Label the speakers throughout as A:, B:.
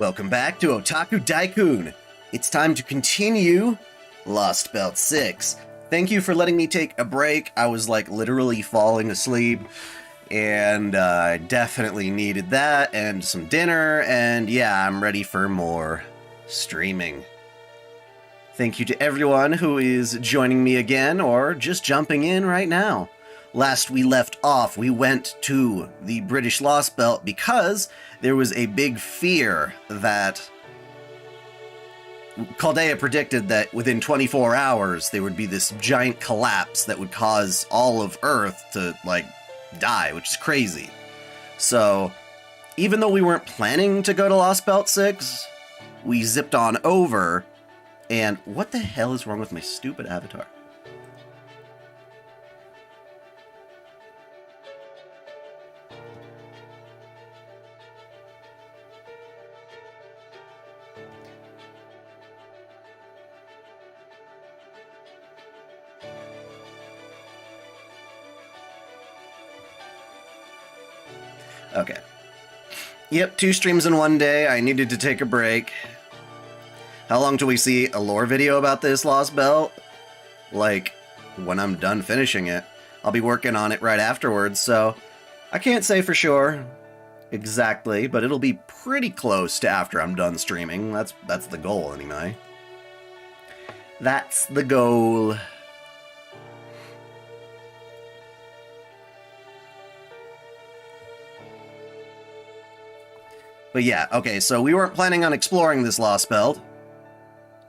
A: Welcome back to OtakuDaiKun. It's time to continue Lostbelt 6. Thank you for letting me take a break. I was like literally falling asleep, and I definitely needed that and some dinner, and yeah, I'm ready for more streaming. Thank you to everyone who is joining me again or just jumping in right now. Last we left off, we went to the British Lostbelt because there was a big fear that Chaldea predicted that within 24 hours there would be this giant collapse that would cause all of Earth to, like, die, which is crazy. So, even though we weren't planning to go to Lostbelt 6, we zipped on over, and what the hell is wrong with my stupid avatar? Okay. Yep, 2 streams in one day. I needed to take a break. How long till we see a lore video about this Lostbelt? Like, when I'm done finishing it. I'll be working on it right afterwards, so I can't say for sure exactly, but it'll be pretty close to after I'm done streaming. That's the goal, anyway. That's the goal. But yeah, okay, so we weren't planning on exploring this Lostbelt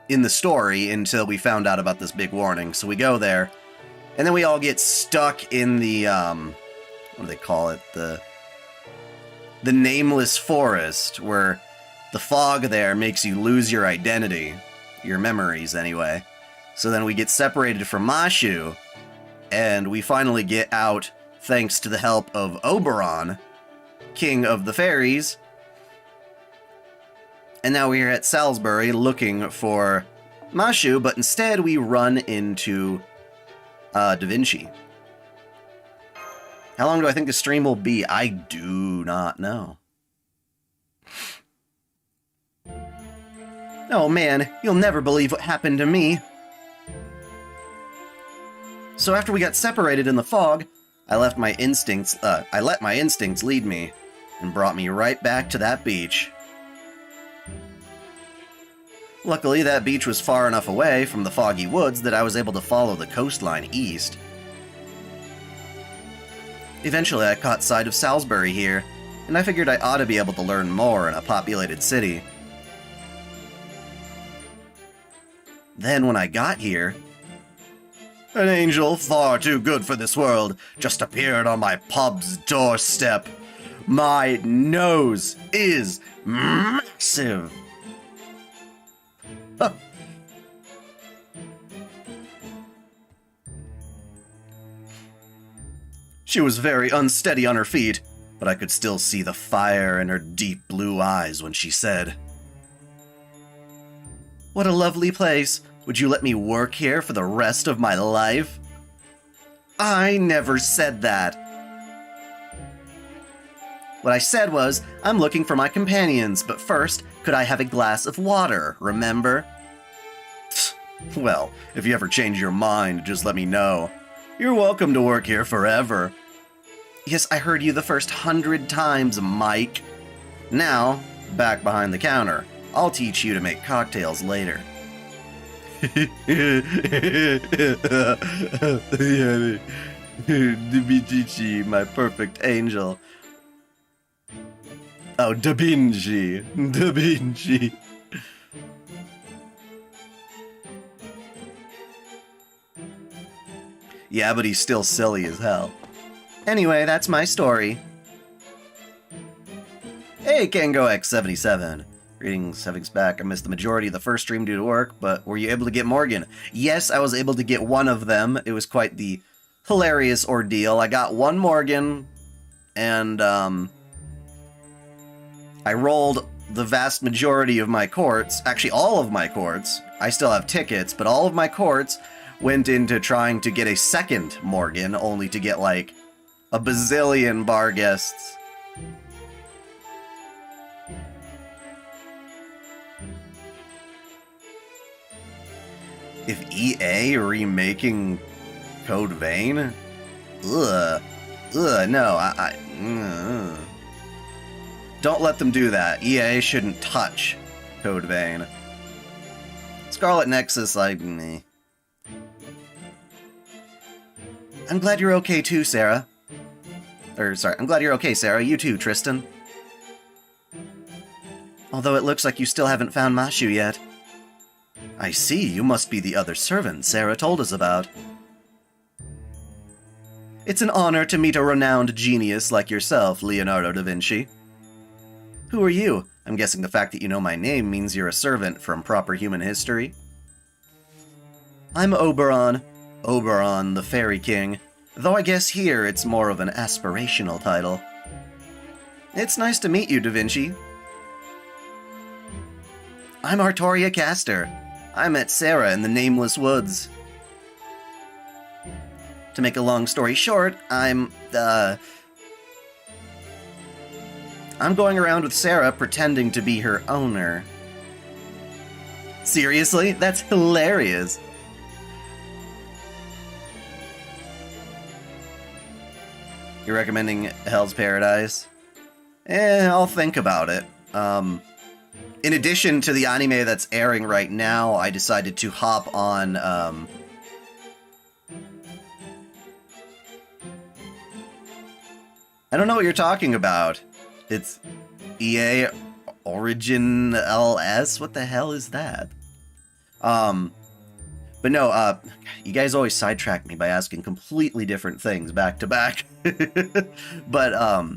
A: in the story until we found out about this big warning. So we go there, and then we all get stuck in the, what do they call it? The nameless forest, where the fog there makes you lose your identity. Your memories, anyway. So then we get separated from Mashu, and we finally get out thanks to the help of Oberon, king of the fairies. And now we're at Salisbury looking for Mashu, but instead we run into Da Vinci. How long do I think the stream will be? I do not know. Oh man, you'll never believe what happened to me. So after we got separated in the fog, I let my instincts lead me and brought me right back to that beach. Luckily, that beach was far enough away from the foggy woods that I was able to follow the coastline east. Eventually, I caught sight of Salisbury here, and I figured I ought to be able to learn more in a populated city. Then when I got here, an angel far too good for this world just appeared on my pub's doorstep. My nose is massive. Huh. She was very unsteady on her feet, but I could still see the fire in her deep blue eyes when she said, "What a lovely place. Would you let me work here for the rest of my life?" I never said that. What I said was, I'm looking for my companions, but first, could I have a glass of water, remember? Well, if you ever change your mind, just let me know. You're welcome to work here forever. Yes, I heard you the first 100 times, Mike. Now, back behind the counter. I'll teach you to make cocktails later. Dibichichi, my perfect angel. Oh, Da Vinci. Da Vinci. Yeah, but he's still silly as hell. Anyway, that's my story. Hey, Kango X77. Greetings, Having's back. I missed the majority of the first stream due to work, but were you able to get Morgan? Yes, I was able to get one of them. It was quite the hilarious ordeal. I got one Morgan, and, I rolled the vast majority of my courts, actually all of my courts. I still have tickets, but all of my courts went into trying to get a second Morgan, only to get like a bazillion bar guests. If EA remaking Code Vein? Ugh. Ugh, no, Don't let them do that. EA shouldn't touch Code Vein. Scarlet Nexus, meh. I'm glad you're okay too, Sarah. I'm glad you're okay, Sarah. You too, Tristan. Although it looks like you still haven't found Mashu yet. I see, you must be the other servant Sarah told us about. It's an honor to meet a renowned genius like yourself, Leonardo da Vinci. Who are you? I'm guessing the fact that you know my name means you're a servant from proper human history. I'm Oberon. Oberon, the Fairy King. Though I guess here it's more of an aspirational title. It's nice to meet you, Da Vinci. I'm Artoria Caster. I met Sarah in the Nameless Woods. To make a long story short, I'm going around with Sarah pretending to be her owner. Seriously? That's hilarious. You're recommending Hell's Paradise? I'll think about it. In addition to the anime that's airing right now, I decided to hop on, I don't know what you're talking about. It's EA Origin LS? What the hell is that? But no, you guys always sidetrack me by asking completely different things back to back. But,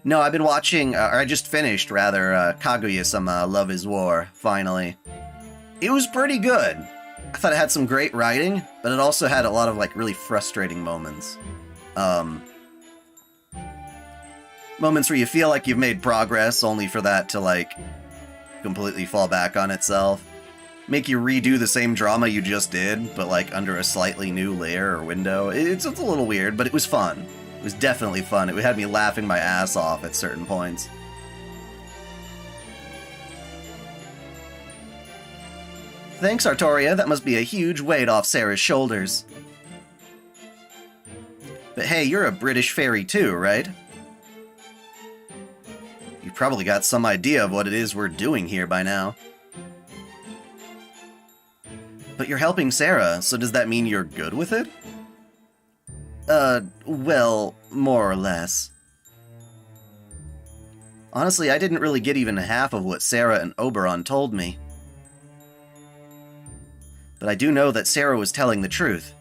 A: no, I've been watching, or I just finished, rather, Kaguya-sama Love is War, finally. It was pretty good. I thought it had some great writing, but it also had a lot of, really frustrating moments. Moments where you feel like you've made progress, only for that to, completely fall back on itself. Make you redo the same drama you just did, but, under a slightly new layer or window. It's a little weird, but it was fun. It was definitely fun. It had me laughing my ass off at certain points. Thanks, Artoria. That must be a huge weight off Sarah's shoulders. But hey, you're a British fairy too, right? You've probably got some idea of what it is we're doing here by now. But you're helping Sarah, so does that mean you're good with it? Well, more or less. Honestly, I didn't really get even half of what Sarah and Oberon told me. But I do know that Sarah was telling the truth.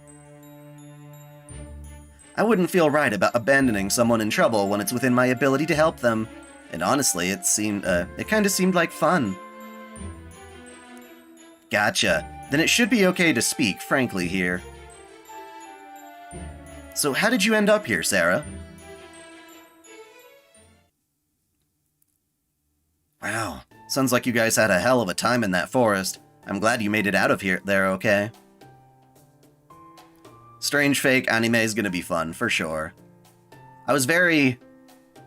A: I wouldn't feel right about abandoning someone in trouble when it's within my ability to help them. And honestly, it kinda seemed like fun. Gotcha. Then it should be okay to speak frankly here. So how did you end up here, Sarah? Wow, sounds like you guys had a hell of a time in that forest. I'm glad you made it out of there okay. Strange fake anime is gonna be fun, for sure. I was very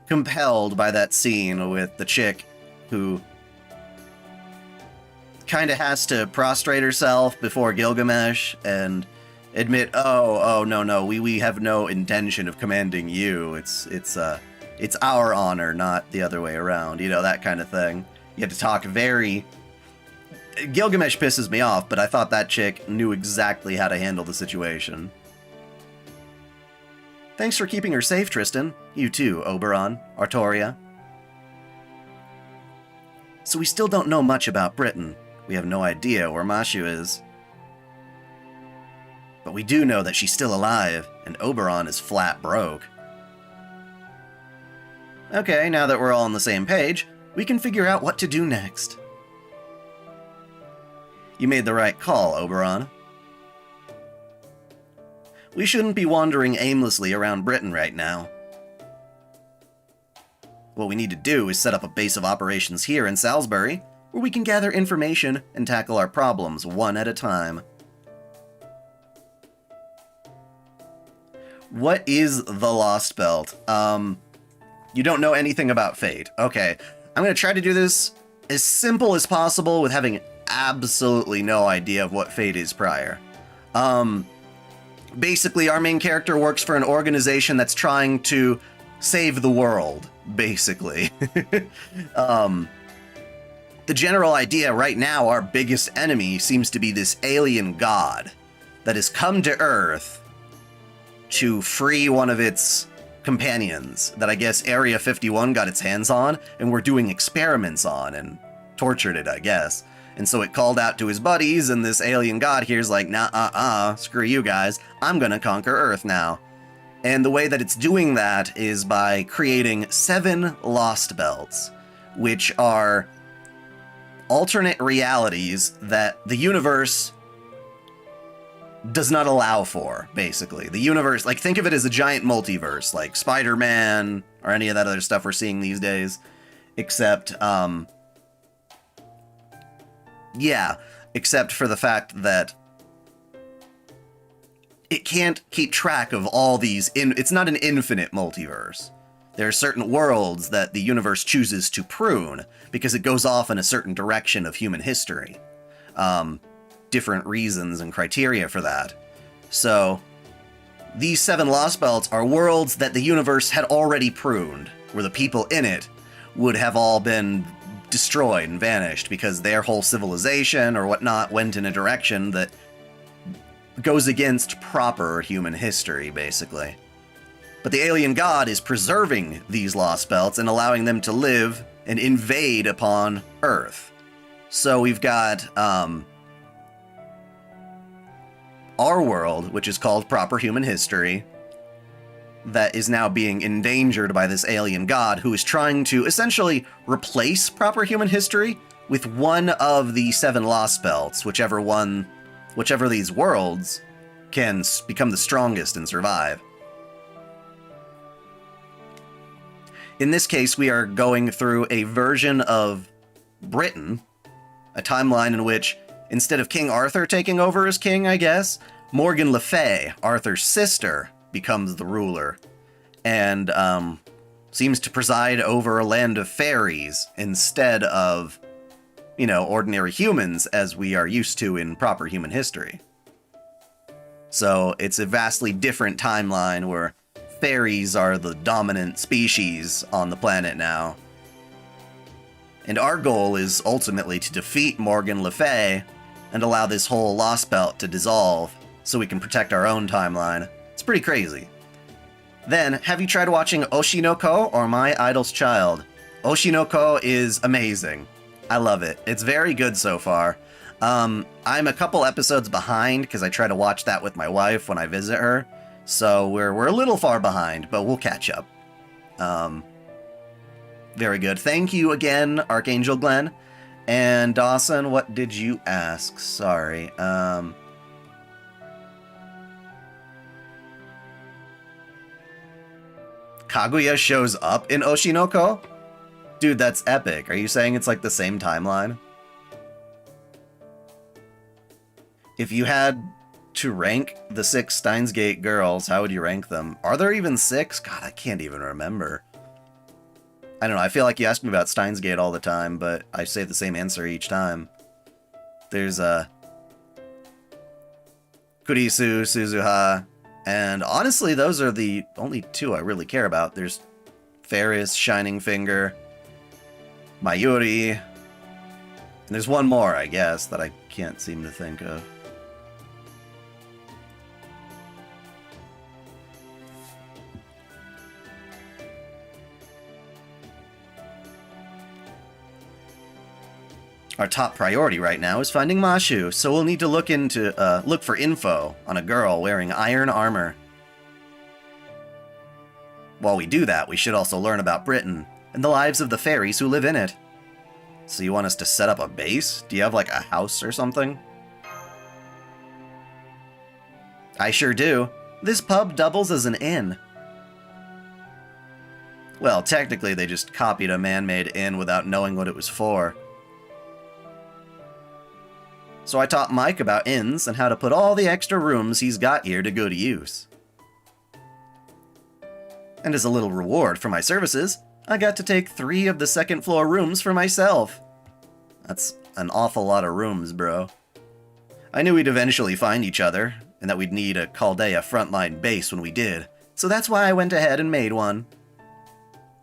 A: compelled by that scene with the chick who kinda has to prostrate herself before Gilgamesh and admit, oh, no, we have no intention of commanding you. It's our honor, not the other way around. You know, that kind of thing. You have to talk very... Gilgamesh pisses me off, but I thought that chick knew exactly how to handle the situation. Thanks for keeping her safe, Tristan. You too, Oberon, Artoria. So we still don't know much about Britain. We have no idea where Mashu is. But we do know that she's still alive, and Oberon is flat broke. Okay, now that we're all on the same page, we can figure out what to do next. You made the right call, Oberon. We shouldn't be wandering aimlessly around Britain right now. What we need to do is set up a base of operations here in Salisbury, where we can gather information and tackle our problems one at a time. What is the Lostbelt? You don't know anything about Fate. Okay, I'm gonna try to do this as simple as possible with having absolutely no idea of what Fate is prior. Basically, our main character works for an organization that's trying to save the world, basically. The general idea right now, our biggest enemy seems to be this alien god that has come to Earth to free one of its companions that I guess Area 51 got its hands on and were doing experiments on and tortured it, I guess. And so it called out to his buddies, and this alien god here's like, nah, screw you guys, I'm gonna conquer Earth now. And the way that it's doing that is by creating 7 Lostbelts, which are alternate realities that the universe does not allow for, basically. The universe, like, think of it as a giant multiverse, like Spider-Man, or any of that other stuff we're seeing these days, except, yeah, except for the fact that it can't keep track of all these, it's not an infinite multiverse. There are certain worlds that the universe chooses to prune, because it goes off in a certain direction of human history. Different reasons and criteria for that. So, these 7 Lostbelts are worlds that the universe had already pruned, where the people in it would have all been destroyed and vanished, because their whole civilization or whatnot went in a direction that goes against proper human history, basically. But the alien god is preserving these Lostbelts and allowing them to live and invade upon Earth. So we've got, our world, which is called proper human history, that is now being endangered by this alien god who is trying to essentially replace proper human history with one of the 7 Lostbelts, whichever these worlds can become the strongest and survive. In this case, we are going through a version of Britain, a timeline in which, instead of King Arthur taking over as king, I guess, Morgan Le Fay, Arthur's sister, becomes the ruler, and seems to preside over a land of fairies instead of, you know, ordinary humans as we are used to in proper human history. So it's a vastly different timeline where fairies are the dominant species on the planet now. And our goal is ultimately to defeat Morgan Le Fay and allow this whole Lostbelt to dissolve so we can protect our own timeline. It's pretty crazy. Then, have you tried watching Oshinoko or My Idol's Child? Oshinoko is amazing. I love it. It's very good so far. I'm a couple episodes behind because I try to watch that with my wife when I visit her. So we're a little far behind, but we'll catch up. Very good. Thank you again, Archangel Glenn. And Dawson, what did you ask? Sorry. Kaguya shows up in Oshinoko? Dude, that's epic. Are you saying it's like the same timeline? If you had to rank the 6 Steins Gate girls, how would you rank them? Are there even 6? God, I can't even remember. I don't know, I feel like you ask me about Steins Gate all the time, but I say the same answer each time. There's, Kurisu, Suzuha, and honestly, those are the only 2 I really care about. There's Ferris, Shining Finger, Mayuri, and there's one more, I guess, that I can't seem to think of. Our top priority right now is finding Mashu, so we'll need to look for info on a girl wearing iron armor. While we do that, we should also learn about Britain and the lives of the fairies who live in it. So you want us to set up a base? Do you have like a house or something? I sure do. This pub doubles as an inn. Well, technically they just copied a man-made inn without knowing what it was for. So I taught Mike about inns and how to put all the extra rooms he's got here to good use. And as a little reward for my services, I got to take 3 of the second floor rooms for myself. That's an awful lot of rooms, bro. I knew we'd eventually find each other, and that we'd need a Chaldea frontline base when we did, so that's why I went ahead and made one.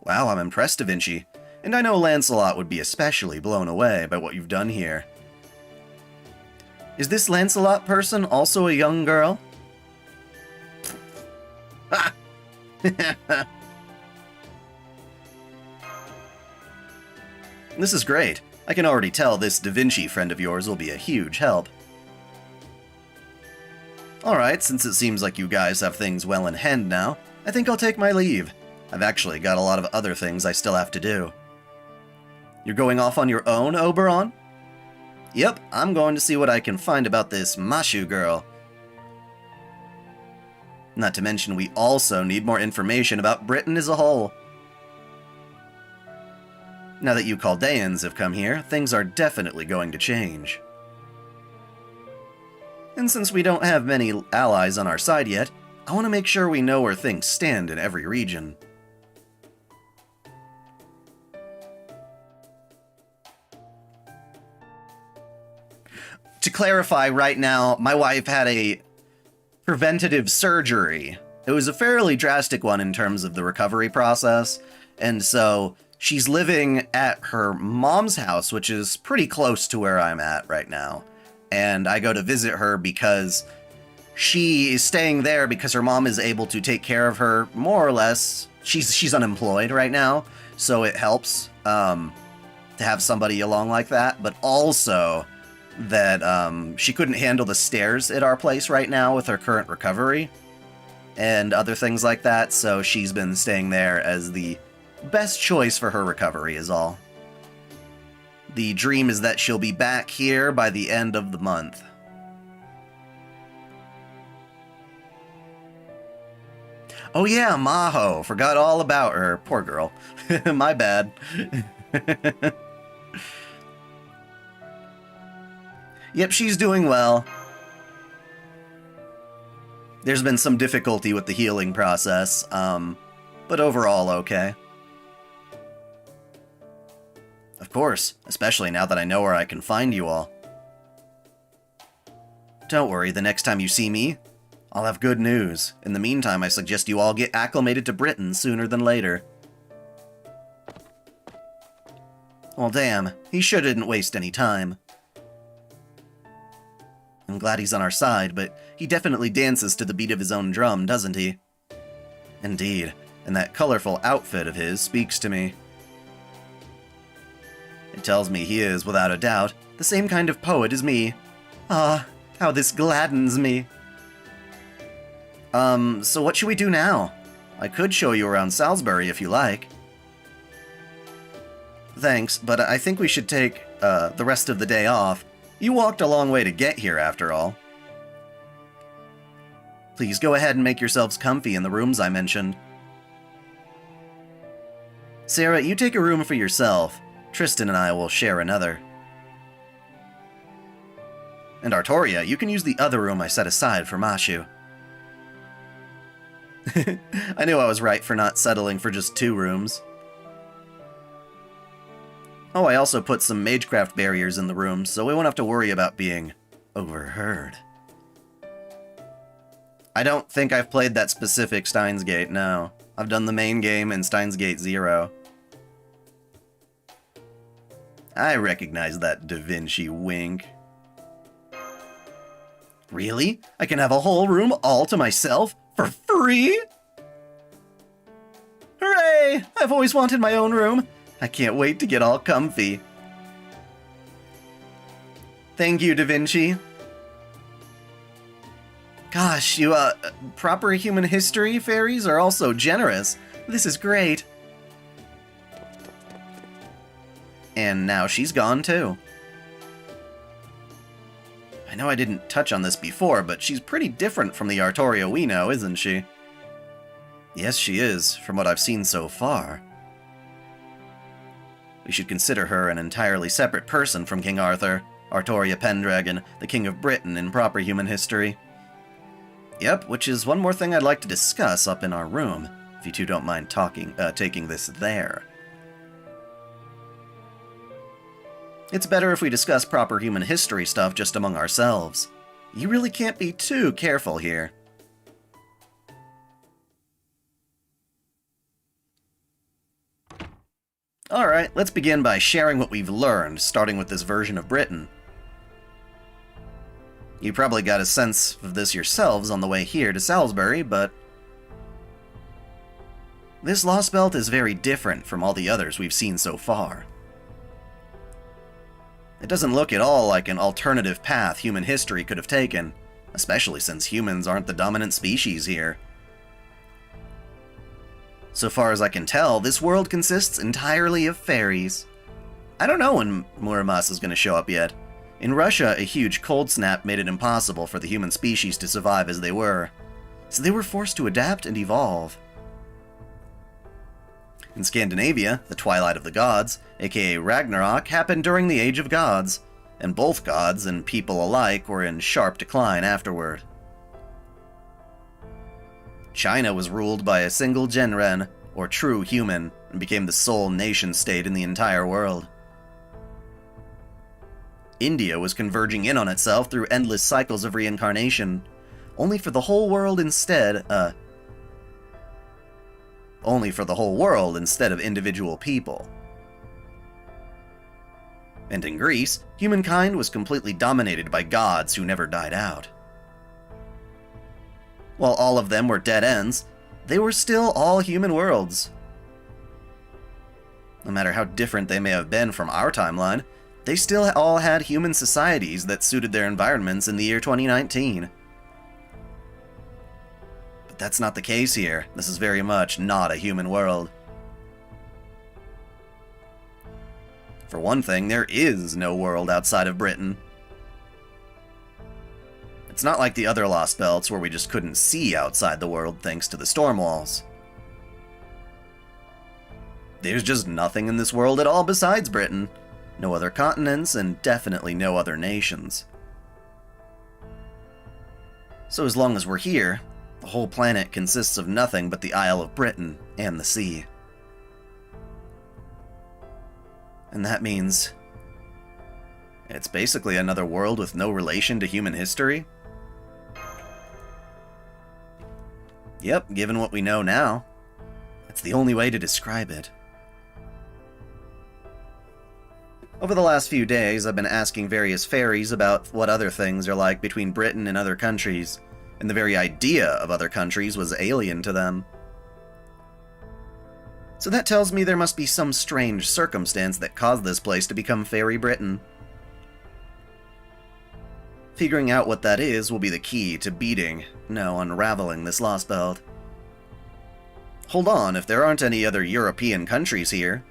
A: Wow, I'm impressed, Da Vinci, and I know Lancelot would be especially blown away by what you've done here. Is this Lancelot person also a young girl? Ha! This is great. I can already tell this Da Vinci friend of yours will be a huge help. Alright, since it seems like you guys have things well in hand now, I think I'll take my leave. I've actually got a lot of other things I still have to do. You're going off on your own, Oberon? Yep, I'm going to see what I can find about this Mashu girl. Not to mention we also need more information about Britain as a whole. Now that you Chaldeans have come here, things are definitely going to change. And since we don't have many allies on our side yet, I want to make sure we know where things stand in every region. To clarify right now, my wife had a preventative surgery. It was a fairly drastic one in terms of the recovery process, and so she's living at her mom's house, which is pretty close to where I'm at right now. And I go to visit her because she is staying there because her mom is able to take care of her more or less. She's unemployed right now, so it helps to have somebody along like that, but also that she couldn't handle the stairs at our place right now with her current recovery and other things like that, so she's been staying there as the best choice for her recovery is all. The dream is that she'll be back here by the end of the month. Oh yeah, Maho. Forgot all about her. Poor girl. My bad. Yep, she's doing well. There's been some difficulty with the healing process, but overall okay. Of course, especially now that I know where I can find you all. Don't worry, the next time you see me, I'll have good news. In the meantime, I suggest you all get acclimated to Britain sooner than later. Well, damn, he sure didn't waste any time. I'm glad he's on our side, but he definitely dances to the beat of his own drum, doesn't he? Indeed, and that colorful outfit of his speaks to me. It tells me he is, without a doubt, the same kind of poet as me. Ah, how this gladdens me. So what should we do now? I could show you around Salisbury if you like. Thanks, but I think we should take, the rest of the day off. You walked a long way to get here, after all. Please go ahead and make yourselves comfy in the rooms I mentioned. Sarah, you take a room for yourself. Tristan and I will share another. And Artoria, you can use the other room I set aside for Mashu. I knew I was right for not settling for just 2 rooms. Oh, I also put some magecraft barriers in the room, so we won't have to worry about being overheard. I don't think I've played that specific Steins Gate, no. I've done the main game and Steins Gate 0. I recognize that Da Vinci wink. Really? I can have a whole room all to myself? For free? Hooray! I've always wanted my own room. I can't wait to get all comfy. Thank you, Da Vinci. Gosh, you, proper human history fairies are also generous. This is great. And now she's gone, too. I know I didn't touch on this before, but she's pretty different from the Artoria we know, isn't she? Yes, she is, from what I've seen so far. We should consider her an entirely separate person from King Arthur, Artoria Pendragon, the King of Britain in proper human history. Yep, which is one more thing I'd like to discuss up in our room, if you two don't mind taking this there. It's better if we discuss proper human history stuff just among ourselves. You really can't be too careful here. Alright, let's begin by sharing what we've learned, starting with this version of Britain. You probably got a sense of this yourselves on the way here to Salisbury, but this Lostbelt is very different from all the others we've seen so far. It doesn't look at all like an alternative path human history could have taken, especially since humans aren't the dominant species here. So far as I can tell, this world consists entirely of fairies. I don't know when Muramas is going to show up yet. In Russia, a huge cold snap made it impossible for the human species to survive as they were, so they were forced to adapt and evolve. In Scandinavia, the Twilight of the Gods, aka Ragnarok, happened during the Age of Gods, and both gods and people alike were in sharp decline afterward. China was ruled by a single Genren, or true human, and became the sole nation-state in the entire world. India was converging in on itself through endless cycles of reincarnation, only for the whole world instead of individual people. And in Greece, humankind was completely dominated by gods who never died out. While all of them were dead ends, they were still all human worlds. No matter how different they may have been from our timeline, they still all had human societies that suited their environments in the year 2019. But that's not the case here. This is very much not a human world. For one thing, there is no world outside of Britain. It's not like the other Lostbelts where we just couldn't see outside the world thanks to the storm walls. There's just nothing in this world at all besides Britain. No other continents, and definitely no other nations. So as long as we're here, the whole planet consists of nothing but the Isle of Britain and the sea. And that means it's basically another world with no relation to human history? Yep, given what we know now, that's the only way to describe it. Over the last few days, I've been asking various fairies about what other things are like between Britain and other countries, and the very idea of other countries was alien to them. So that tells me there must be some strange circumstance that caused this place to become Fairy Britain. Figuring out what that is will be the key to beating, no, unraveling this Lostbelt. Hold on, if there aren't any other European countries here,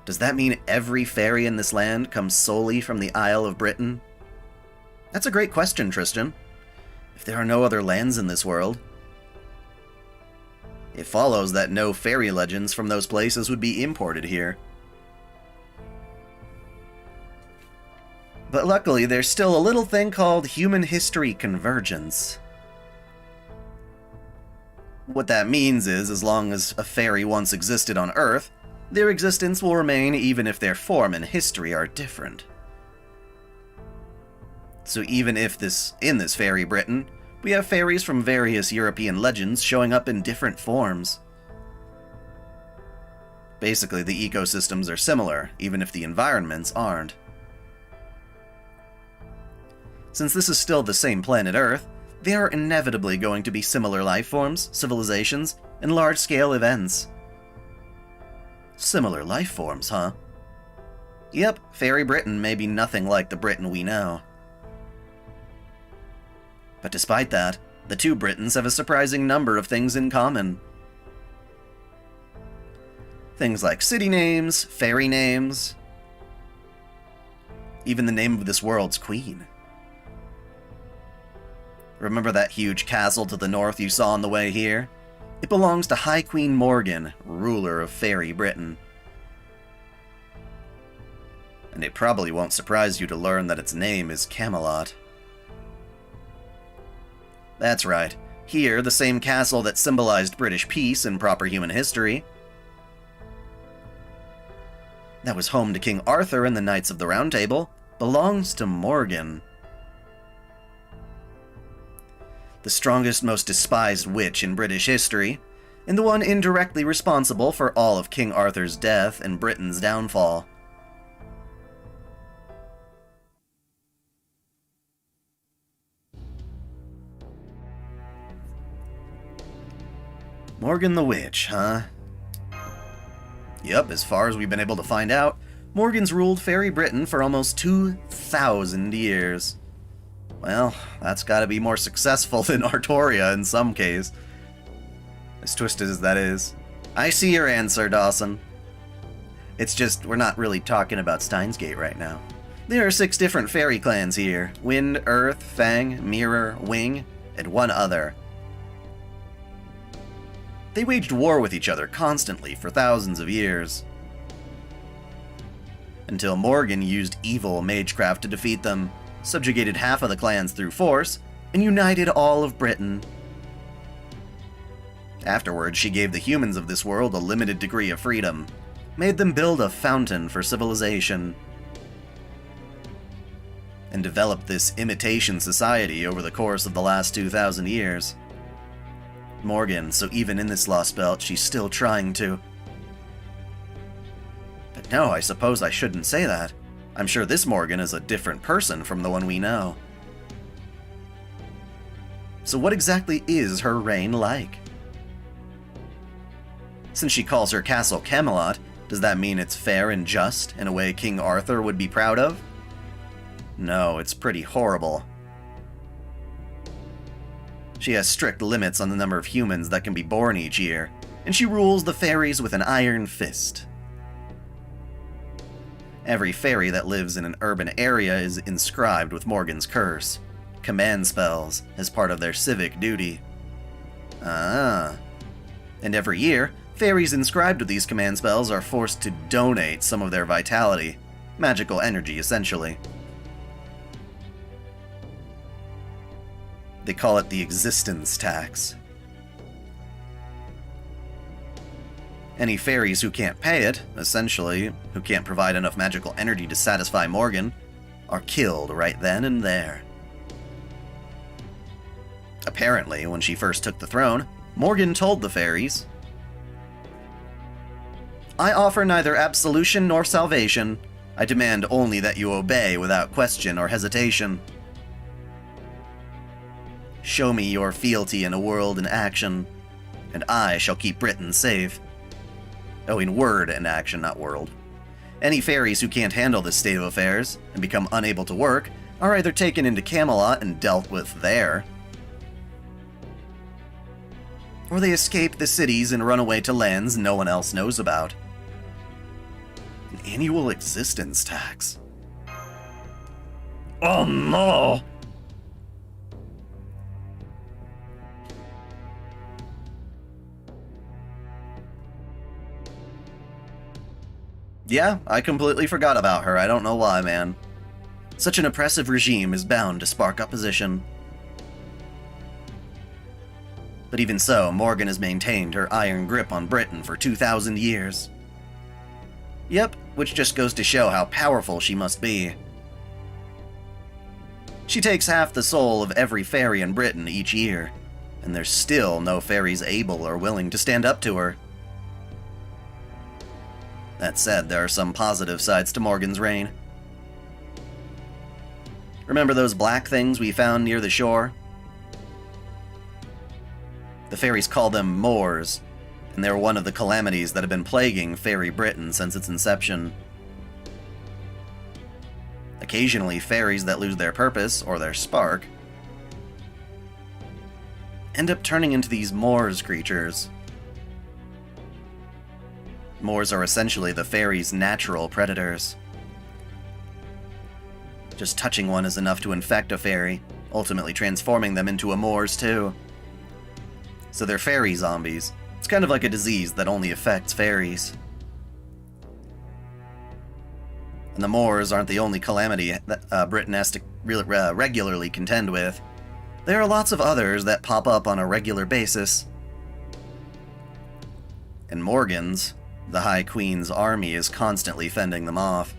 A: does that mean every fairy in this land comes solely from the Isle of Britain? That's a great question, Tristan. If there are no other lands in this world, it follows that no fairy legends from those places would be imported here. But luckily, there's still a little thing called human history convergence. What that means is, as long as a fairy once existed on Earth, their existence will remain even if their form and history are different. So even if in this Fairy Britain, we have fairies from various European legends showing up in different forms. Basically, the ecosystems are similar, even if the environments aren't. Since this is still the same planet Earth, there are inevitably going to be similar life forms, civilizations, and large-scale events. Similar life forms, huh? Yep, Fairy Britain may be nothing like the Britain we know. But despite that, the two Britons have a surprising number of things in common. Things like city names, fairy names, even the name of this world's queen. Remember that huge castle to the north you saw on the way here? It belongs to High Queen Morgan, ruler of Fairy Britain. And it probably won't surprise you to learn that its name is Camelot. That's right. Here, the same castle that symbolized British peace and proper human history that was home to King Arthur and the Knights of the Round Table, belongs to Morgan. The strongest, most despised witch in British history, and the one indirectly responsible for all of King Arthur's death and Britain's downfall. Morgan the Witch, huh? Yup, as far as we've been able to find out, Morgan's ruled Fairy Britain for almost 2,000 years. Well, that's gotta be more successful than Artoria in some case. As twisted as that is. I see your answer, Dawson. It's just, we're not really talking about Steins Gate right now. There are 6 different fairy clans here. Wind, Earth, Fang, Mirror, Wing, and one other. They waged war with each other constantly for thousands of years. Until Morgan used evil magecraft to defeat them, subjugated half of the clans through force, and united all of Britain. Afterwards, she gave the humans of this world a limited degree of freedom, made them build a fountain for civilization, and developed this imitation society over the course of the last 2,000 years. Morgan, so even in this Lostbelt, she's still trying to. But no, I suppose I shouldn't say that. I'm sure this Morgan is a different person from the one we know. So what exactly is her reign like? Since she calls her castle Camelot, does that mean it's fair and just, in a way King Arthur would be proud of? No, it's pretty horrible. She has strict limits on the number of humans that can be born each year, and she rules the fairies with an iron fist. Every fairy that lives in an urban area is inscribed with Morgan's curse, command spells, as part of their civic duty. Ah. And every year, fairies inscribed with these command spells are forced to donate some of their vitality, magical energy essentially. They call it the existence tax. Any fairies who can't pay it, essentially, who can't provide enough magical energy to satisfy Morgan, are killed right then and there. Apparently, when she first took the throne, Morgan told the fairies, "I offer neither absolution nor salvation. I demand only that you obey without question or hesitation. Show me your fealty in a world in action, and I shall keep Britain safe." Oh, in word and action, not world. Any fairies who can't handle this state of affairs and become unable to work are either taken into Camelot and dealt with there, or they escape the cities and run away to lands no one else knows about. An annual existence tax. Oh no! Yeah, I completely forgot about her. I don't know why, man. Such an oppressive regime is bound to spark opposition. But even so, Morgan has maintained her iron grip on Britain for 2,000 years. Yep, which just goes to show how powerful she must be. She takes half the soul of every fairy in Britain each year, and there's still no fairies able or willing to stand up to her. That said, there are some positive sides to Morgan's reign. Remember those black things we found near the shore? The fairies call them Moors, and they're one of the calamities that have been plaguing Fairy Britain since its inception. Occasionally, fairies that lose their purpose, or their spark, end up turning into these Moors creatures. Moors are essentially the fairies' natural predators. Just touching one is enough to infect a fairy, ultimately transforming them into a Moors too. So they're fairy zombies. It's kind of like a disease that only affects fairies. And the Moors aren't the only calamity that Britain has to regularly contend with. There are lots of others that pop up on a regular basis. And Morgan's The High Queen's army is constantly fending them off.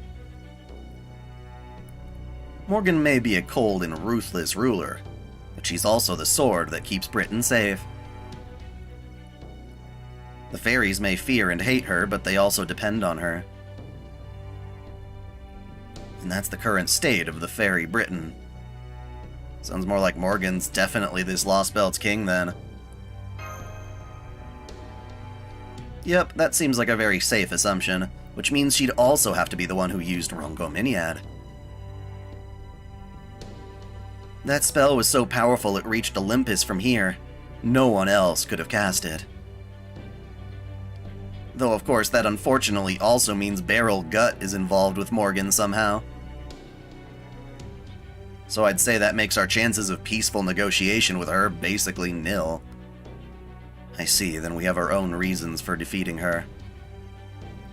A: Morgan may be a cold and ruthless ruler, but she's also the sword that keeps Britain safe. The fairies may fear and hate her, but they also depend on her. And that's the current state of the fairy Britain. Sounds more like Morgan's definitely this Lostbelt's king, then. Yep, that seems like a very safe assumption, which means she'd also have to be the one who used Rongominiad. That spell was so powerful it reached Olympus from here. No one else could have cast it. Though, of course, that unfortunately also means Beryl Gut is involved with Morgan somehow. So I'd say that makes our chances of peaceful negotiation with her basically nil. I see, then we have our own reasons for defeating her.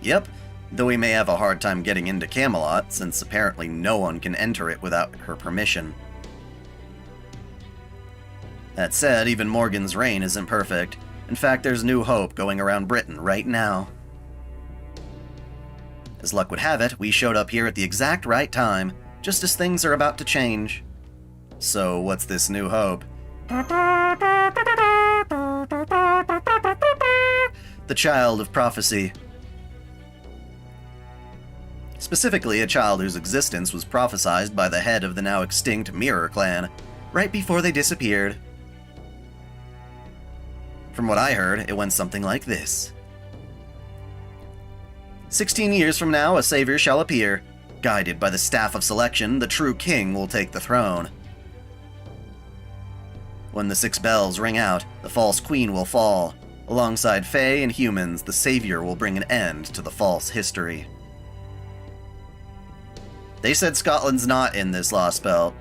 A: Yep, though we may have a hard time getting into Camelot, since apparently no one can enter it without her permission. That said, even Morgan's reign isn't perfect. In fact, there's new hope going around Britain right now. As luck would have it, we showed up here at the exact right time, just as things are about to change. So, what's this new hope? The Child of Prophecy. Specifically, a child whose existence was prophesied by the head of the now extinct Mirror Clan, right before they disappeared. From what I heard, it went something like this. 16 years from now, a savior shall appear. Guided by the staff of selection, the true king will take the throne. When the 6 bells ring out, the false queen will fall. Alongside Fae and humans, the savior will bring an end to the false history. They said Scotland's not in this Lostbelt,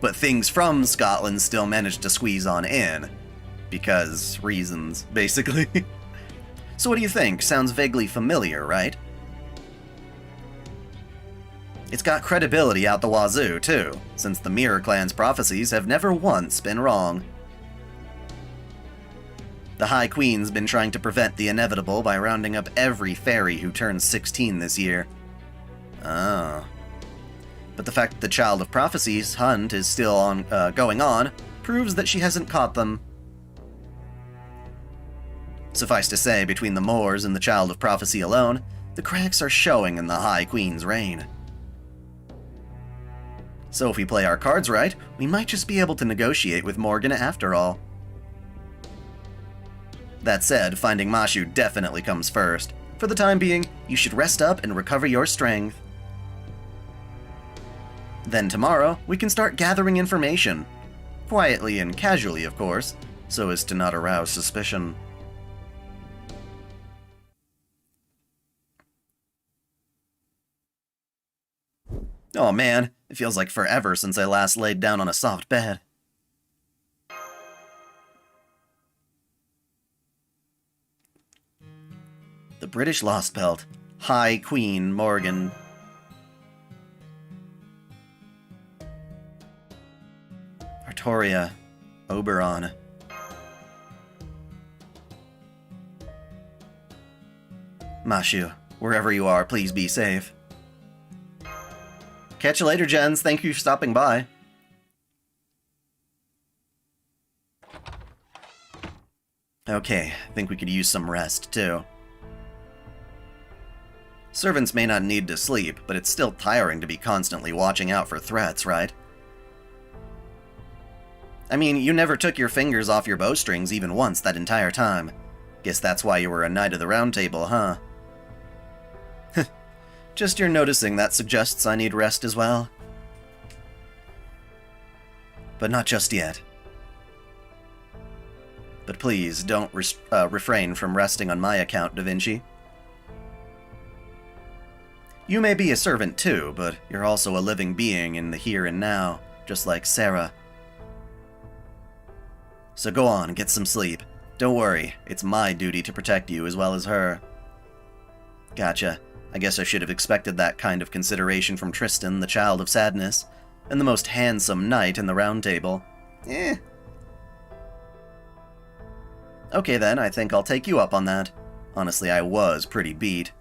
A: but things from Scotland still managed to squeeze on in. Because reasons, basically. So what do you think? Sounds vaguely familiar, right? It's got credibility out the wazoo, too, since the Mirror Clan's prophecies have never once been wrong. The High Queen's been trying to prevent the inevitable by rounding up every fairy who turns 16 this year. Oh. But the fact that the Child of Prophecy's hunt is still going on proves that she hasn't caught them. Suffice to say, between the Moors and the Child of Prophecy alone, the cracks are showing in the High Queen's reign. So if we play our cards right, we might just be able to negotiate with Morgan after all. That said, finding Mashu definitely comes first. For the time being, you should rest up and recover your strength. Then tomorrow, we can start gathering information. Quietly and casually, of course, so as to not arouse suspicion. Oh man, it feels like forever since I last laid down on a soft bed. The British Lostbelt, High Queen Morgan. Artoria, Oberon. Mashu, wherever you are, please be safe. Catch you later, Jens. Thank you for stopping by. Okay, I think we could use some rest, too. Servants may not need to sleep, but it's still tiring to be constantly watching out for threats, right? I mean, you never took your fingers off your bowstrings even once that entire time. Guess that's why you were a Knight of the Round Table, huh? Just your noticing that suggests I need rest as well. But not just yet. But please, don't refrain from resting on my account, Da Vinci. You may be a servant too, but you're also a living being in the here and now, just like Sarah. So go on, get some sleep. Don't worry, it's my duty to protect you as well as her. Gotcha. I guess I should have expected that kind of consideration from Tristan, the Child of Sadness, and the most handsome knight in the Round Table. Okay then, I think I'll take you up on that. Honestly, I was pretty beat.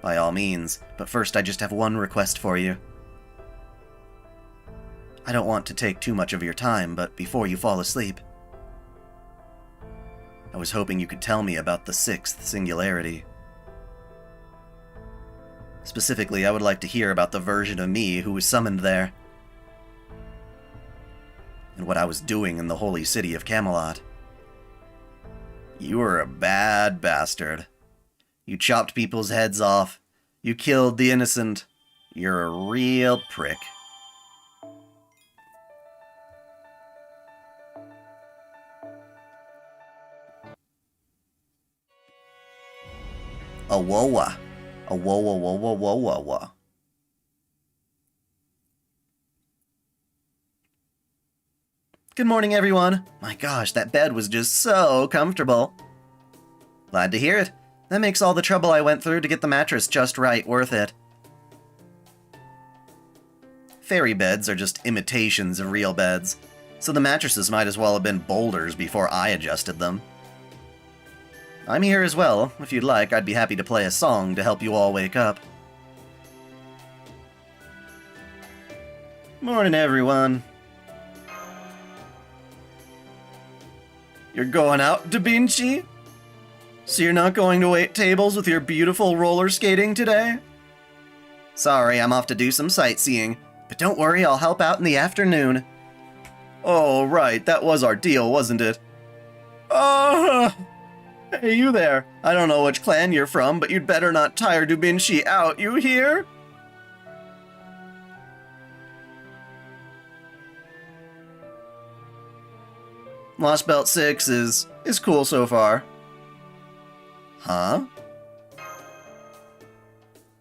A: By all means, but first I just have one request for you. I don't want to take too much of your time, but before you fall asleep, I was hoping you could tell me about the sixth singularity. Specifically, I would like to hear about the version of me who was summoned there, and what I was doing in the holy city of Camelot. You were a bad bastard. You chopped people's heads off. You killed the innocent. You're a real prick. A woa. A woa. Good morning, everyone. My gosh, that bed was just so comfortable. Glad to hear it. That makes all the trouble I went through to get the mattress just right worth it. Fairy beds are just imitations of real beds, so the mattresses might as well have been boulders before I adjusted them. I'm here as well. If you'd like, I'd be happy to play a song to help you all wake up. Morning, everyone. You're going out, Da Vinci? So you're not going to wait tables with your beautiful roller skating today? Sorry, I'm off to do some sightseeing, but don't worry, I'll help out in the afternoon. Oh, right, that was our deal, wasn't it? Hey, you there. I don't know which clan you're from, but you'd better not tire Da Vinci out, you hear? Lostbelt 6 is cool so far. Huh?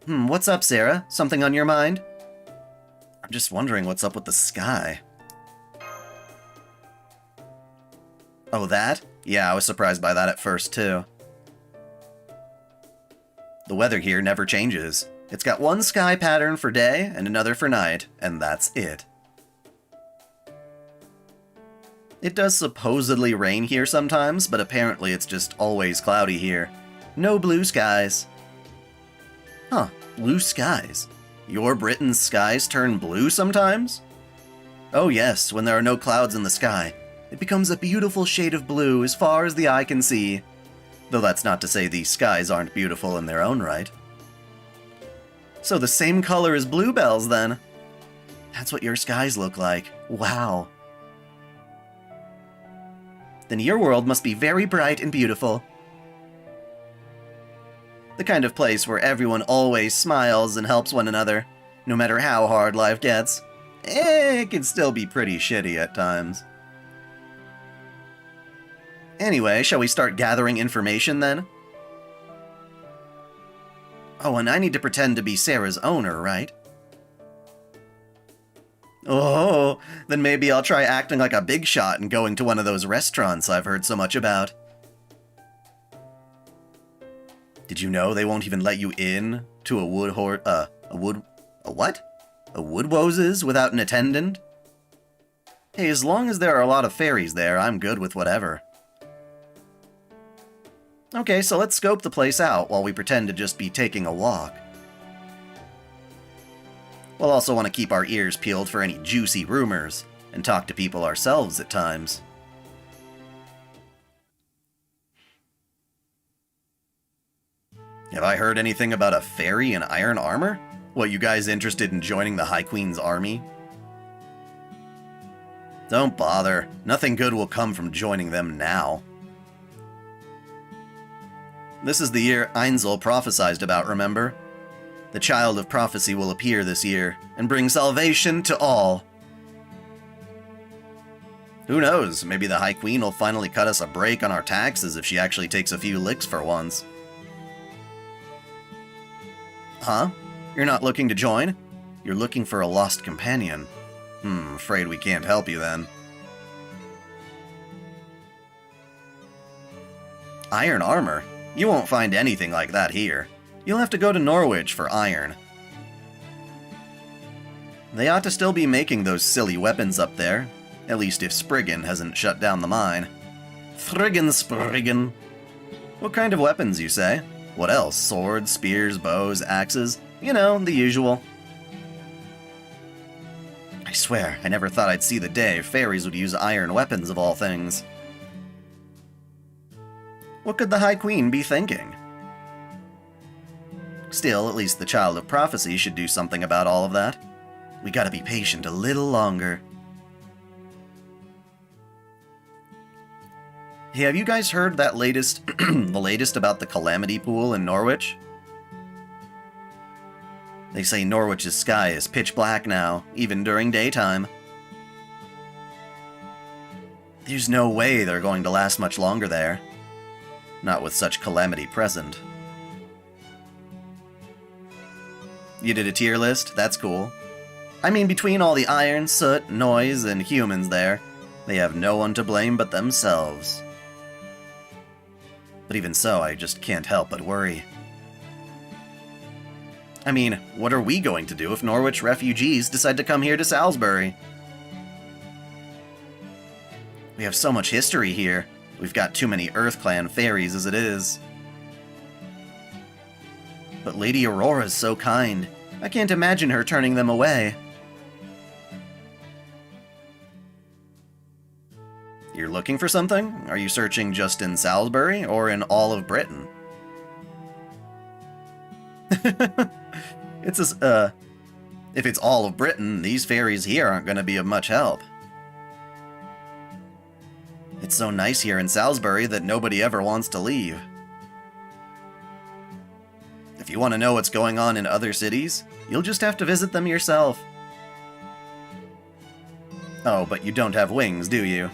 A: What's up, Sarah? Something on your mind? I'm just wondering what's up with the sky. Oh, that? Yeah, I was surprised by that at first, too. The weather here never changes. It's got one sky pattern for day and another for night, and that's it. It does supposedly rain here sometimes, but apparently it's just always cloudy here. No blue skies. Huh, blue skies. Your Britain's skies turn blue sometimes? Oh yes, when there are no clouds in the sky. It becomes a beautiful shade of blue as far as the eye can see. Though that's not to say these skies aren't beautiful in their own right. So the same color as bluebells, then? That's what your skies look like. Wow. Then your world must be very bright and beautiful. The kind of place where everyone always smiles and helps one another, no matter how hard life gets. It can still be pretty shitty at times. Anyway, shall we start gathering information then? Oh, and I need to pretend to be Sarah's owner, right? Oh, then maybe I'll try acting like a big shot and going to one of those restaurants I've heard so much about. Did you know they won't even let you in to a Woodwoses without an attendant? Hey, as long as there are a lot of fairies there, I'm good with whatever. Okay, so let's scope the place out while we pretend to just be taking a walk. We'll also want to keep our ears peeled for any juicy rumors, and talk to people ourselves at times. Have I heard anything about a fairy in iron armor? What, you guys interested in joining the High Queen's army? Don't bother. Nothing good will come from joining them now. This is the year Einzel prophesied about, remember? The child of prophecy will appear this year, and bring salvation to all. Who knows, maybe the High Queen will finally cut us a break on our taxes if she actually takes a few licks for once. Huh? You're not looking to join? You're looking for a lost companion. Afraid we can't help you then. Iron armor? You won't find anything like that here. You'll have to go to Norwich for iron. They ought to still be making those silly weapons up there. At least if Spriggan hasn't shut down the mine. Friggin' Spriggan. What kind of weapons, you say? What else? Swords, spears, bows, axes? You know, the usual. I swear, I never thought I'd see the day fairies would use iron weapons of all things. What could the High Queen be thinking? Still, at least the Child of Prophecy should do something about all of that. We gotta be patient a little longer. Hey, have you guys heard that latest, the latest about the Calamity Pool in Norwich? They say Norwich's sky is pitch black now, even during daytime. There's no way they're going to last much longer there. Not with such calamity present. You did a tier list? That's cool. I mean, between all the iron, soot, noise, and humans there, they have no one to blame but themselves. But even so, I just can't help but worry. I mean, what are we going to do if Norwich refugees decide to come here to Salisbury? We have so much history here. We've got too many Earth Clan fairies as it is. But Lady Aurora's so kind. I can't imagine her turning them away. You're looking for something? Are you searching just in Salisbury or in all of Britain? If it's all of Britain, these fairies here aren't going to be of much help. It's so nice here in Salisbury that nobody ever wants to leave. If you want to know what's going on in other cities, you'll just have to visit them yourself. Oh, but you don't have wings, do you?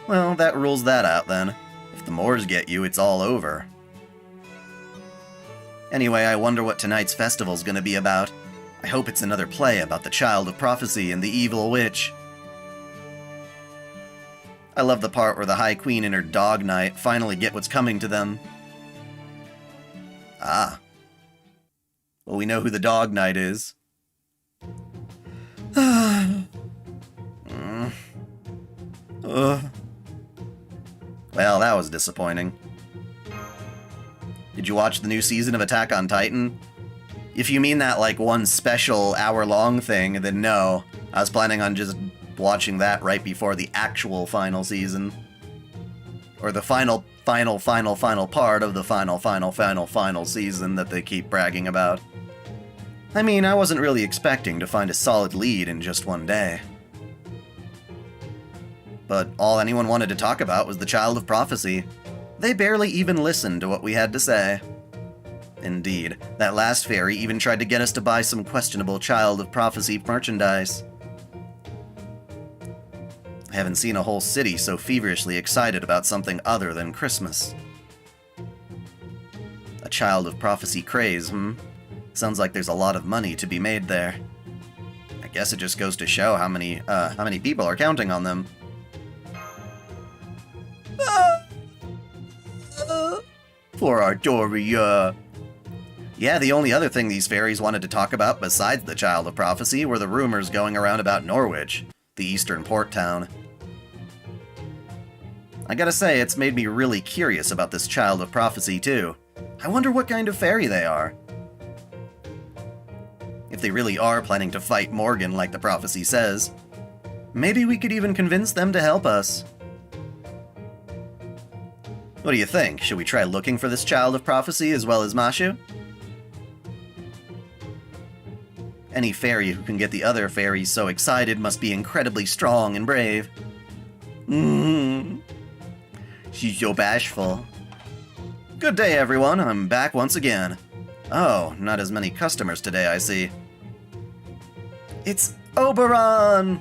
A: Well, that rules that out then. If the Moors get you, it's all over. Anyway, I wonder what tonight's festival's gonna be about. I hope it's another play about the Child of Prophecy and the evil witch. I love the part where the High Queen and her dog knight finally get what's coming to them. Ah. Well, we know who the dog knight is. Well, that was disappointing. Did you watch the new season of Attack on Titan? If you mean that like one special hour-long thing, then no. I was planning on just watching that right before the actual final season. Or the final part of the final season that they keep bragging about. I mean, I wasn't really expecting to find a solid lead in just one day. But all anyone wanted to talk about was the Child of Prophecy. They barely even listened to what we had to say. Indeed, that last fairy even tried to get us to buy some questionable Child of Prophecy merchandise. I haven't seen a whole city so feverishly excited about something other than Christmas. A Child of Prophecy craze, Sounds like there's a lot of money to be made there. I guess it just goes to show how many people are counting on them. Poor Artoria. Yeah, the only other thing these fairies wanted to talk about besides the Child of Prophecy were the rumors going around about Norwich, the eastern port town. I gotta say, it's made me really curious about this Child of Prophecy too. I wonder what kind of fairy they are. If they really are planning to fight Morgan like the prophecy says, maybe we could even convince them to help us. What do you think? Should we try looking for this Child of Prophecy as well as Mashu? Any fairy who can get the other fairies so excited must be incredibly strong and brave. She's so bashful. Good day, everyone. I'm back once again. Oh, not as many customers today, I see. It's Oberon!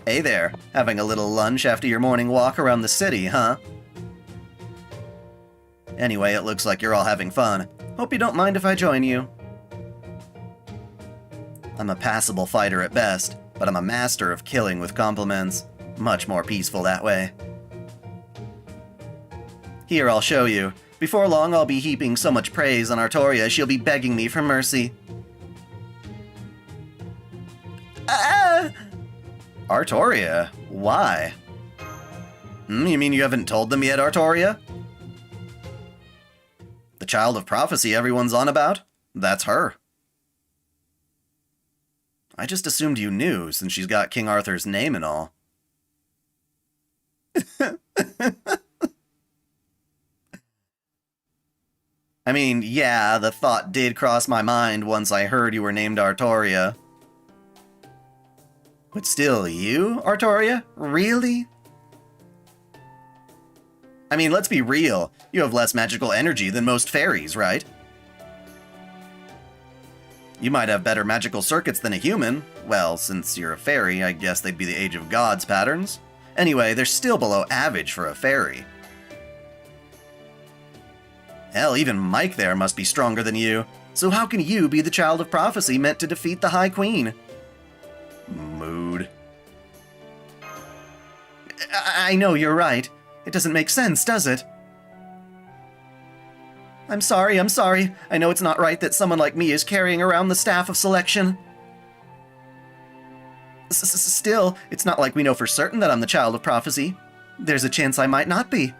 A: Hey there, having a little lunch after your morning walk around the city, huh? Anyway, it looks like you're all having fun. Hope you don't mind if I join you. I'm a passable fighter at best, but I'm a master of killing with compliments. Much more peaceful that way. Here, I'll show you. Before long, I'll be heaping so much praise on Artoria, she'll be begging me for mercy. Ah! Artoria? Why? You mean you haven't told them yet, Artoria? The child of prophecy everyone's on about? That's her. I just assumed you knew, since she's got King Arthur's name and all. I mean, yeah, the thought did cross my mind once I heard you were named Artoria. But still, you, Artoria? Really? I mean, let's be real. You have less magical energy than most fairies, right? You might have better magical circuits than a human. Well, since you're a fairy, I guess they'd be the Age of Gods patterns. Anyway, they're still below average for a fairy. Hell, even Mike there must be stronger than you. So how can you be the child of prophecy meant to defeat the High Queen? Mood. I know you're right. It doesn't make sense, does it? I'm sorry. I know it's not right that someone like me is carrying around the staff of selection. Still, it's not like we know for certain that I'm the child of prophecy. There's a chance I might not be.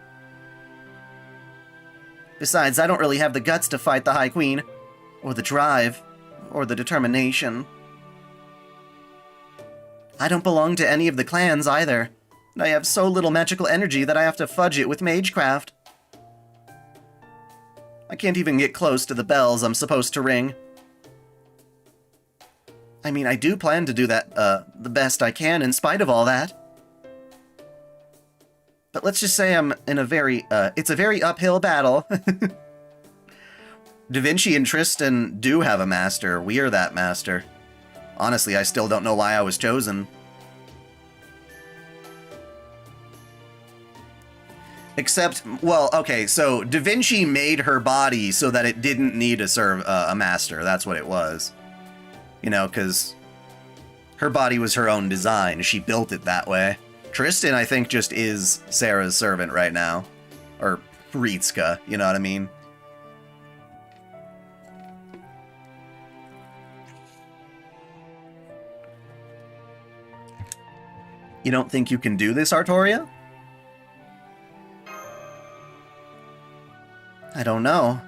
A: Besides, I don't really have the guts to fight the High Queen, or the drive, or the determination. I don't belong to any of the clans either. I have so little magical energy that I have to fudge it with magecraft. I can't even get close to the bells I'm supposed to ring. I mean, I do plan to do that, the best I can in spite of all that. But let's just say I'm in a very, it's a very uphill battle. Da Vinci and Tristan do have a master. We are that master. Honestly, I still don't know why I was chosen. Except, well, okay, so Da Vinci made her body so that it didn't need to serve a master. That's what it was. You know, because her body was her own design. She built it that way. Tristan, I think, just is Sarah's servant right now. Or Ritska, you know what I mean? You don't think you can do this, Artoria? I don't know.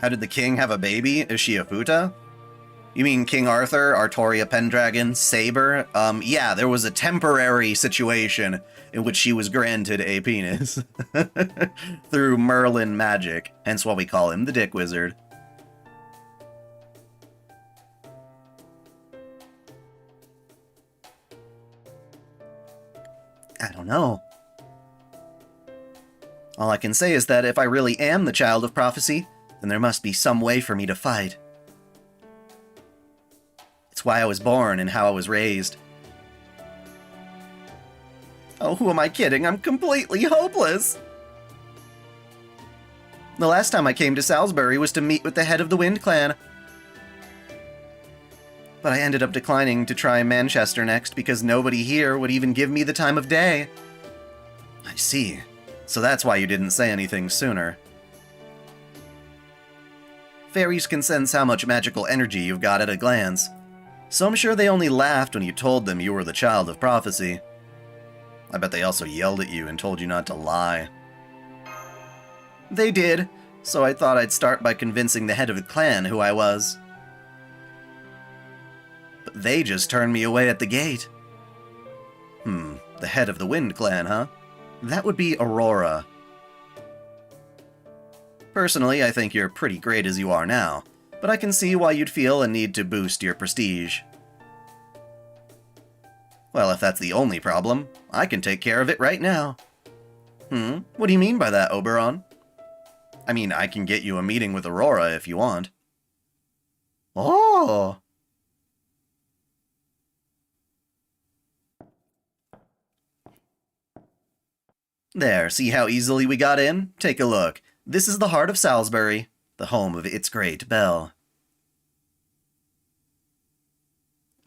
A: How did the king have a baby? Is she a futa? You mean King Arthur, Artoria Pendragon, Saber? Yeah, there was a temporary situation in which she was granted a penis. Through Merlin magic, hence why we call him the Dick Wizard. I don't know. All I can say is that if I really am the child of prophecy, then there must be some way for me to fight. It's why I was born and how I was raised. Oh, who am I kidding? I'm completely hopeless! The last time I came to Salisbury was to meet with the head of the Wind Clan. But I ended up declining to try Manchester next because nobody here would even give me the time of day. I see. So that's why you didn't say anything sooner. Fairies can sense how much magical energy you've got at a glance. So I'm sure they only laughed when you told them you were the child of prophecy. I bet they also yelled at you and told you not to lie. They did, so I thought I'd start by convincing the head of the clan who I was. But they just turned me away at the gate. The head of the Wind Clan, huh? That would be Aurora. Personally, I think you're pretty great as you are now, but I can see why you'd feel a need to boost your prestige. Well, if that's the only problem, I can take care of it right now. What do you mean by that, Oberon? I mean, I can get you a meeting with Aurora if you want. Oh! There, see how easily we got in? Take a look. This is the heart of Salisbury, the home of its great bell.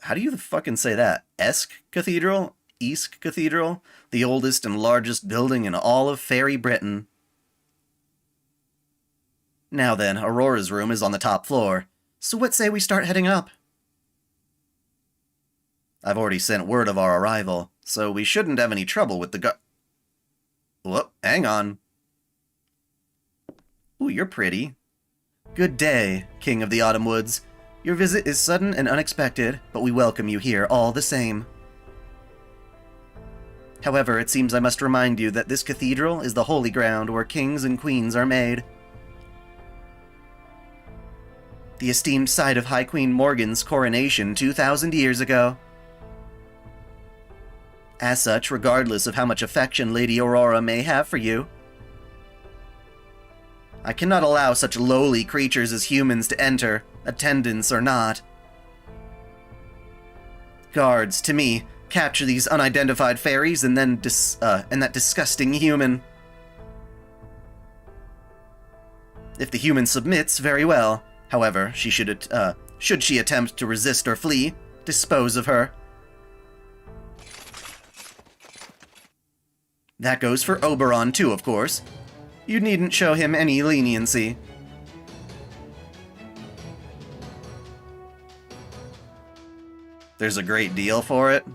A: How do you fucking say that? Esk Cathedral? Esk Cathedral? The oldest and largest building in all of Fairy Britain. Now then, Aurora's room is on the top floor, so what say we start heading up? I've already sent word of our arrival. so we shouldn't have any trouble with the Whoop, hang on. Ooh, you're pretty. Good day, King of the Autumn Woods. Your visit is sudden and unexpected, but we welcome you here all the same. However, it seems I must remind you that this cathedral is the holy ground where kings and queens are made. The esteemed site of High Queen Morgan's coronation 2,000 years ago. As such, regardless of how much affection Lady Aurora may have for you, I cannot allow such lowly creatures as humans to enter, attendants or not. Guards, to me, capture these unidentified fairies and then and that disgusting human. If the human submits, very well. However, should she attempt to resist or flee, dispose of her. That goes for Oberon too, of course. You needn't show him any leniency. There's a great deal for it?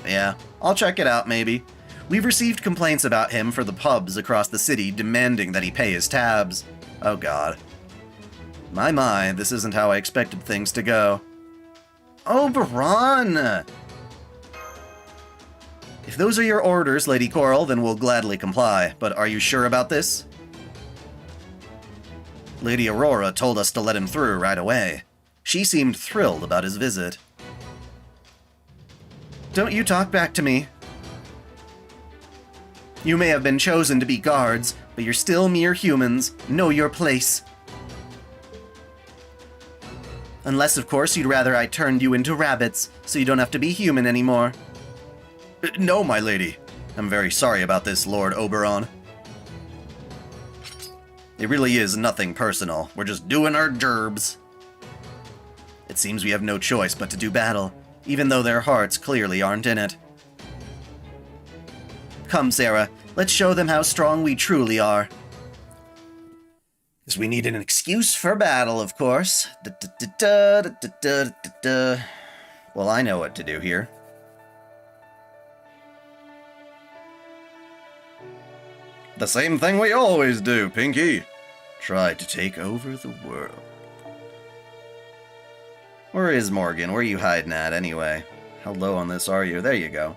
A: Yeah, I'll check it out maybe. We've received complaints about him for the pubs across the city demanding that he pay his tabs. Oh god. My, this isn't how I expected things to go. Oberon! If those are your orders, Lady Coral, then we'll gladly comply. But are you sure about this? Lady Aurora told us to let him through right away. She seemed thrilled about his visit. Don't you talk back to me. You may have been chosen to be guards, but you're still mere humans. Know your place. Unless, of course, you'd rather I turned you into rabbits, so you don't have to be human anymore. No, my lady. I'm very sorry about this, Lord Oberon. It really is nothing personal. We're just doing our gerbs. It seems we have no choice but to do battle, even though their hearts clearly aren't in it. Come, Sarah, let's show them how strong we truly are. Because we need an excuse for battle, of course. Well, I know what to do here. The same thing we always do, Pinky. Try to take over the world. Where is Morgan? Where are you hiding at, anyway? How low on this are you? There you go.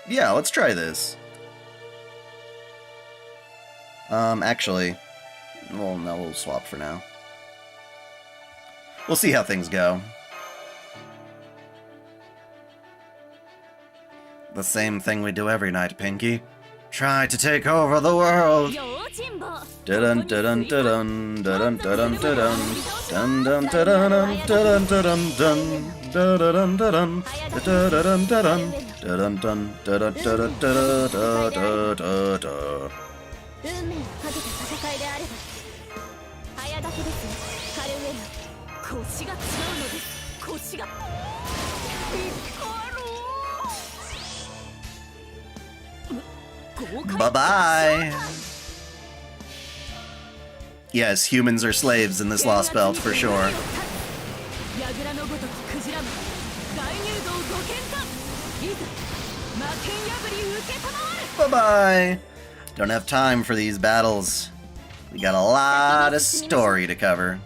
A: Yeah, let's try this. Actually... Well, no, we'll swap for now. We'll see how things go. The same thing we do every night, Pinky. Try to take over the world. Dun dun dun dun dun dun dun dun dun dun dun dun dun dun dun dun dun dun. Bye-bye! Yes, humans are slaves in this Lostbelt, for sure. Bye-bye! Don't have time for these battles. We got a lot of story to cover.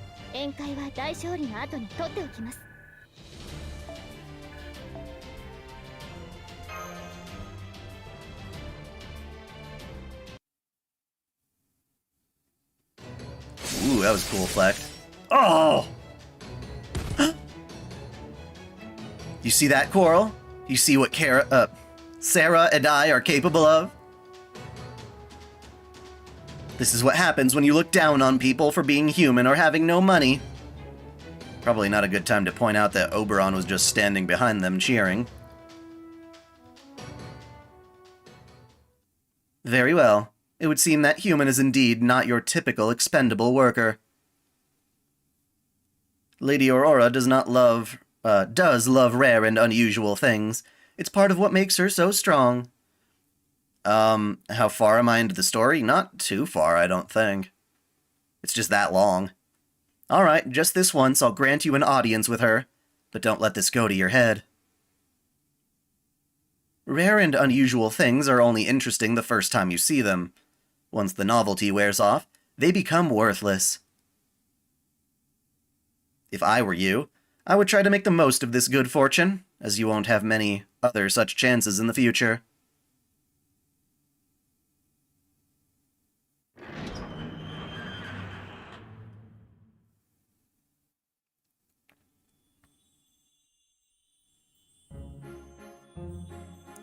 A: Ooh, that was cool, Fleck. Oh! You see that, Coral? You see what Sarah and I are capable of? This is what happens when you look down on people for being human or having no money. Probably not a good time to point out that Oberon was just standing behind them cheering. Very well. It would seem that human is indeed not your typical expendable worker. Lady Aurora does love rare and unusual things. It's part of what makes her so strong. How far am I into the story? Not too far, I don't think. It's just that long. Alright, just this once, I'll grant you an audience with her. But don't let this go to your head. Rare and unusual things are only interesting the first time you see them. Once the novelty wears off, they become worthless. If I were you, I would try to make the most of this good fortune, as you won't have many other such chances in the future.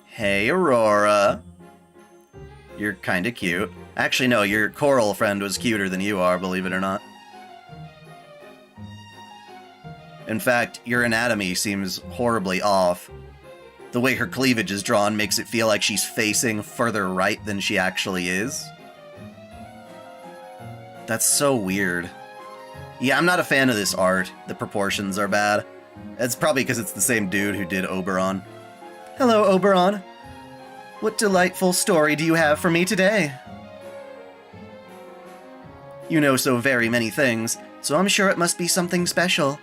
A: Hey, Aurora. You're kinda cute. Actually, no, your coral friend was cuter than you are, believe it or not. In fact, your anatomy seems horribly off. The way her cleavage is drawn makes it feel like she's facing further right than she actually is. That's so weird. Yeah, I'm not a fan of this art. The proportions are bad. It's probably because it's the same dude who did Oberon. Hello, Oberon. What delightful story do you have for me today? You know so very many things, so I'm sure it must be something special.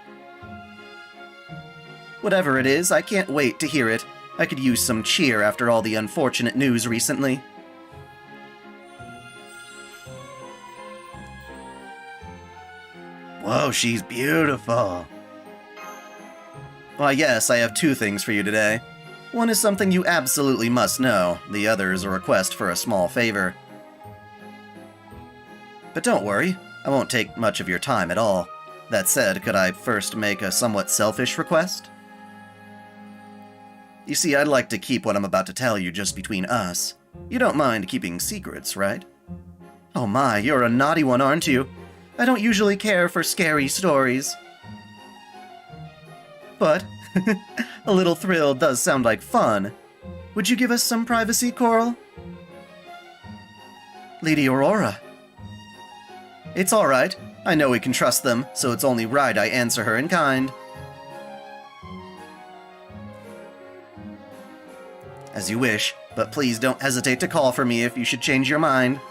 A: Whatever it is, I can't wait to hear it. I could use some cheer after all the unfortunate news recently. Whoa, she's beautiful. Why, yes, I have two things for you today. One is something you absolutely must know, the other is a request for a small favor. But don't worry, I won't take much of your time at all. That said, could I first make a somewhat selfish request? You see, I'd like to keep what I'm about to tell you just between us. You don't mind keeping secrets, right? Oh my, you're a naughty one, aren't you? I don't usually care for scary stories. But a little thrill does sound like fun. Would you give us some privacy, Coral? Lady Aurora. It's alright. I know we can trust them, so it's only right I answer her in kind. As you wish, but please don't hesitate to call for me if you should change your mind.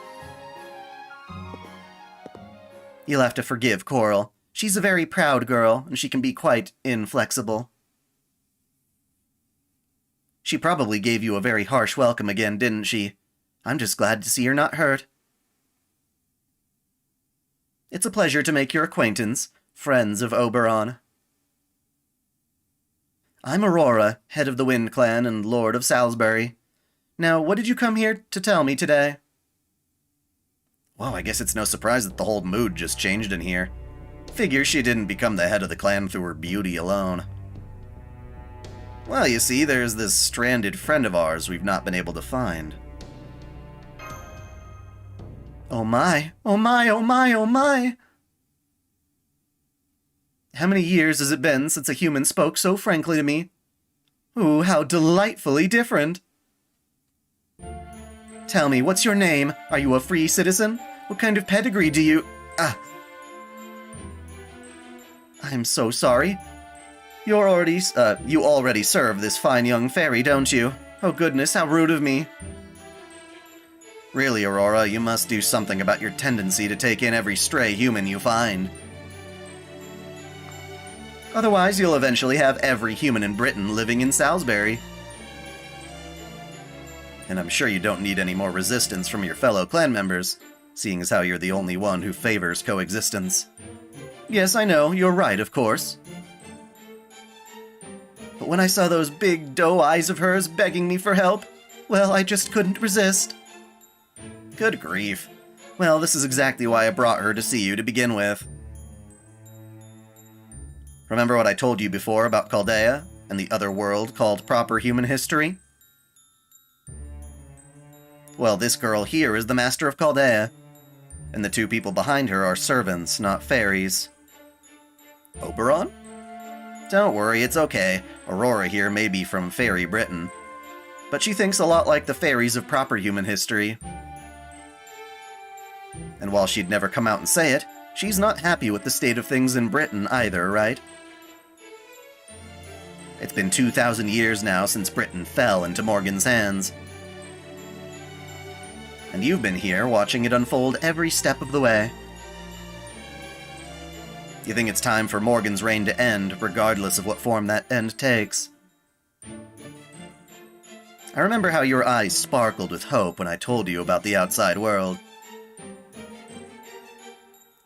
A: You'll have to forgive Coral. She's a very proud girl, and she can be quite inflexible. She probably gave you a very harsh welcome again, didn't she? I'm just glad to see you're not hurt. It's a pleasure to make your acquaintance, friends of Oberon. I'm Aurora, head of the Wind Clan and Lord of Salisbury. Now, what did you come here to tell me today? Well, I guess it's no surprise that the whole mood just changed in here. Figure she didn't become the head of the clan through her beauty alone. Well, you see, there's this stranded friend of ours we've not been able to find. Oh my, oh my, oh my, oh my! How many years has it been since a human spoke so frankly to me? Ooh, how delightfully different! Tell me, what's your name? Are you a free citizen? What kind of pedigree do you... I'm so sorry. You already serve this fine young fairy, don't you? Oh goodness, how rude of me. Really, Aurora, you must do something about your tendency to take in every stray human you find. Otherwise, you'll eventually have every human in Britain living in Salisbury. And I'm sure you don't need any more resistance from your fellow clan members, seeing as how you're the only one who favors coexistence. Yes, I know, you're right, of course. But when I saw those big doe eyes of hers begging me for help, well, I just couldn't resist. Good grief. Well, this is exactly why I brought her to see you to begin with. Remember what I told you before about Chaldea and the other world called proper human history? Well, this girl here is the master of Chaldea, and the two people behind her are servants, not fairies. Oberon? Don't worry, it's okay. Aurora here may be from Fairy Britain, but she thinks a lot like the fairies of proper human history. And while she'd never come out and say it, she's not happy with the state of things in Britain either, right? It's been 2,000 years now since Britain fell into Morgan's hands. and you've been here watching it unfold every step of the way. You think it's time for Morgan's reign to end, regardless of what form that end takes. I remember how your eyes sparkled with hope when I told you about the outside world.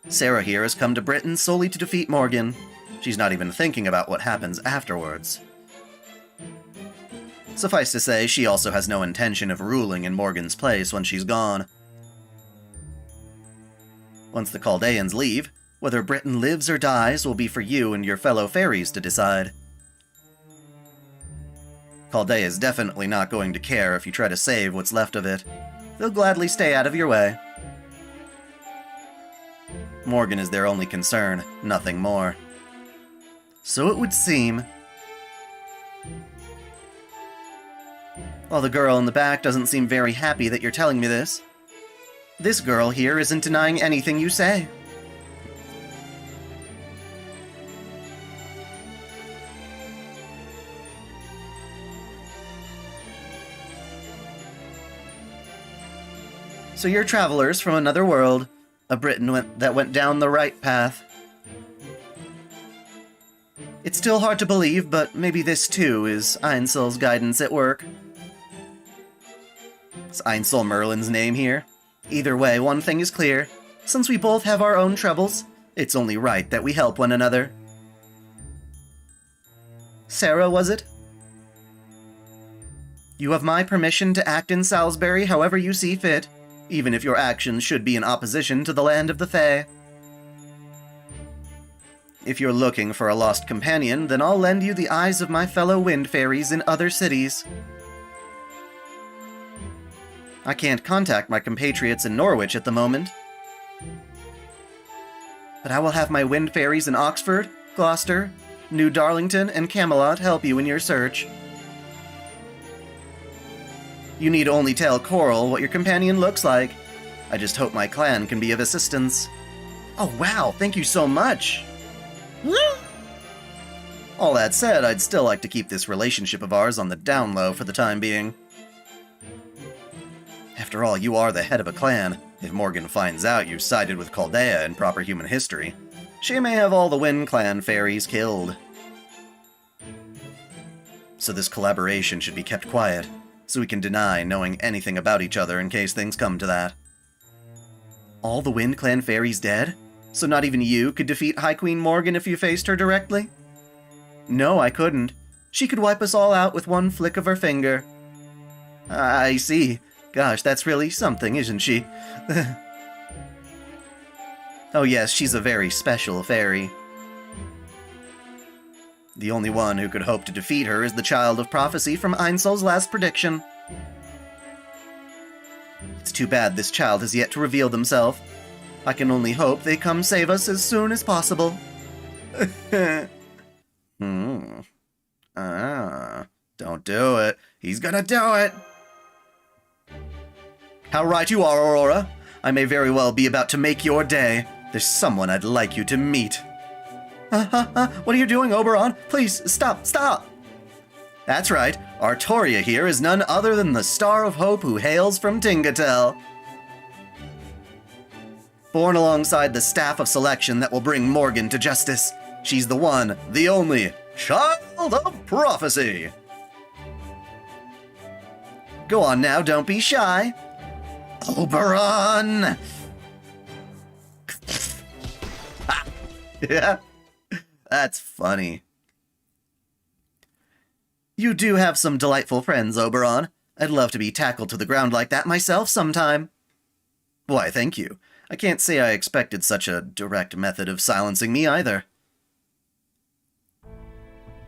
A: Sarah here has come to Britain solely to defeat Morgan. She's not even thinking about what happens afterwards. Suffice to say, she also has no intention of ruling in Morgan's place when she's gone. Once the Chaldeans leave, whether Britain lives or dies will be for you and your fellow fairies to decide. Chaldea is definitely not going to care if you try to save what's left of it. They'll gladly stay out of your way. Morgan is their only concern, nothing more. So it would seem. While the girl in the back doesn't seem very happy that you're telling me this, this girl here isn't denying anything you say. So you're travelers from another world, a Briton that went down the right path. It's still hard to believe, but maybe this too is Einsel's guidance at work. Is Einsel Merlin's name here? Either way, one thing is clear. Since we both have our own troubles, it's only right that we help one another. Sarah, was it? You have my permission to act in Salisbury however you see fit, even if your actions should be in opposition to the land of the Fae. If you're looking for a lost companion, then I'll lend you the eyes of my fellow wind fairies in other cities. I can't contact my compatriots in Norwich at the moment, but I will have my wind fairies in Oxford, Gloucester, New Darlington, and Camelot help you in your search. You need only tell Coral what your companion looks like. I just hope my clan can be of assistance. Oh wow, thank you so much! All that said, I'd still like to keep this relationship of ours on the down low for the time being. After all, you are the head of a clan. If Morgan finds out you sided with Chaldea in proper human history, she may have all the Wind Clan fairies killed. So this collaboration should be kept quiet, so we can deny knowing anything about each other in case things come to that. All the Wind Clan fairies dead? So not even you could defeat High Queen Morgan if you faced her directly? No, I couldn't. She could wipe us all out with one flick of her finger. I see. Gosh, that's really something, isn't she? Oh yes, she's a very special fairy. The only one who could hope to defeat her is the Child of Prophecy from Einsel's last prediction. It's too bad this child has yet to reveal themselves. I can only hope they come save us as soon as possible. Don't do it. He's gonna do it. How right you are, Aurora. I may very well be about to make your day. There's someone I'd like you to meet. What are you doing, Oberon? Please, stop! That's right. Artoria here is none other than the Star of Hope who hails from Tingatel. Born alongside the staff of selection that will bring Morgan to justice, she's the one, the only, Child of Prophecy. Go on now, don't be shy. Oberon! Yeah, that's funny. You do have some delightful friends, Oberon. I'd love to be tackled to the ground like that myself sometime. Why, thank you. I can't say I expected such a direct method of silencing me either.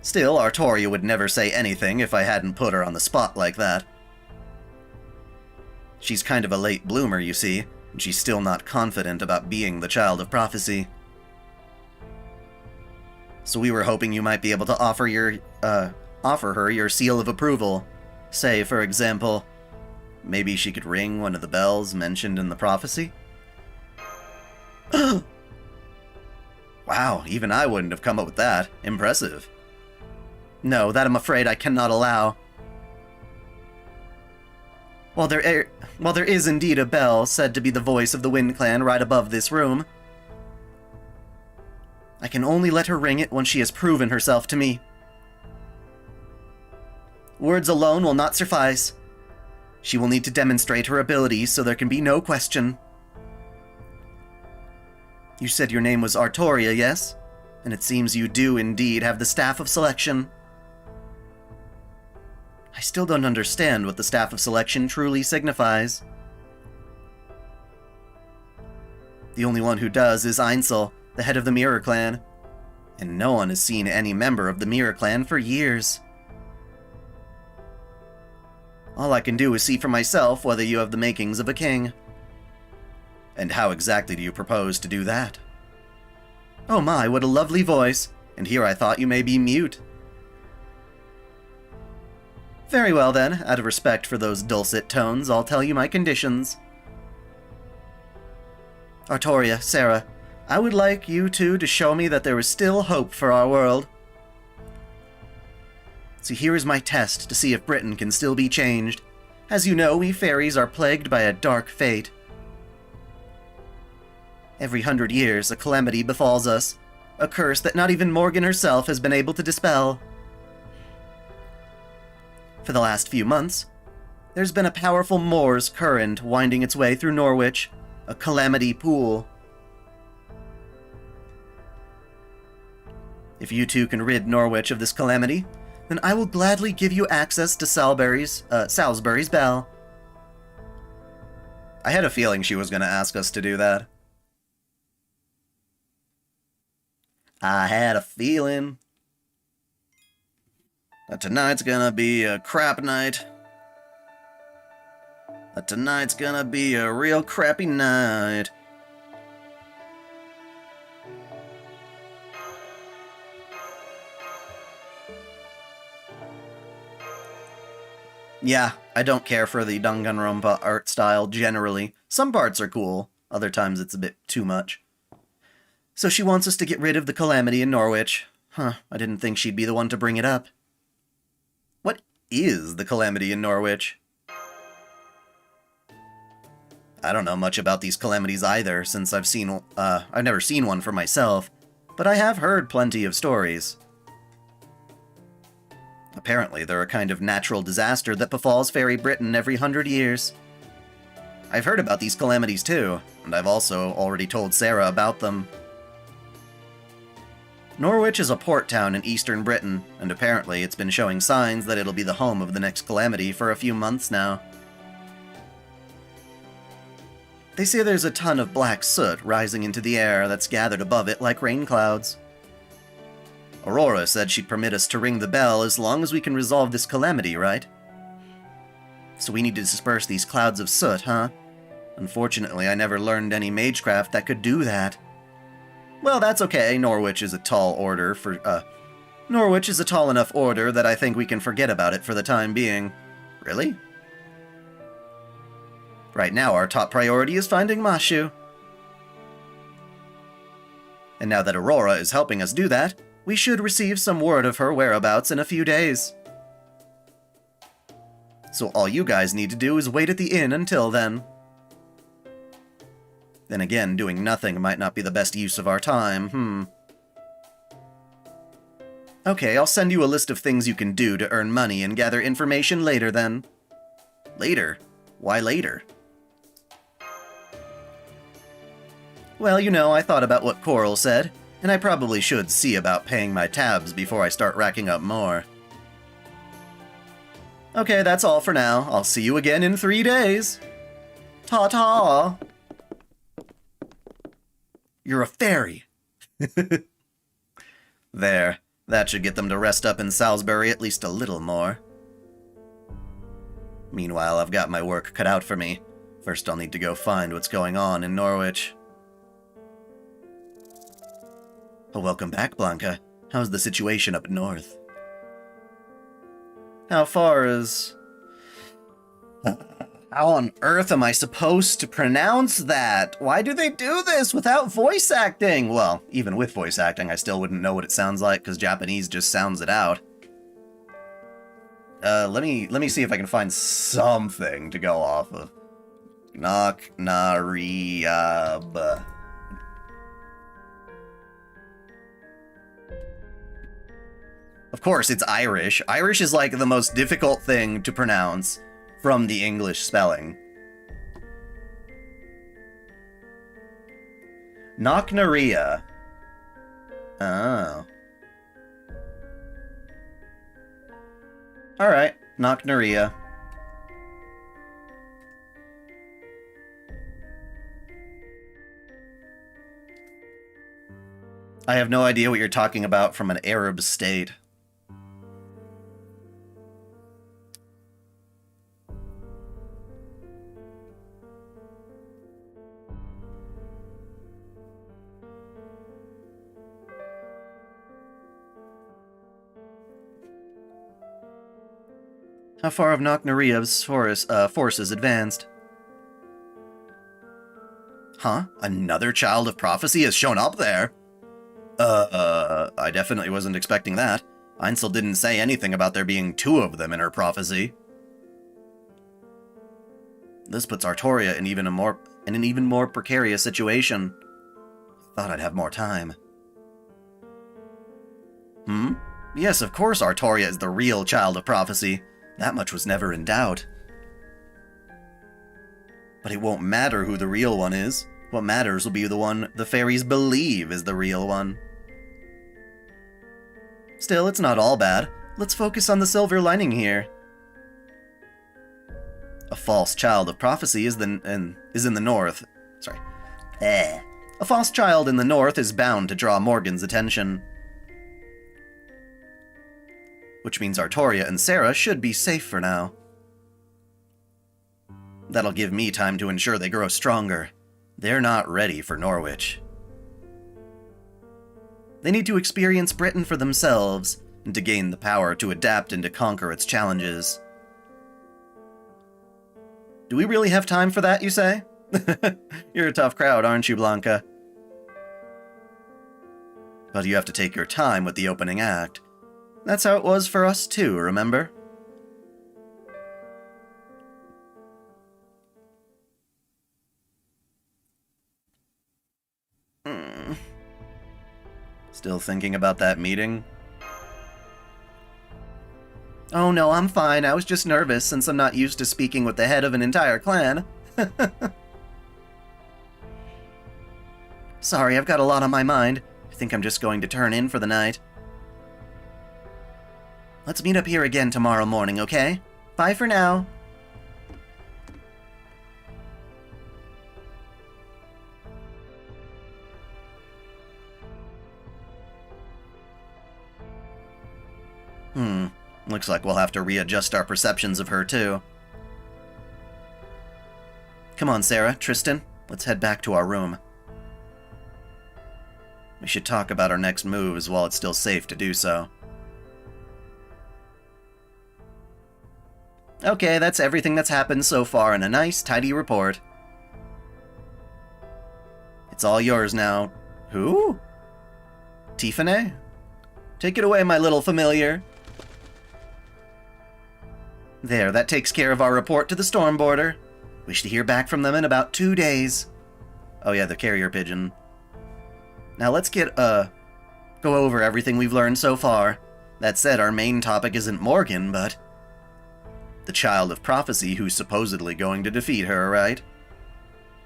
A: Still, Artoria would never say anything if I hadn't put her on the spot like that. She's kind of a late bloomer, you see, and she's still not confident about being the Child of Prophecy. So we were hoping you might be able to offer her your seal of approval. Say, for example, maybe she could ring one of the bells mentioned in the prophecy? Wow, even I wouldn't have come up with that. Impressive. No, that I'm afraid I cannot allow. While there is indeed a bell said to be the voice of the Wind Clan right above this room, I can only let her ring it once she has proven herself to me. Words alone will not suffice. She will need to demonstrate her abilities so there can be no question. You said your name was Artoria, yes? And it seems you do indeed have the Staff of Selection. I still don't understand what the Staff of Selection truly signifies. The only one who does is Ainsel, the head of the Mirror Clan, and no one has seen any member of the Mirror Clan for years. All I can do is see for myself whether you have the makings of a king. And how exactly do you propose to do that? Oh my, what a lovely voice, and here I thought you may be mute. Very well then, out of respect for those dulcet tones, I'll tell you my conditions. Artoria, Sarah, I would like you two to show me that there is still hope for our world. So here is my test to see if Britain can still be changed. As you know, we fairies are plagued by a dark fate. Every 100 years, a calamity befalls us, a curse that not even Morgan herself has been able to dispel. For the last few months, there's been a powerful moor's current winding its way through Norwich, a calamity pool. If you two can rid Norwich of this calamity, then I will gladly give you access to Salisbury's bell. I had a feeling she was going to ask us to do that. I had a feeling that tonight's gonna be a crap night. That tonight's gonna be a real crappy night. Yeah, I don't care for the Danganronpa art style generally. Some parts are cool, other times it's a bit too much. So she wants us to get rid of the calamity in Norwich. Huh, I didn't think she'd be the one to bring it up. What is the calamity in Norwich? I don't know much about these calamities either, since I've never seen one for myself, but I have heard plenty of stories. Apparently, they're a kind of natural disaster that befalls Fairy Britain every 100 years. I've heard about these calamities too, and I've also already told Sarah about them. Norwich is a port town in eastern Britain, and apparently it's been showing signs that it'll be the home of the next calamity for a few months now. They say there's a ton of black soot rising into the air that's gathered above it like rain clouds. Aurora said she'd permit us to ring the bell as long as we can resolve this calamity, right? So we need to disperse these clouds of soot, huh? Unfortunately, I never learned any magecraft that could do that. Well, that's okay. Norwich is a tall enough order that I think we can forget about it for the time being. Really? Right now, our top priority is finding Mashu. And now that Aurora is helping us do that, we should receive some word of her whereabouts in a few days. So all you guys need to do is wait at the inn until then. Then again, doing nothing might not be the best use of our time, Okay, I'll send you a list of things you can do to earn money and gather information later then. Later? Why later? Well, you know, I thought about what Coral said, and I probably should see about paying my tabs before I start racking up more. Okay, that's all for now. I'll see you again in 3 days. Ta-ta! You're a fairy. There. That should get them to rest up in Salisbury at least a little more. Meanwhile, I've got my work cut out for me. First, I'll need to go find what's going on in Norwich. Oh, welcome back, Blanca. How's the situation up north? How far is... How on earth am I supposed to pronounce that? Why do they do this without voice acting? Well, even with voice acting, I still wouldn't know what it sounds like, because Japanese just sounds it out. let me see if I can find something to go off of. Knock-na-ri-ab. Of course, it's Irish. Irish is like the most difficult thing to pronounce from the English spelling. Knocknaria. Oh. Alright, Knocknaria. I have no idea what you're talking about from an Arab state. How far have Knocknaria's forces advanced? Huh? Another child of prophecy has shown up there? I definitely wasn't expecting that. Ainsel didn't say anything about there being 2 of them in her prophecy. This puts Artoria in an even more precarious situation. Thought I'd have more time. Yes, of course Artoria is the real child of prophecy. That much was never in doubt. But it won't matter who the real one is. What matters will be the one the fairies believe is the real one. Still, it's not all bad. Let's focus on the silver lining here. A false child of prophecy is in the north. Sorry. A false child in the north is bound to draw Morgan's attention. Which means Artoria and Sarah should be safe for now. That'll give me time to ensure they grow stronger. They're not ready for Norwich. They need to experience Britain for themselves, and to gain the power to adapt and to conquer its challenges. Do we really have time for that, you say? You're a tough crowd, aren't you, Blanca? But you have to take your time with the opening act. That's how it was for us too, remember? Still thinking about that meeting? Oh no, I'm fine. I was just nervous since I'm not used to speaking with the head of an entire clan. Sorry, I've got a lot on my mind. I think I'm just going to turn in for the night. Let's meet up here again tomorrow morning, okay? Bye for now. Looks like we'll have to readjust our perceptions of her, too. Come on, Sarah, Tristan, let's head back to our room. We should talk about our next moves while it's still safe to do so. Okay, that's everything that's happened so far in a nice, tidy report. It's all yours now. Who? Tiffany? Take it away, my little familiar. There, that takes care of our report to the Storm Border. We should hear back from them in about 2 days. Oh yeah, the carrier pigeon. Now let's go over everything we've learned so far. That said, our main topic isn't Morgan, but the child of prophecy who's supposedly going to defeat her, right?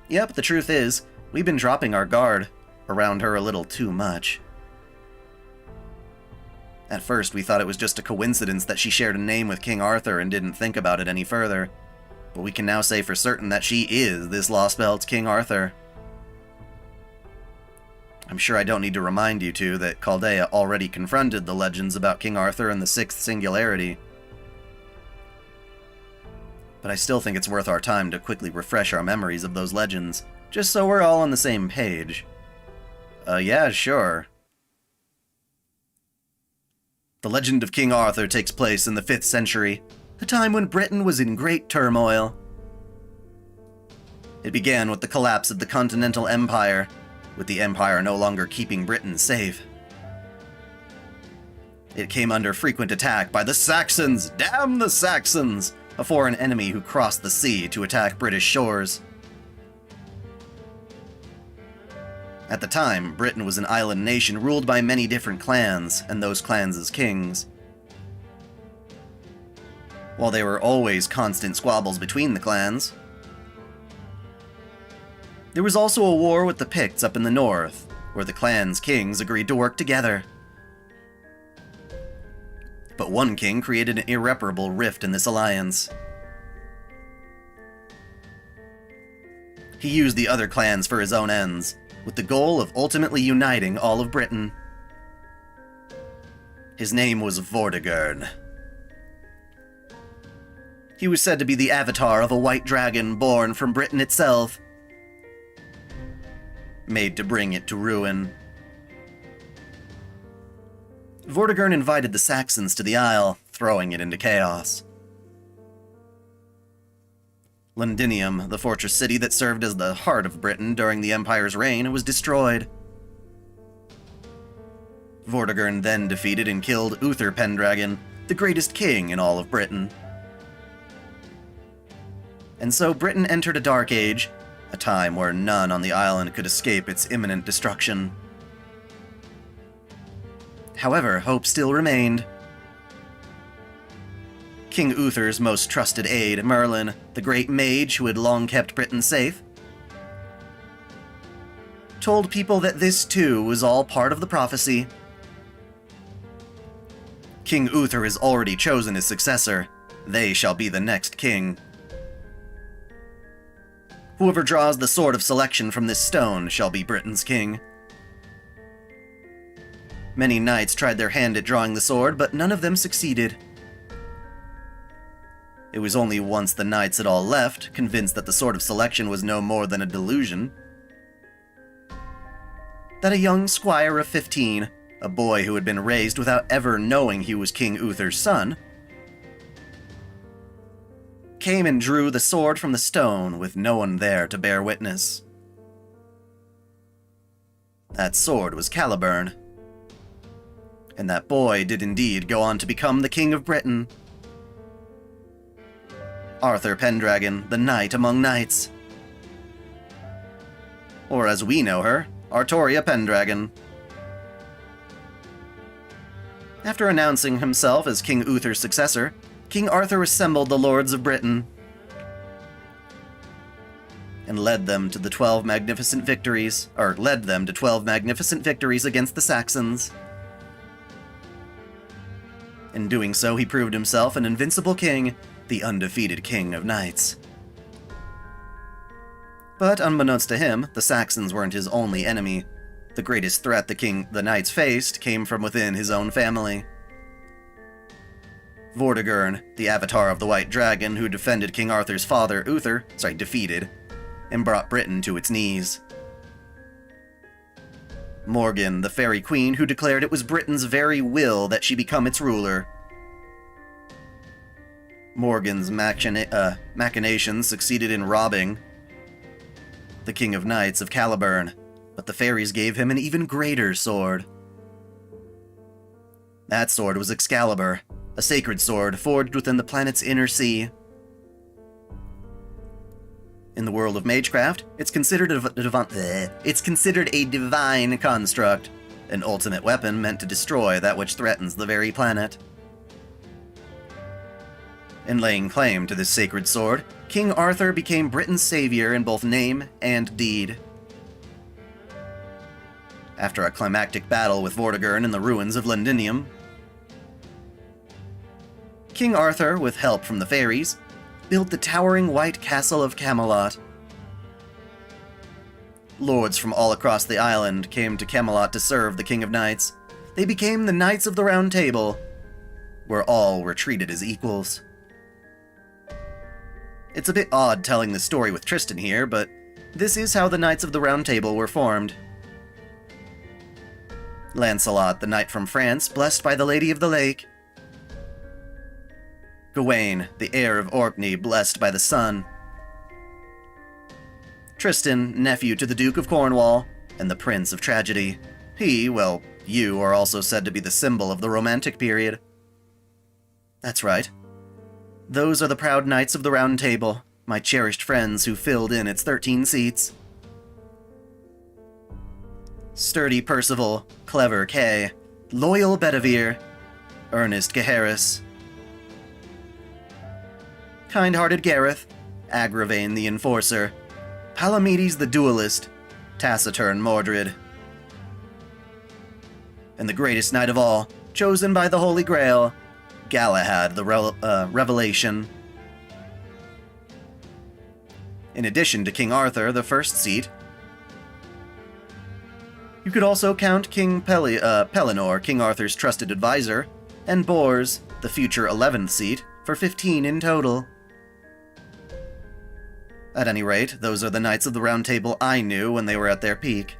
A: Yep, the truth is, we've been dropping our guard around her a little too much. At first, we thought it was just a coincidence that she shared a name with King Arthur and didn't think about it any further. But we can now say for certain that she is this Lostbelt's King Arthur. I'm sure I don't need to remind you two that Chaldea already confronted the legends about King Arthur in the Sixth Singularity. But I still think it's worth our time to quickly refresh our memories of those legends, just so we're all on the same page. Yeah, sure. The legend of King Arthur takes place in the 5th century, a time when Britain was in great turmoil. It began with the collapse of the Continental Empire, with the Empire no longer keeping Britain safe. It came under frequent attack by the Saxons. Damn the Saxons! A foreign enemy who crossed the sea to attack British shores. At the time, Britain was an island nation ruled by many different clans, and those clans as kings. While there were always constant squabbles between the clans, there was also a war with the Picts up in the north, where the clan's kings agreed to work together. But one king created an irreparable rift in this alliance. He used the other clans for his own ends, with the goal of ultimately uniting all of Britain. His name was Vortigern. He was said to be the avatar of a white dragon born from Britain itself, made to bring it to ruin. Vortigern invited the Saxons to the Isle, throwing it into chaos. Londinium, the fortress city that served as the heart of Britain during the Empire's reign, was destroyed. Vortigern then defeated and killed Uther Pendragon, the greatest king in all of Britain. And so Britain entered a dark age, a time where none on the island could escape its imminent destruction. However, hope still remained. King Uther's most trusted aide, Merlin, the great mage who had long kept Britain safe, told people that this too was all part of the prophecy. King Uther has already chosen his successor. They shall be the next king. Whoever draws the sword of selection from this stone shall be Britain's king. Many knights tried their hand at drawing the sword, but none of them succeeded. It was only once the knights had all left, convinced that the sword of selection was no more than a delusion, that a young squire of 15, a boy who had been raised without ever knowing he was King Uther's son, came and drew the sword from the stone with no one there to bear witness. That sword was Caliburn. And that boy did indeed go on to become the King of Britain. Arthur Pendragon, the knight among knights. Or as we know her, Artoria Pendragon. After announcing himself as King Uther's successor, King Arthur assembled the lords of Britain and led them to 12 magnificent victories against the Saxons. In doing so, he proved himself an invincible king, the undefeated king of knights. But unbeknownst to him, the Saxons weren't his only enemy. The greatest threat the knights faced came from within his own family. Vortigern, the avatar of the White Dragon who defended King Arthur's father, defeated, and brought Britain to its knees. Morgan, the fairy queen who declared it was Britain's very will that she become its ruler. Morgan's machinations succeeded in robbing the King of Knights of Caliburn, but the fairies gave him an even greater sword. That sword was Excalibur, a sacred sword forged within the planet's inner sea. In the world of magecraft, it's considered a divine construct, an ultimate weapon meant to destroy that which threatens the very planet. In laying claim to this sacred sword, King Arthur became Britain's savior in both name and deed. After a climactic battle with Vortigern in the ruins of Londinium, King Arthur, with help from the fairies, built the towering white castle of Camelot. Lords from all across the island came to Camelot to serve the King of Knights. They became the Knights of the Round Table, where all were treated as equals. It's a bit odd telling the story with Tristan here, but this is how the Knights of the Round Table were formed. Lancelot, the knight from France, blessed by the Lady of the Lake. Gawain, the heir of Orkney, blessed by the sun. Tristan, nephew to the Duke of Cornwall, and the Prince of Tragedy. He You are also said to be the symbol of the Romantic period. That's right. Those are the proud knights of the Round Table, my cherished friends who filled in its 13 seats. Sturdy Percival, clever Kay, loyal Bedivere, earnest Gaheris, kind-hearted Gareth, Agravain the Enforcer, Palamedes the Duelist, taciturn Mordred, and the greatest knight of all, chosen by the Holy Grail, Galahad the Revelation. In addition to King Arthur, the first seat, you could also count King Pellinor, King Arthur's trusted advisor, and Bors, the future 11th seat, for 15 in total. At any rate, those are the Knights of the Round Table I knew when they were at their peak.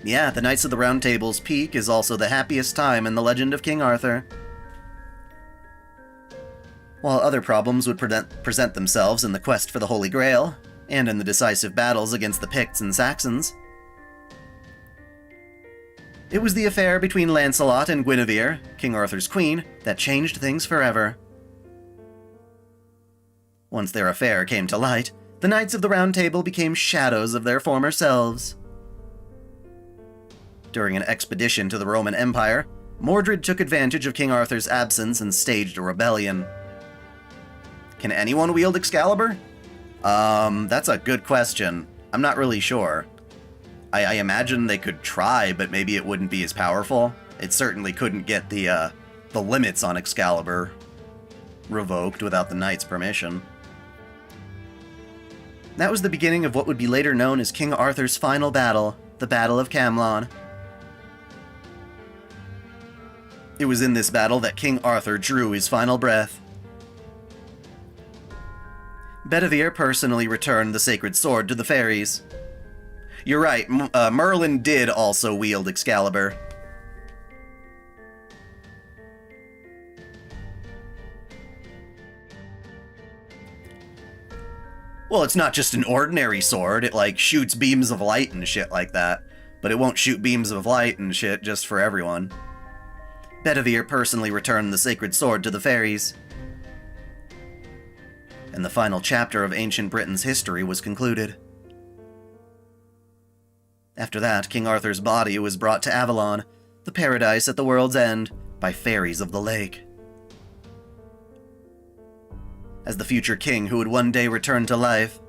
A: Yeah, the Knights of the Round Table's peak is also the happiest time in the legend of King Arthur. While other problems would present themselves in the quest for the Holy Grail, and in the decisive battles against the Picts and Saxons, it was the affair between Lancelot and Guinevere, King Arthur's queen, that changed things forever. Once their affair came to light, the Knights of the Round Table became shadows of their former selves. During an expedition to the Roman Empire, Mordred took advantage of King Arthur's absence and staged a rebellion. Can anyone wield Excalibur? That's a good question. I'm not really sure. I imagine they could try, but maybe it wouldn't be as powerful. It certainly couldn't get the limits on Excalibur revoked without the knight's permission. That was the beginning of what would be later known as King Arthur's final battle, the Battle of Camlann. It was in this battle that King Arthur drew his final breath. Bedivere personally returned the sacred sword to the fairies. You're right, Merlin did also wield Excalibur. Well, it's not just an ordinary sword, it like shoots beams of light and shit like that. But it won't shoot beams of light and shit just for everyone. Bedivere personally returned the sacred sword to the fairies. And the final chapter of ancient Britain's history was concluded. After that, King Arthur's body was brought to Avalon, the paradise at the world's end, by fairies of the lake. As the future king who would one day return to life,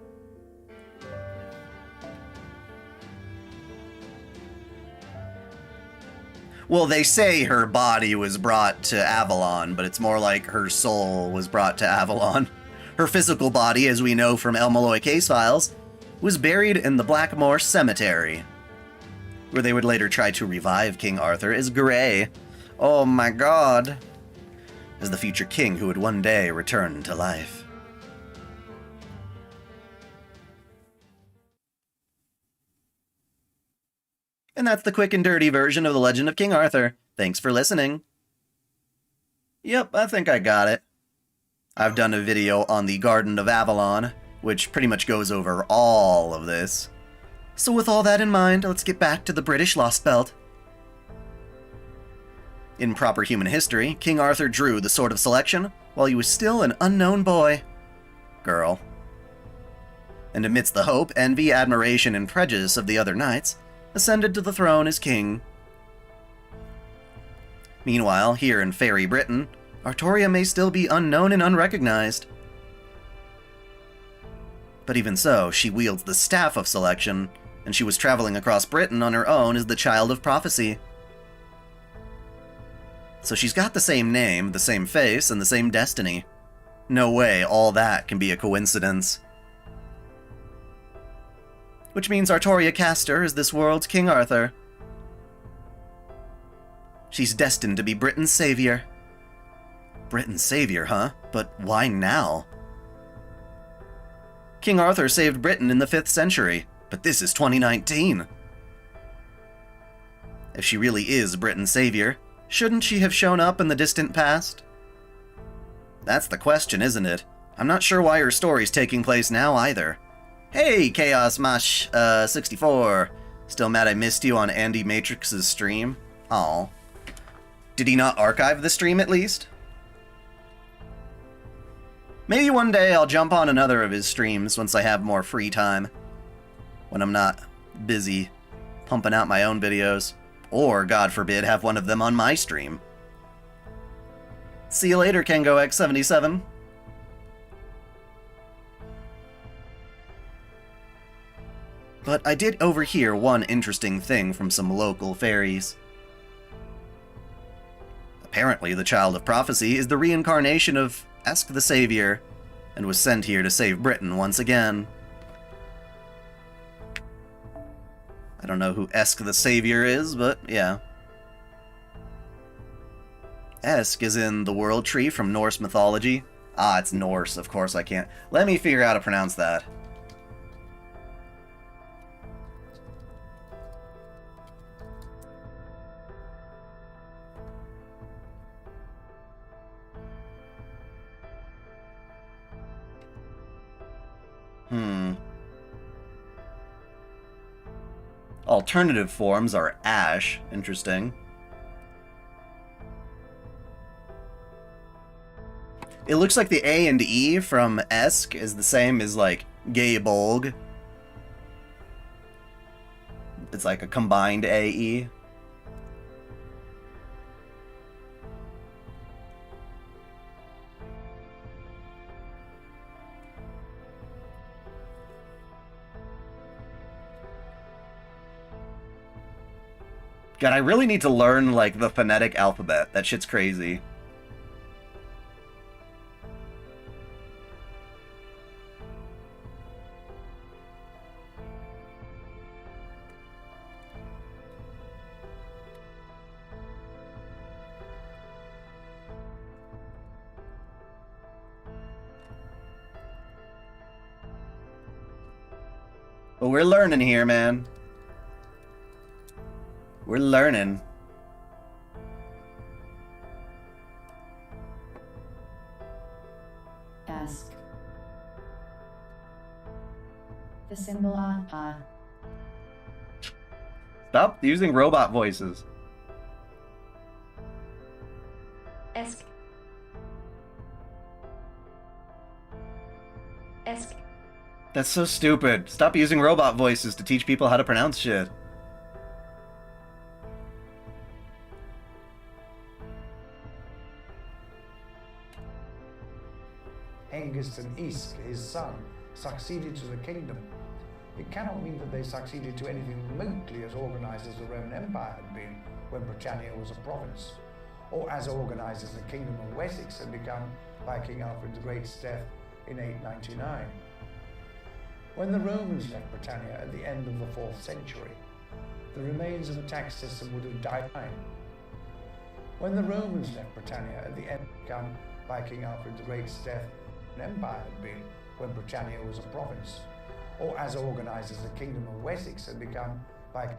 A: well, they say her body was brought to Avalon, but it's more like her soul was brought to Avalon. Her physical body, as we know from El Malloy case files, was buried in the Blackmoor Cemetery, where they would later try to revive King Arthur as Grey. Oh my god. As the future king who would one day return to life. And that's the quick and dirty version of the Legend of King Arthur. Thanks for listening. Yep, I think I got it. I've done a video on the Garden of Avalon, which pretty much goes over all of this. So with all that in mind, let's get back to the British Lostbelt. In proper human history, King Arthur drew the Sword of Selection while he was still an unknown boy. Girl. And amidst the hope, envy, admiration, and prejudice of the other knights, ascended to the throne as king. Meanwhile, here in fairy Britain, Artoria may still be unknown and unrecognized. But even so, she wields the Staff of Selection, and she was traveling across Britain on her own as the Child of Prophecy. So she's got the same name, the same face, and the same destiny. No way all that can be a coincidence. Which means Artoria cast her as this world's King Arthur. She's destined to be Britain's savior. Britain's savior, huh? But why now? King Arthur saved Britain in the 5th century, but this is 2019. If she really is Britain's savior, shouldn't she have shown up in the distant past? That's the question, isn't it? I'm not sure why her story's taking place now either. Hey, Chaos Mash 64. Still mad I missed you on Andy Matrix's stream? Aw. Did he not archive the stream at least? Maybe one day I'll jump on another of his streams once I have more free time. When I'm not busy pumping out my own videos. Or, God forbid, have one of them on my stream. See you later, KengoX77. But I did overhear one interesting thing from some local fairies. Apparently, the Child of Prophecy is the reincarnation of Esk the Savior, and was sent here to save Britain once again. I don't know who Esk the Savior is, but yeah. Esk is in the World Tree from Norse mythology. Ah, it's Norse, of course I can't. Let me figure out how to pronounce that. Alternative forms are Ash. Interesting. It looks like the A and E from Esk is the same as, like, Gaybolg. It's like a combined A-E. God, I really need to learn, like, the phonetic alphabet. That shit's crazy. But we're learning here, man. We're learning.
B: Ask. The symbol on
A: Stop using robot voices.
B: Esk. Esk.
A: That's so stupid. Stop using robot voices to teach people how to pronounce shit.
C: Hengist and Isk, his son, succeeded to the kingdom. It cannot mean that they succeeded to anything remotely as organized as the Roman Empire had been when Britannia was a province, or as organized as the Kingdom of Wessex had become by King Alfred the Great's death in 899. When the Romans left Britannia at the end of the 4th century, the remains of the tax system would have died. When the Romans left Britannia at the end become by King Alfred the Great's death, an empire had been when Britannia was a province, or as organized as the Kingdom of Wessex had become by...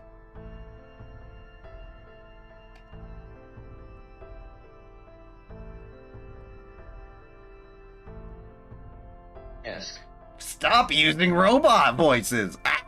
A: Yes. Stop using robot voices! Ah!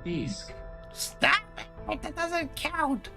D: Isk.
A: Stop it! That doesn't count!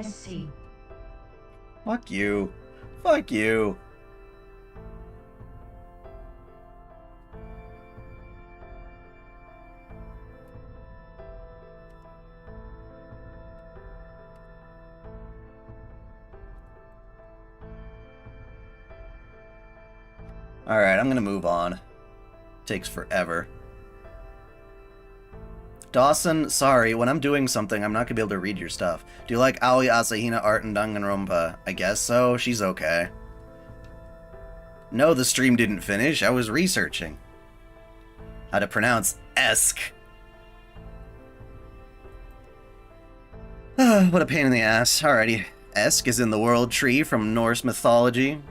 B: SC.
A: Fuck you. Fuck you. Alright, I'm gonna move on. Takes forever. Dawson, sorry, when I'm doing something, I'm not gonna be able to read your stuff. Do you like Aoi Asahina art and Danganronpa? I guess so, she's okay. No, the stream didn't finish, I was researching how to pronounce Esk. What a pain in the ass. Alrighty. Esk is in the world tree from Norse mythology.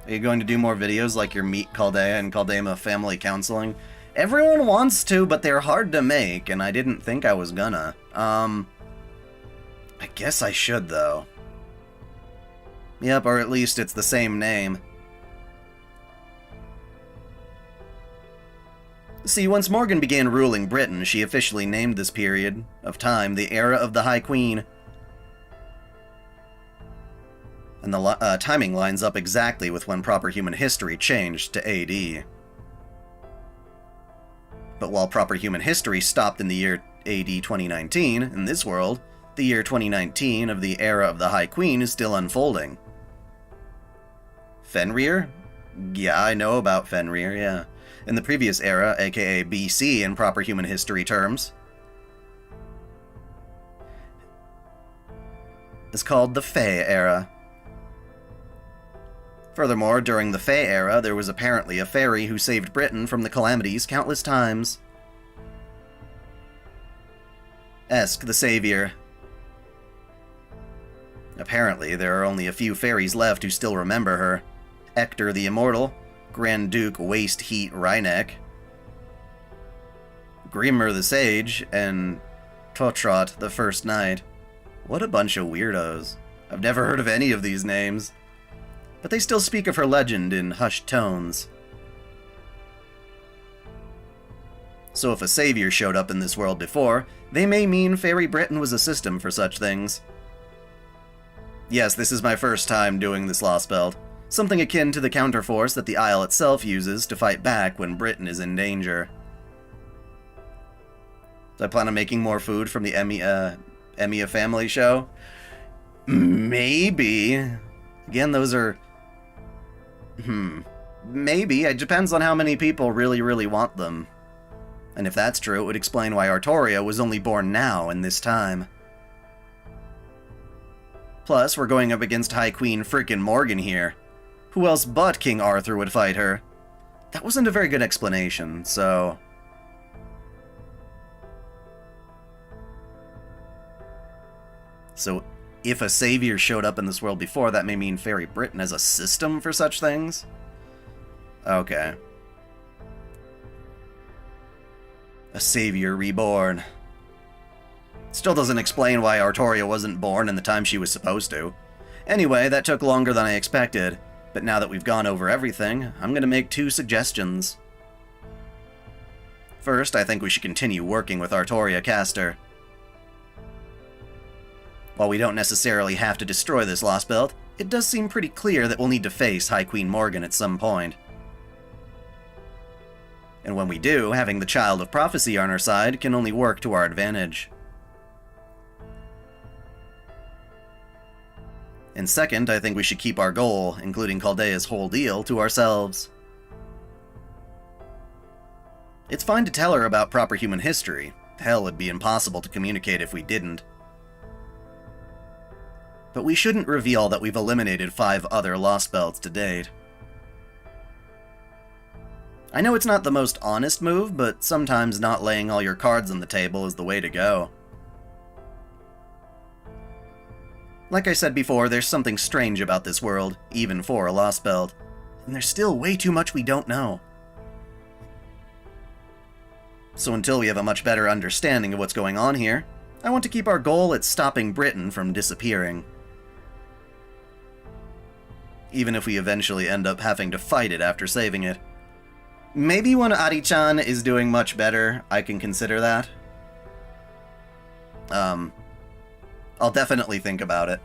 A: Are you going to do more videos like your Meet Chaldea and Chaldema family counseling? Everyone wants to, but they're hard to make, and I didn't think I was gonna. I guess I should, though. Yep, or at least it's the same name. See, once Morgan began ruling Britain, she officially named this period of time the Era of the High Queen. And the timing lines up exactly with when proper human history changed to AD. But while proper human history stopped in the year AD 2019, in this world, the year 2019 of the Era of the High Queen is still unfolding. Fenrir? Yeah, I know about Fenrir, yeah. In the previous era, aka BC in proper human history terms, is called the Fae Era. Furthermore, during the Fae Era, there was apparently a fairy who saved Britain from the calamities countless times. Esk the Savior. Apparently, there are only a few fairies left who still remember her. Ector the Immortal, Grand Duke Waste Heat Rhynek, Grimmer the Sage, and Totrot the First Knight. What a bunch of weirdos. I've never heard of any of these names. But they still speak of her legend in hushed tones. So if a savior showed up in this world before, they may mean Fairy Britain was a system for such things. Yes, this is my first time doing this Lostbelt. Something akin to the counterforce that the Isle itself uses to fight back when Britain is in danger. Do I plan on making more food from the Emiya family show? Maybe. Again, those are... Maybe. It depends on how many people really want them. And if that's true, it would explain why Artoria was only born now in this time. Plus, we're going up against High Queen frickin' Morgan here. Who else but King Arthur would fight her? That wasn't a very good explanation, so... So, if a savior showed up in this world before, that may mean Fairy Britain has a system for such things? Okay. A savior reborn. Still doesn't explain why Artoria wasn't born in the time she was supposed to. Anyway, that took longer than I expected, but now that we've gone over everything, I'm gonna make 2 suggestions. First, I think we should continue working with Artoria Caster. While we don't necessarily have to destroy this Lostbelt, it does seem pretty clear that we'll need to face High Queen Morgan at some point. And when we do, having the Child of Prophecy on our side can only work to our advantage. And second, I think we should keep our goal, including Chaldea's whole deal, to ourselves. It's fine to tell her about proper human history. Hell, it'd be impossible to communicate if we didn't. But we shouldn't reveal that we've eliminated 5 other Lostbelts to date. I know it's not the most honest move, but sometimes not laying all your cards on the table is the way to go. Like I said before, there's something strange about this world, even for a Lostbelt, and there's still way too much we don't know. So until we have a much better understanding of what's going on here, I want to keep our goal at stopping Britain from disappearing. Even if we eventually end up having to fight it after saving it. Maybe when Ari-chan is doing much better, I can consider that. I'll definitely think about it.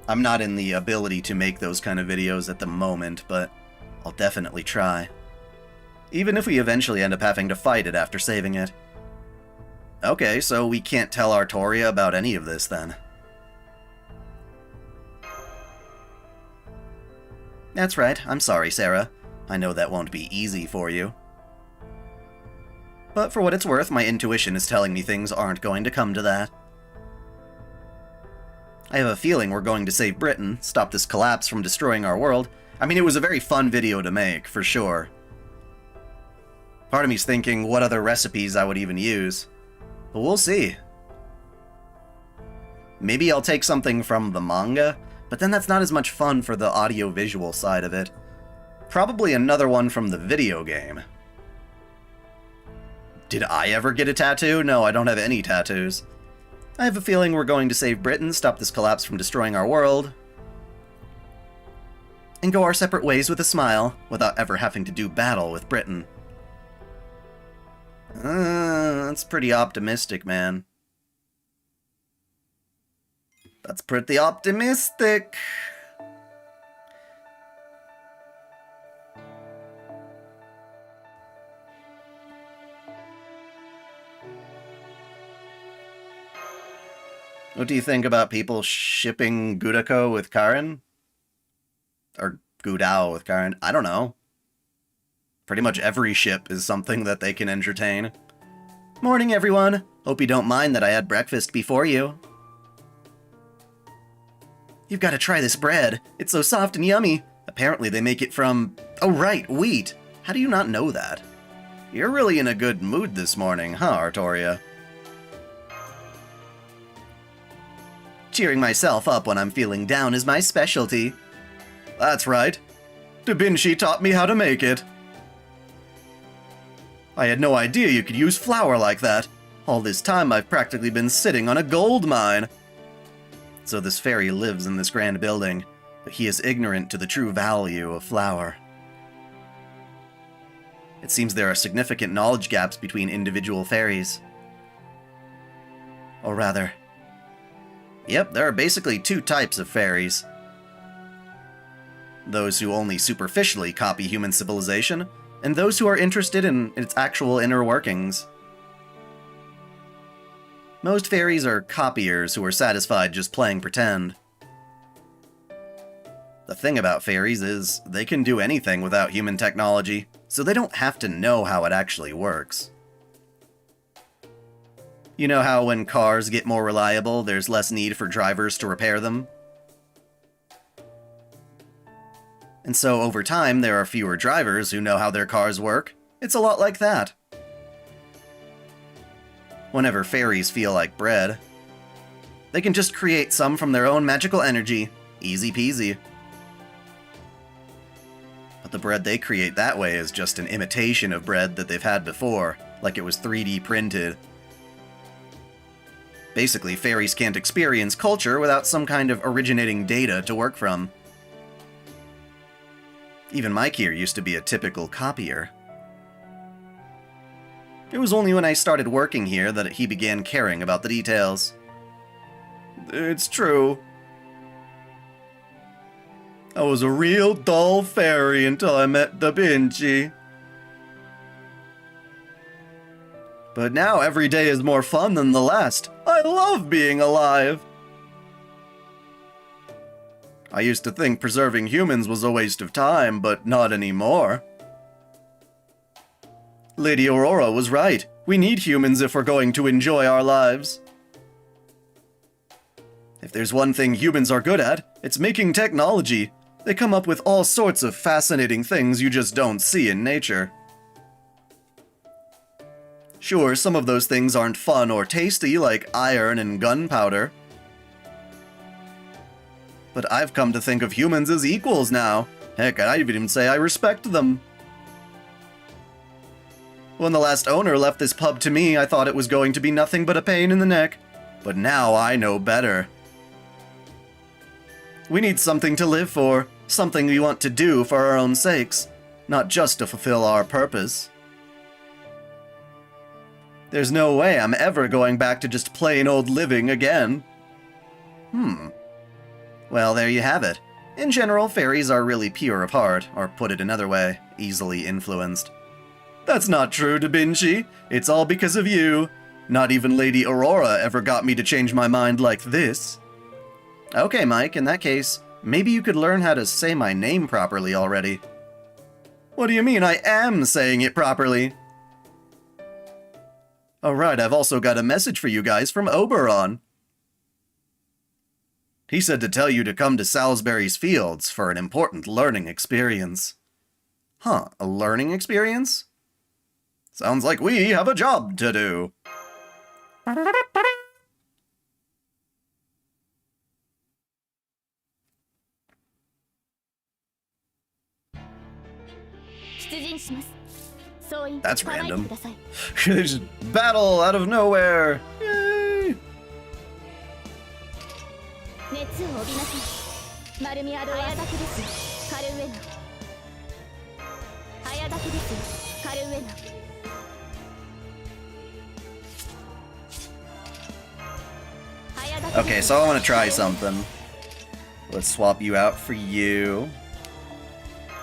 A: I'm not in the ability to make those kind of videos at the moment, but I'll definitely try. Even if we eventually end up having to fight it after saving it. Okay, so we can't tell Artoria about any of this, then. That's right, I'm sorry, Sarah. I know that won't be easy for you. But for what it's worth, my intuition is telling me things aren't going to come to that. I have a feeling we're going to save Britain, stop this collapse from destroying our world. I mean, it was a very fun video to make, for sure. Part of me's thinking what other recipes I would even use. But we'll see. Maybe I'll take something from the manga, but then that's not as much fun for the audio-visual side of it. Probably another one from the video game. Did I ever get a tattoo? No, I don't have any tattoos. I have a feeling we're going to save Britain, stop this collapse from destroying our world, and go our separate ways with a smile, without ever having to do battle with Britain. That's pretty optimistic, man. That's pretty optimistic. What do you think about people shipping Gudako with Karen? Or Gudao with Karen? I don't know. Pretty much every ship is something that they can entertain. Morning, everyone. Hope you don't mind that I had breakfast before you. You've got to try this bread. It's so soft and yummy. Apparently they make it from... oh right, wheat. How do you not know that? You're really in a good mood this morning, huh, Artoria? Cheering myself up when I'm feeling down is my specialty. That's right. Dabinshi taught me how to make it. I had no idea you could use flour like that. All this time I've practically been sitting on a gold mine. So this fairy lives in this grand building, but he is ignorant to the true value of flour. It seems there are significant knowledge gaps between individual fairies. Or rather... yep, there are basically two types of fairies. Those who only superficially copy human civilization, and those who are interested in its actual inner workings. Most fairies are copiers who are satisfied just playing pretend. The thing about fairies is, they can do anything without human technology, so they don't have to know how it actually works. You know how when cars get more reliable, there's less need for drivers to repair them? And so over time, there are fewer drivers who know how their cars work. It's a lot like that. Whenever fairies feel like bread, they can just create some from their own magical energy. Easy peasy. But the bread they create that way is just an imitation of bread that they've had before, like it was 3D printed. Basically, fairies can't experience culture without some kind of originating data to work from. Even Mike here used to be a typical copier. It was only when I started working here that he began caring about the details. It's true. I was a real dull fairy until I met Dabinshi. But now every day is more fun than the last. I love being alive. I used to think preserving humans was a waste of time, but not anymore. Lady Aurora was right. We need humans if we're going to enjoy our lives. If there's one thing humans are good at, it's making technology. They come up with all sorts of fascinating things you just don't see in nature. Sure, some of those things aren't fun or tasty, like iron and gunpowder. But I've come to think of humans as equals now. Heck, I'd even say I respect them. When the last owner left this pub to me, I thought it was going to be nothing but a pain in the neck. But now I know better. We need something to live for, something we want to do for our own sakes, not just to fulfill our purpose. There's no way I'm ever going back to just plain old living again. Well, there you have it. In general, fairies are really pure of heart, or put it another way, easily influenced. That's not true, Da Vinci. It's all because of you. Not even Lady Aurora ever got me to change my mind like this. Okay, Mike, in that case, maybe you could learn how to say my name properly already. What do you mean I am saying it properly? Alright, I've also got a message for you guys from Oberon. He said to tell you to come to Salisbury's fields for an important learning experience. Huh, a learning experience? Sounds like we have a job to do. That's random. There's battle out of nowhere. Yay! Okay, so I want to try something. Let's swap you out for you.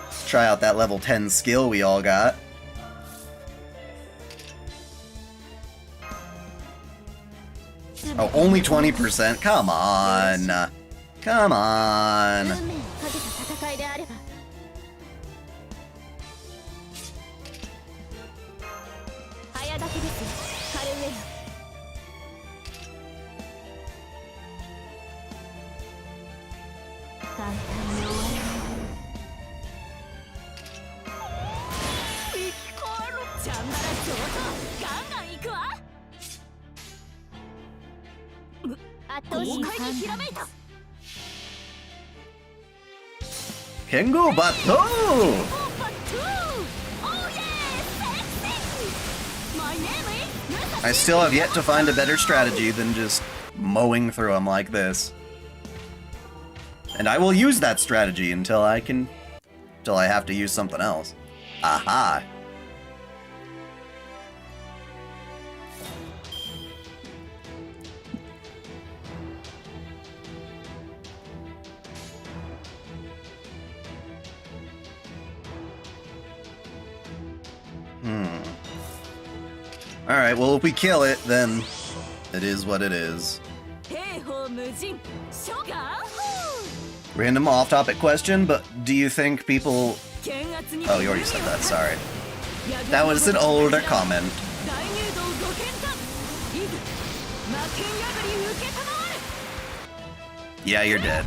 A: Let's try out that level 10 skill we all got. Oh, only 20%? Come on. Come on. Kengo Bato! I still have yet to find a better strategy than just mowing through them like this. And I will use that strategy until I have to use something else. Aha! Alright, well if we kill it, then it is what it is. Random off-topic question, but do you think people... Oh, you already said that, sorry. That was an older comment. Yeah, you're dead.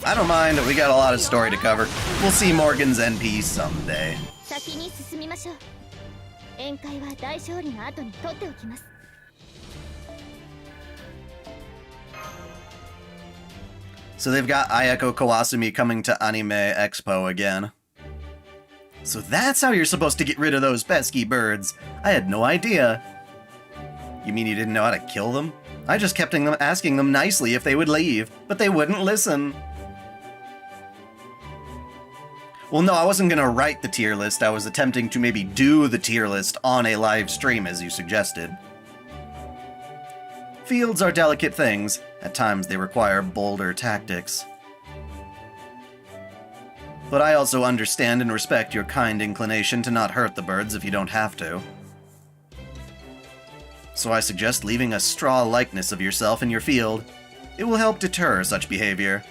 A: I don't mind, we got a lot of story to cover. We'll see Morgan's NP someday. So they've got Ayako Kawasumi coming to Anime Expo again. So that's how you're supposed to get rid of those pesky birds. I had no idea. You mean you didn't know how to kill them? I just kept asking them nicely if they would leave, but they wouldn't listen. Well, no, I wasn't gonna write the tier list. I was attempting to maybe do the tier list on a live stream, as you suggested. Fields are delicate things. At times they require bolder tactics. But I also understand and respect your kind inclination to not hurt the birds if you don't have to. So I suggest leaving a straw likeness of yourself in your field. It will help deter such behavior.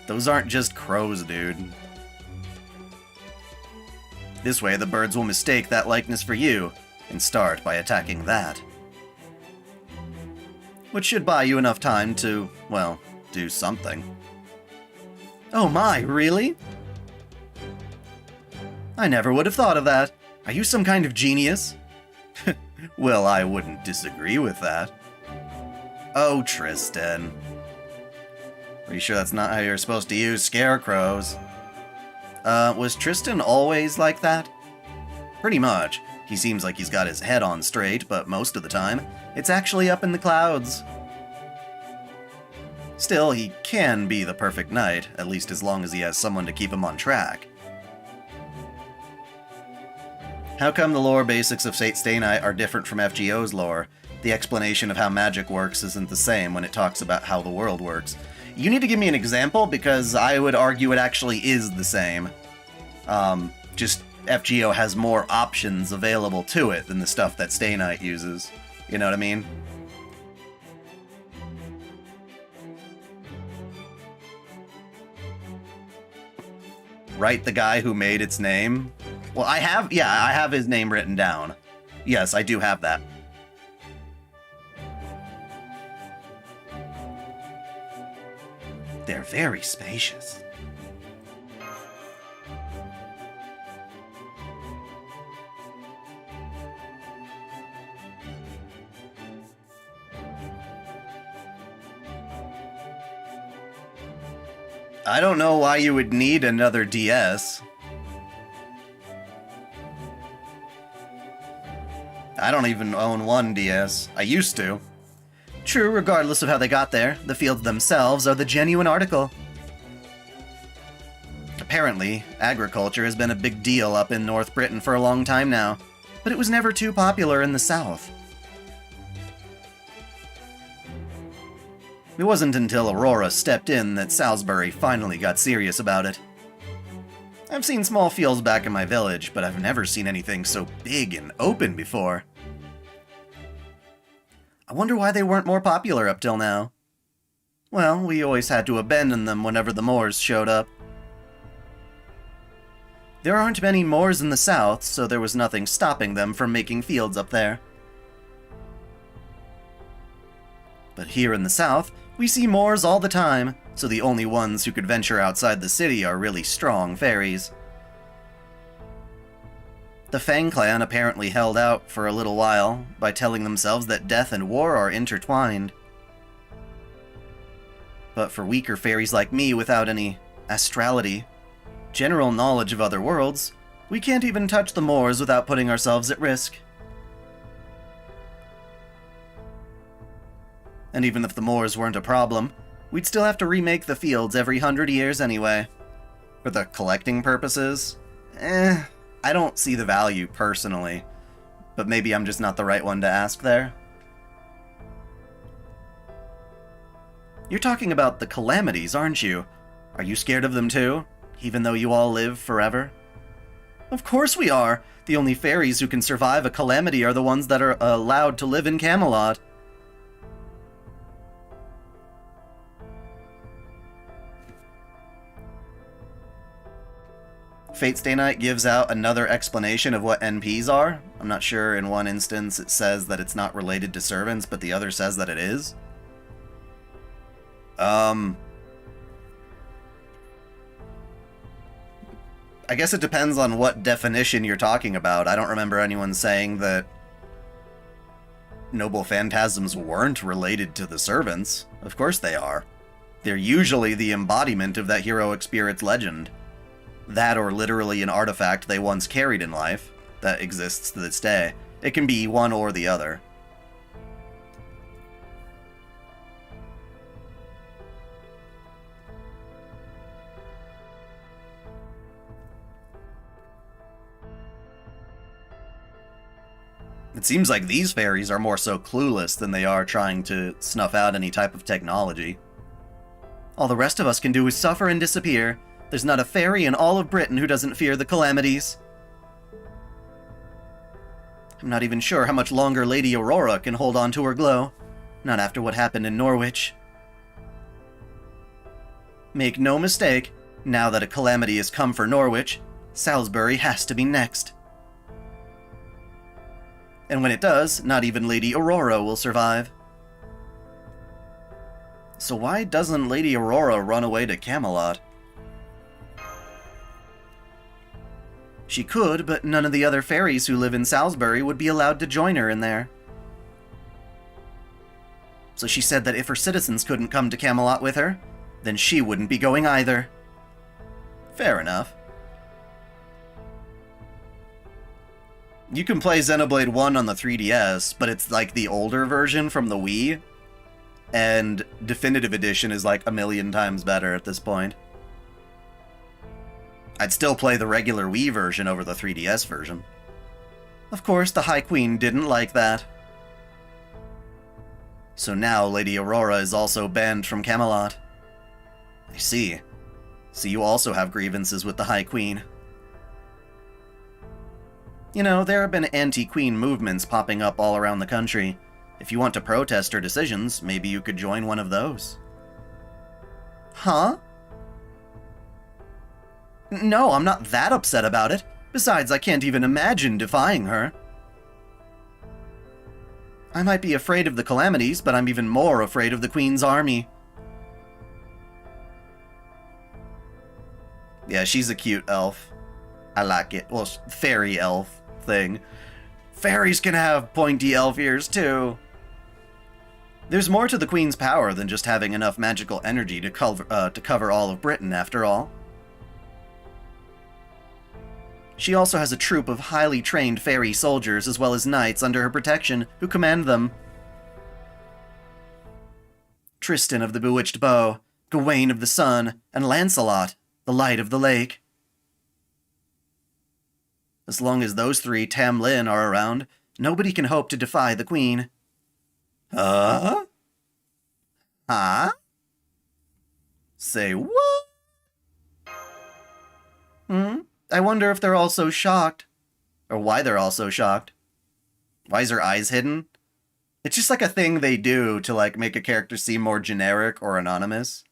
A: Those aren't just crows, dude. This way the birds will mistake that likeness for you, and start by attacking that. Which should buy you enough time to, well, do something. Oh my, really? I never would have thought of that. Are you some kind of genius? Well, I wouldn't disagree with that. Oh, Tristan. Are you sure that's not how you're supposed to use scarecrows? Was Tristan always like that? Pretty much. He seems like he's got his head on straight, but most of the time, it's actually up in the clouds. Still, he can be the perfect knight, at least as long as he has someone to keep him on track. How come the lore basics of Fate Stay Night are different from FGO's lore? The explanation of how magic works isn't the same when it talks about how the world works. You need to give me an example, because I would argue it actually is the same. Just FGO has more options available to it than the stuff that Stay Night uses. You know what I mean? Right, the guy who made its name? Well, I have his name written down. Yes, I do have that. They're very spacious. I don't know why you would need another DS. I don't even own one DS. I used to. True, regardless of how they got there, the fields themselves are the genuine article. Apparently, agriculture has been a big deal up in North Britain for a long time now, but it was never too popular in the south. It wasn't until Aurora stepped in that Salisbury finally got serious about it. I've seen small fields back in my village, but I've never seen anything so big and open before. I wonder why they weren't more popular up till now. Well, we always had to abandon them whenever the Moors showed up. There aren't many Moors in the south, so there was nothing stopping them from making fields up there. But here in the south, we see Moors all the time, so the only ones who could venture outside the city are really strong fairies. The Fang clan apparently held out for a little while by telling themselves that death and war are intertwined. But for weaker fairies like me without any astrality, general knowledge of other worlds, we can't even touch the Moors without putting ourselves at risk. And even if the Moors weren't a problem, we'd still have to remake the fields every 100 years anyway. For the collecting purposes, I don't see the value personally, but maybe I'm just not the right one to ask there. You're talking about the calamities, aren't you? Are you scared of them too, even though you all live forever? Of course we are! The only fairies who can survive a calamity are the ones that are allowed to live in Camelot. Fate Stay Night gives out another explanation of what NPs are. I'm not sure, in one instance it says that it's not related to servants, but the other says that it is. I guess it depends on what definition you're talking about. I don't remember anyone saying that noble phantasms weren't related to the servants. Of course they are. They're usually the embodiment of that heroic spirit's legend. That or literally an artifact they once carried in life that exists to this day. It can be one or the other. It seems like these fairies are more so clueless than they are trying to snuff out any type of technology. All the rest of us can do is suffer and disappear. There's not a fairy in all of Britain who doesn't fear the calamities. I'm not even sure how much longer Lady Aurora can hold on to her glow. Not after what happened in Norwich. Make no mistake, now that a calamity has come for Norwich, Salisbury has to be next. And when it does, not even Lady Aurora will survive. So why doesn't Lady Aurora run away to Camelot? She could, but none of the other fairies who live in Salisbury would be allowed to join her in there. So she said that if her citizens couldn't come to Camelot with her, then she wouldn't be going either. Fair enough. You can play Xenoblade 1 on the 3DS, but it's like the older version from the Wii. and Definitive Edition is like a million times better at this point. I'd still play the regular Wii version over the 3DS version. Of course, the High Queen didn't like that. So now Lady Aurora is also banned from Camelot. I see. So you also have grievances with the High Queen. You know, there have been anti-Queen movements popping up all around the country. If you want to protest her decisions, maybe you could join one of those. Huh? No, I'm not that upset about it. Besides, I can't even imagine defying her. I might be afraid of the calamities, but I'm even more afraid of the Queen's army. Yeah, she's a cute elf. I like it. Well, fairy elf thing. Fairies can have pointy elf ears, too. There's more to the Queen's power than just having enough magical energy to cover all of Britain, after all. She also has a troop of highly trained fairy soldiers as well as knights under her protection who command them. Tristan of the Bewitched Bow, Gawain of the Sun, and Lancelot, the Light of the Lake. As long as those three Tam Lin are around, nobody can hope to defy the Queen. Huh? Say what? I wonder if they're all so shocked. Or why they're all so shocked. Why is her eyes hidden? It's just like a thing they do to like make a character seem more generic or anonymous.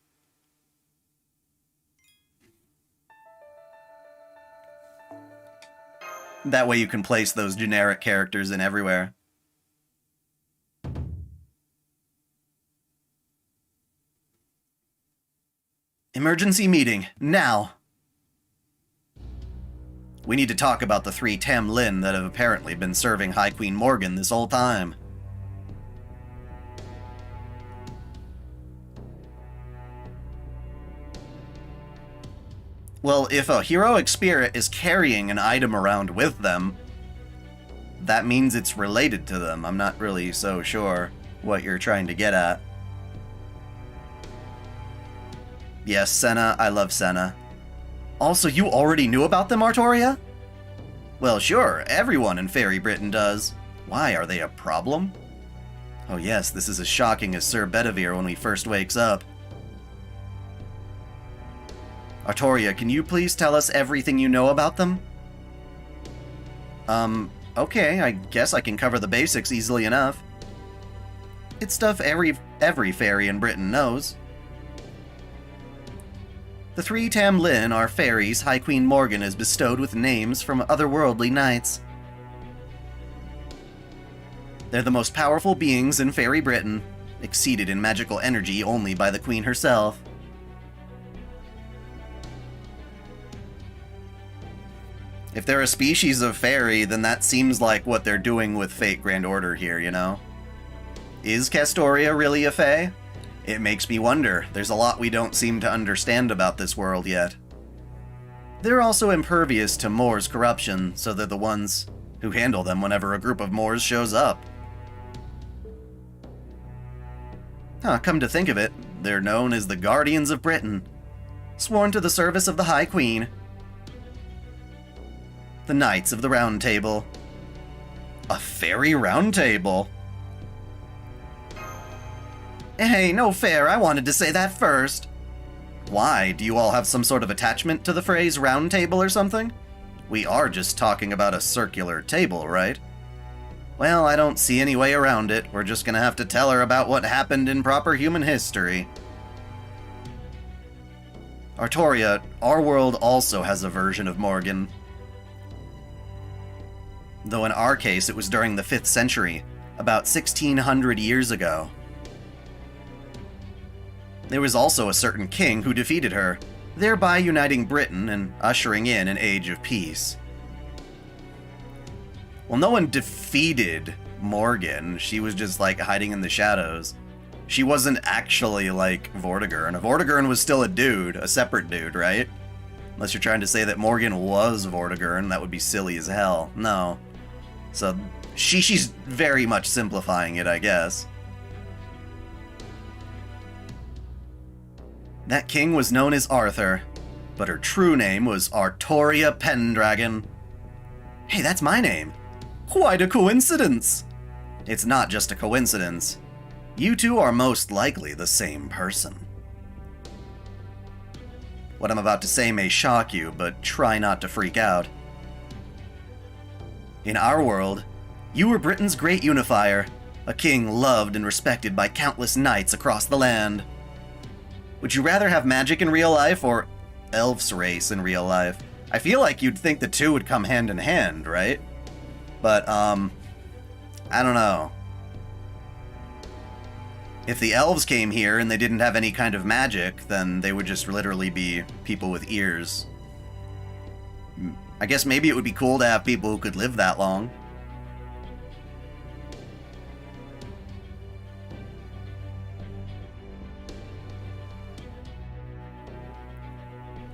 A: That way you can place those generic characters in everywhere. Emergency meeting, now! We need to talk about the three Tam Lin that have apparently been serving High Queen Morgan this whole time. Well, if a heroic spirit is carrying an item around with them, that means it's related to them. I'm not really so sure what you're trying to get at. Yes, Senna, I love Senna. Also, you already knew about them, Artoria? Well, sure, everyone in Fairy Britain does. Why, are they a problem? Oh yes, this is as shocking as Sir Bedivere when he first wakes up. Artoria, can you please tell us everything you know about them? Okay, I guess I can cover the basics easily enough. It's stuff every fairy in Britain knows. The three Tam Lin are fairies High Queen Morgan is bestowed with names from otherworldly knights. They're the most powerful beings in Fairy Britain, exceeded in magical energy only by the Queen herself. If they're a species of fairy, then that seems like what they're doing with Fate Grand Order here, you know? Is Castoria really a fae? It makes me wonder. There's a lot we don't seem to understand about this world yet. They're also impervious to Moors' corruption, so they're the ones who handle them whenever a group of Moors shows up. Come to think of it, they're known as the Guardians of Britain, sworn to the service of the High Queen. The Knights of the Round Table. A fairy round table? Hey, no fair, I wanted to say that first. Why, do you all have some sort of attachment to the phrase round table or something? We are just talking about a circular table, right? Well, I don't see any way around it. We're just gonna have to tell her about what happened in proper human history. Artoria, our world also has a version of Morgan. Though in our case it was during the 5th century, about 1600 years ago. There was also a certain king who defeated her, thereby uniting Britain and ushering in an age of peace. Well, no one defeated Morgan. She was just, like, hiding in the shadows. She wasn't actually, like, Vortigern. Vortigern was still a dude, a separate dude, right? Unless you're trying to say that Morgan was Vortigern, that would be silly as hell. No. So, she's very much simplifying it, I guess. That king was known as Arthur, but her true name was Artoria Pendragon. Hey, that's my name. Quite a coincidence. It's not just a coincidence. You two are most likely the same person. What I'm about to say may shock you, but try not to freak out. In our world, you were Britain's great unifier, a king loved and respected by countless knights across the land. Would you rather have magic in real life or elf's race in real life? I feel like you'd think the two would come hand in hand, right? But, I don't know. If the elves came here and they didn't have any kind of magic, then they would just literally be people with ears. I guess maybe it would be cool to have people who could live that long.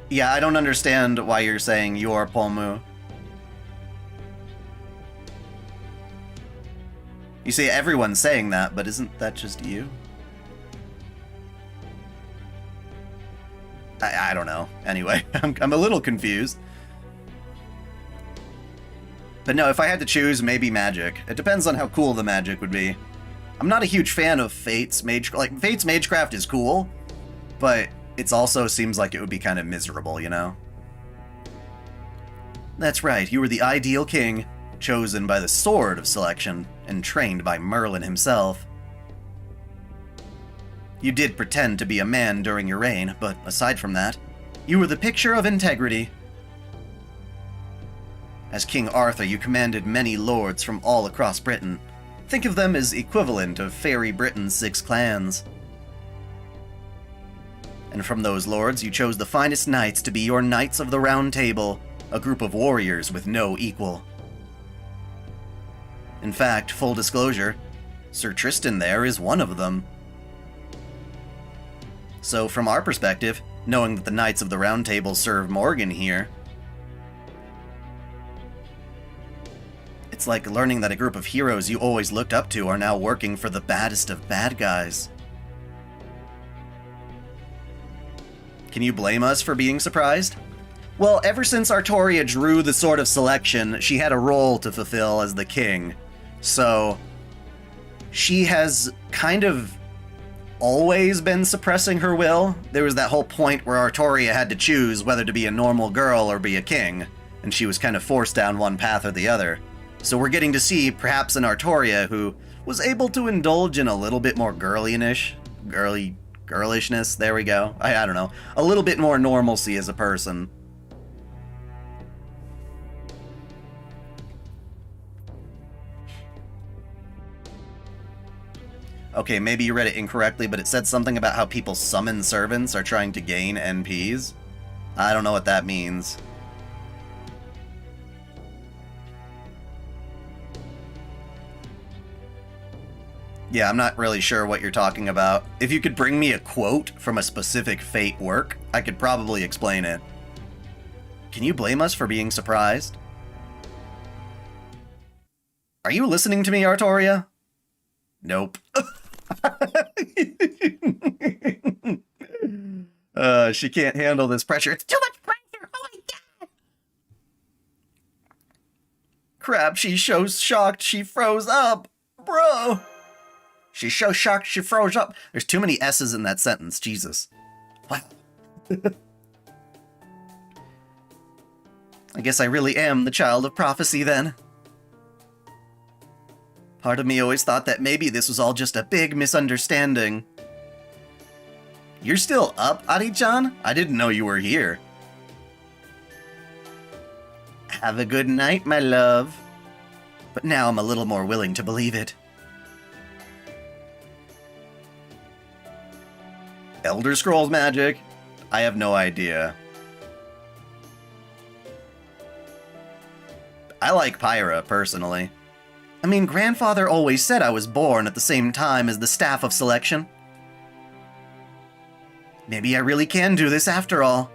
A: Yeah, I don't understand why you're saying you're Pomu. You see, everyone's saying that, but isn't that just you? I don't know. Anyway, I'm a little confused. But no, if I had to choose, maybe magic. It depends on how cool the magic would be. I'm not a huge fan of Fate's Mage... Like, Fate's Magecraft is cool, but it also seems like it would be kind of miserable, you know? That's right, you were the ideal king, chosen by the Sword of Selection, and trained by Merlin himself. You did pretend to be a man during your reign, but aside from that, you were the picture of integrity. As King Arthur, you commanded many lords from all across Britain. Think of them as equivalent of Fairy Britain's 6 clans. And from those lords, you chose the finest knights to be your Knights of the Round Table, a group of warriors with no equal. In fact, full disclosure, Sir Tristan there is one of them. So from our perspective, knowing that the Knights of the Round Table serve Morgan here, it's like learning that a group of heroes you always looked up to are now working for the baddest of bad guys. Can you blame us for being surprised? Well, ever since Artoria drew the Sword of Selection, she had a role to fulfill as the king. So, she has kind of always been suppressing her will. There was that whole point where Artoria had to choose whether to be a normal girl or be a king, and she was kind of forced down one path or the other. So we're getting to see perhaps an Artoria who was able to indulge in a little bit more girlishness, there we go. I don't know. A little bit more normalcy as a person. Okay, maybe you read it incorrectly, but it said something about how people summon servants are trying to gain NPs. I don't know what that means. Yeah, I'm not really sure what you're talking about. If you could bring me a quote from a specific Fate work, I could probably explain it. Can you blame us for being surprised? Are you listening to me, Artoria? Nope. She can't handle this pressure. It's too much pressure! Oh my god! Crap, she's so shocked she froze up. Bro! She's so shocked she froze up. There's too many S's in that sentence. Jesus. Wow. I guess I really am the child of prophecy then. Part of me always thought that maybe this was all just a big misunderstanding. You're still up, Ari-chan? I didn't know you were here. Have a good night, my love. But now I'm a little more willing to believe it. Elder Scrolls magic? I have no idea. I like Pyra, personally. I mean, Grandfather always said I was born at the same time as the Staff of Selection. Maybe I really can do this after all.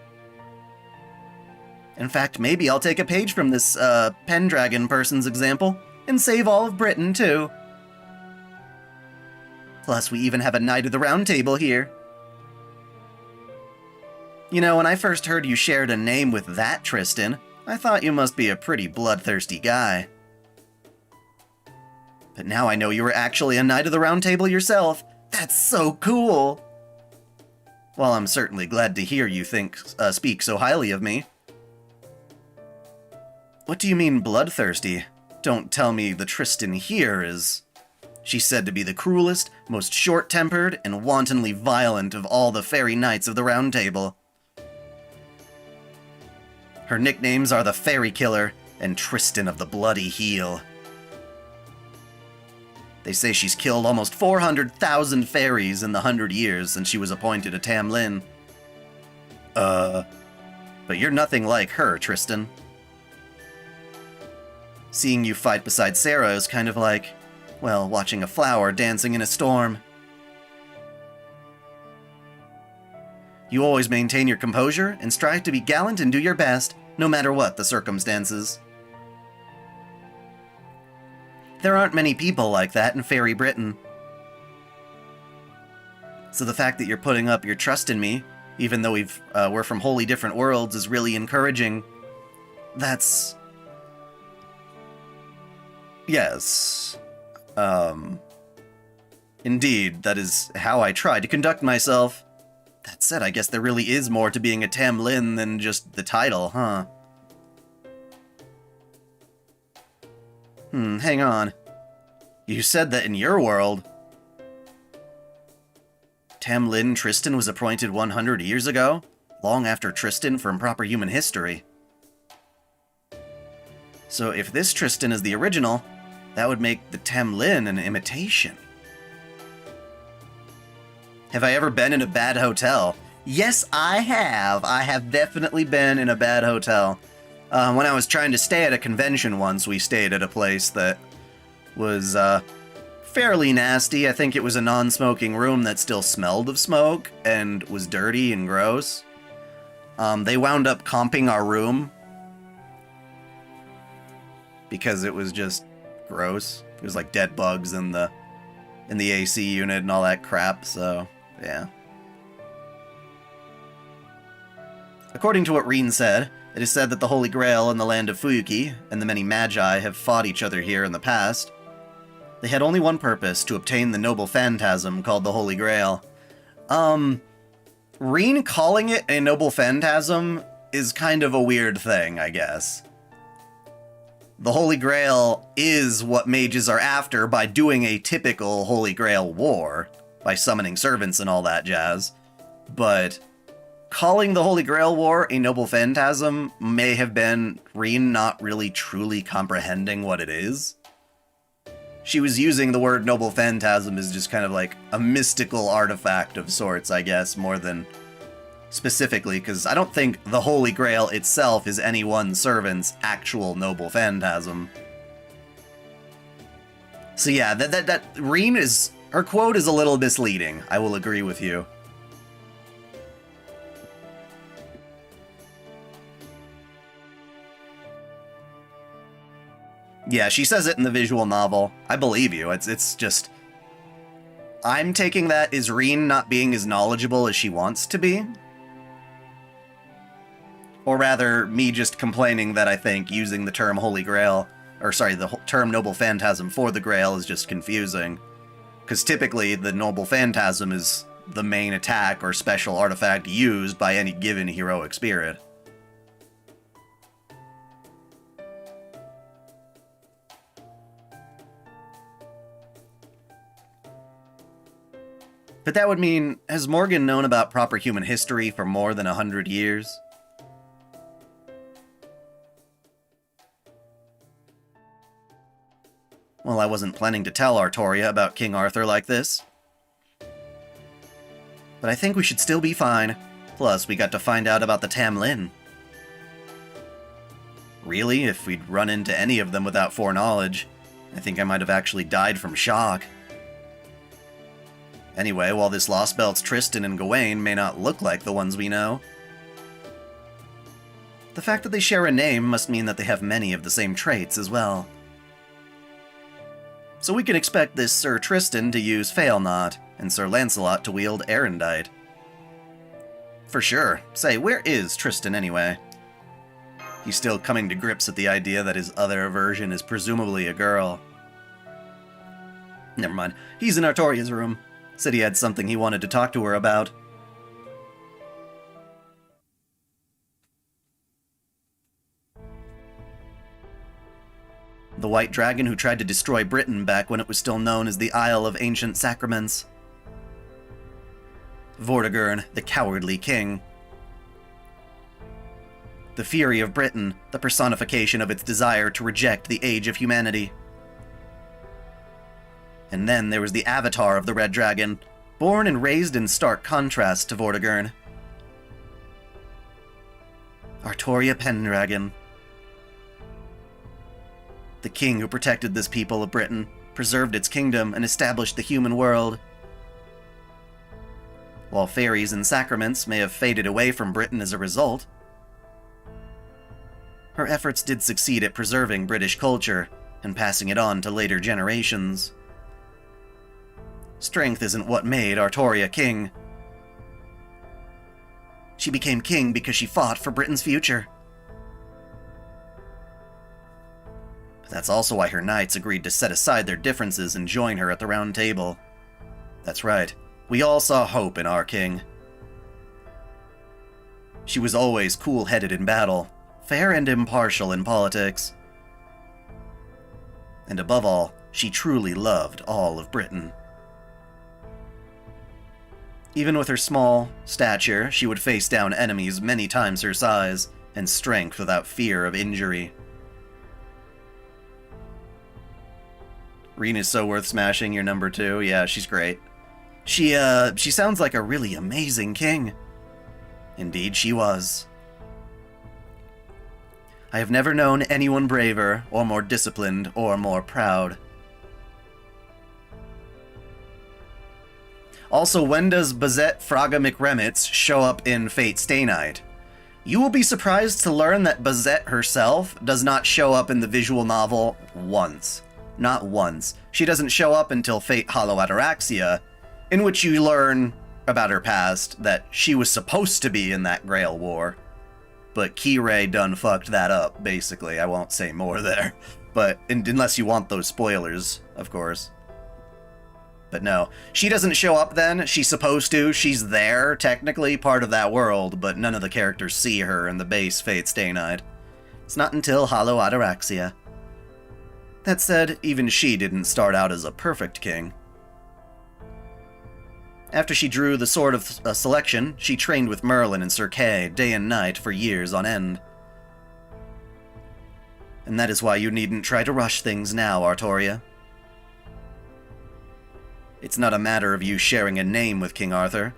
A: In fact, maybe I'll take a page from this, Pendragon person's example, and save all of Britain, too. Plus, we even have a Knight of the Round Table here. You know, when I first heard you shared a name with that Tristan, I thought you must be a pretty bloodthirsty guy. But now I know you were actually a Knight of the Round Table yourself. That's so cool! Well, I'm certainly glad to hear you speak so highly of me. What do you mean bloodthirsty? Don't tell me the Tristan here is... She's said to be the cruelest, most short-tempered, and wantonly violent of all the fairy knights of the Round Table. Her nicknames are the Fairy Killer and Tristan of the Bloody Heel. They say she's killed almost 400,000 fairies in the 100 years since she was appointed a Tamlin. But you're nothing like her, Tristan. Seeing you fight beside Sarah is kind of like, well, watching a flower dancing in a storm. You always maintain your composure and strive to be gallant and do your best, no matter what the circumstances. There aren't many people like that in Fairy Britain. So the fact that you're putting up your trust in me, even though we're from wholly different worlds, is really encouraging. That's... Yes. Indeed, that is how I try to conduct myself. That said, I guess there really is more to being a Tamlin than just the title, huh? Hang on. You said that in your world... Tamlin Tristan was appointed 100 years ago? Long after Tristan from proper human history. So if this Tristan is the original, that would make the Tamlin an imitation. Have I ever been in a bad hotel? Yes, I have. I have definitely been in a bad hotel. When I was trying to stay at a convention once, we stayed at a place that was fairly nasty. I think it was a non-smoking room that still smelled of smoke and was dirty and gross. They wound up comping our room because it was just gross. It was like dead bugs in the AC unit and all that crap, so yeah. According to what Reen said, it is said that the Holy Grail in the land of Fuyuki and the many magi have fought each other here in the past. They had only one purpose, to obtain the noble phantasm called the Holy Grail. Reen calling it a noble phantasm is kind of a weird thing, I guess. The Holy Grail is what mages are after by doing a typical Holy Grail war, by summoning servants and all that jazz, but... calling the Holy Grail War a noble phantasm may have been Reen not really truly comprehending what it is. She was using the word noble phantasm as just kind of like a mystical artifact of sorts, I guess, more than specifically, because I don't think the Holy Grail itself is any one servant's actual noble phantasm. So yeah, that Reen is... her quote is a little misleading, I will agree with you. Yeah, she says it in the visual novel. I believe you. It's just... I'm taking that as Reen not being as knowledgeable as she wants to be. Or rather, me just complaining that I think using the term Holy Grail, or sorry, the term Noble Phantasm for the Grail is just confusing. Because typically, the Noble Phantasm is the main attack or special artifact used by any given heroic spirit. But that would mean, has Morgan known about proper human history for more than 100 years? Well, I wasn't planning to tell Artoria about King Arthur like this. But I think we should still be fine. Plus, we got to find out about the Tamlin. Really, if we'd run into any of them without foreknowledge, I think I might have actually died from shock. Anyway, while this Lostbelt's Tristan and Gawain may not look like the ones we know, the fact that they share a name must mean that they have many of the same traits as well. So we can expect this Sir Tristan to use Failnaught, and Sir Lancelot to wield Erendite. For sure. Say, where is Tristan anyway? He's still coming to grips with the idea that his other version is presumably a girl. Never mind. He's in Artoria's room. Said he had something he wanted to talk to her about. The white dragon who tried to destroy Britain back when it was still known as the Isle of Ancient Sacraments. Vortigern, the cowardly king. The fury of Britain, the personification of its desire to reject the age of humanity. And then there was the avatar of the Red Dragon, born and raised in stark contrast to Vortigern. Artoria Pendragon. The king who protected this people of Britain, preserved its kingdom, and established the human world. While fairies and sacraments may have faded away from Britain as a result, her efforts did succeed at preserving British culture and passing it on to later generations. Strength isn't what made Artoria king. She became king because she fought for Britain's future. But that's also why her knights agreed to set aside their differences and join her at the Round Table. That's right, we all saw hope in our king. She was always cool-headed in battle, fair and impartial in politics. And above all, she truly loved all of Britain. Even with her small stature, she would face down enemies many times her size, and strength without fear of injury. Rena's so worth smashing, your number 2. Yeah, she's great. She sounds like a really amazing king. Indeed she was. I have never known anyone braver, or more disciplined, or more proud. Also, when does Bazette Fraga McRemitz show up in Fate Stay Night? You will be surprised to learn that Bazette herself does not show up in the visual novel once. Not once. She doesn't show up until Fate Hollow Ataraxia, in which you learn about her past, that she was supposed to be in that Grail War. But Kirei done fucked that up, basically. I won't say more there. But, unless you want those spoilers, of course. But no, she doesn't show up then. She's supposed to. She's there, technically, part of that world, but none of the characters see her in the base Fate Stay Night. It's not until Hollow Ataraxia. That said, even she didn't start out as a perfect king. After she drew the Sword of Selection, she trained with Merlin and Sir Kay day and night for years on end. And that is why you needn't try to rush things now, Artoria. It's not a matter of you sharing a name with King Arthur.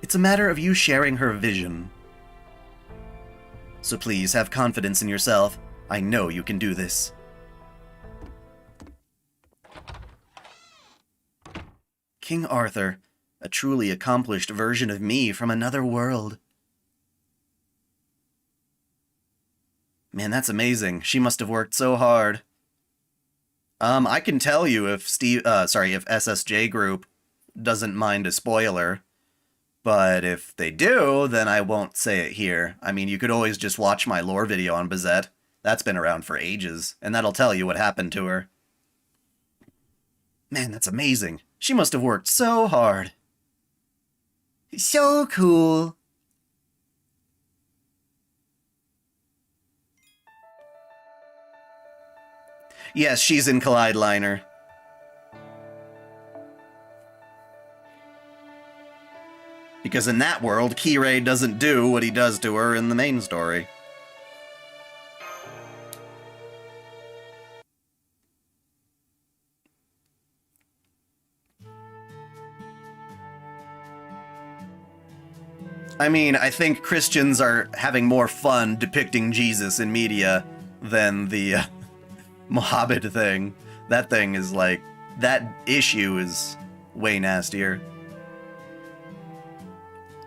A: It's a matter of you sharing her vision. So please have confidence in yourself. I know you can do this. King Arthur, a truly accomplished version of me from another world. Man, that's amazing. She must have worked so hard. I can tell you if if SSJ Group doesn't mind a spoiler, but if they do, then I won't say it here. I mean, you could always just watch my lore video on Bazette. That's been around for ages, and that'll tell you what happened to her. Man, that's amazing. She must have worked so hard. So cool. Yes, she's in Collide Liner. Because in that world, Kirei doesn't do what he does to her in the main story. I mean, I think Christians are having more fun depicting Jesus in media than the Mohammed thing. That thing is like, that issue is way nastier.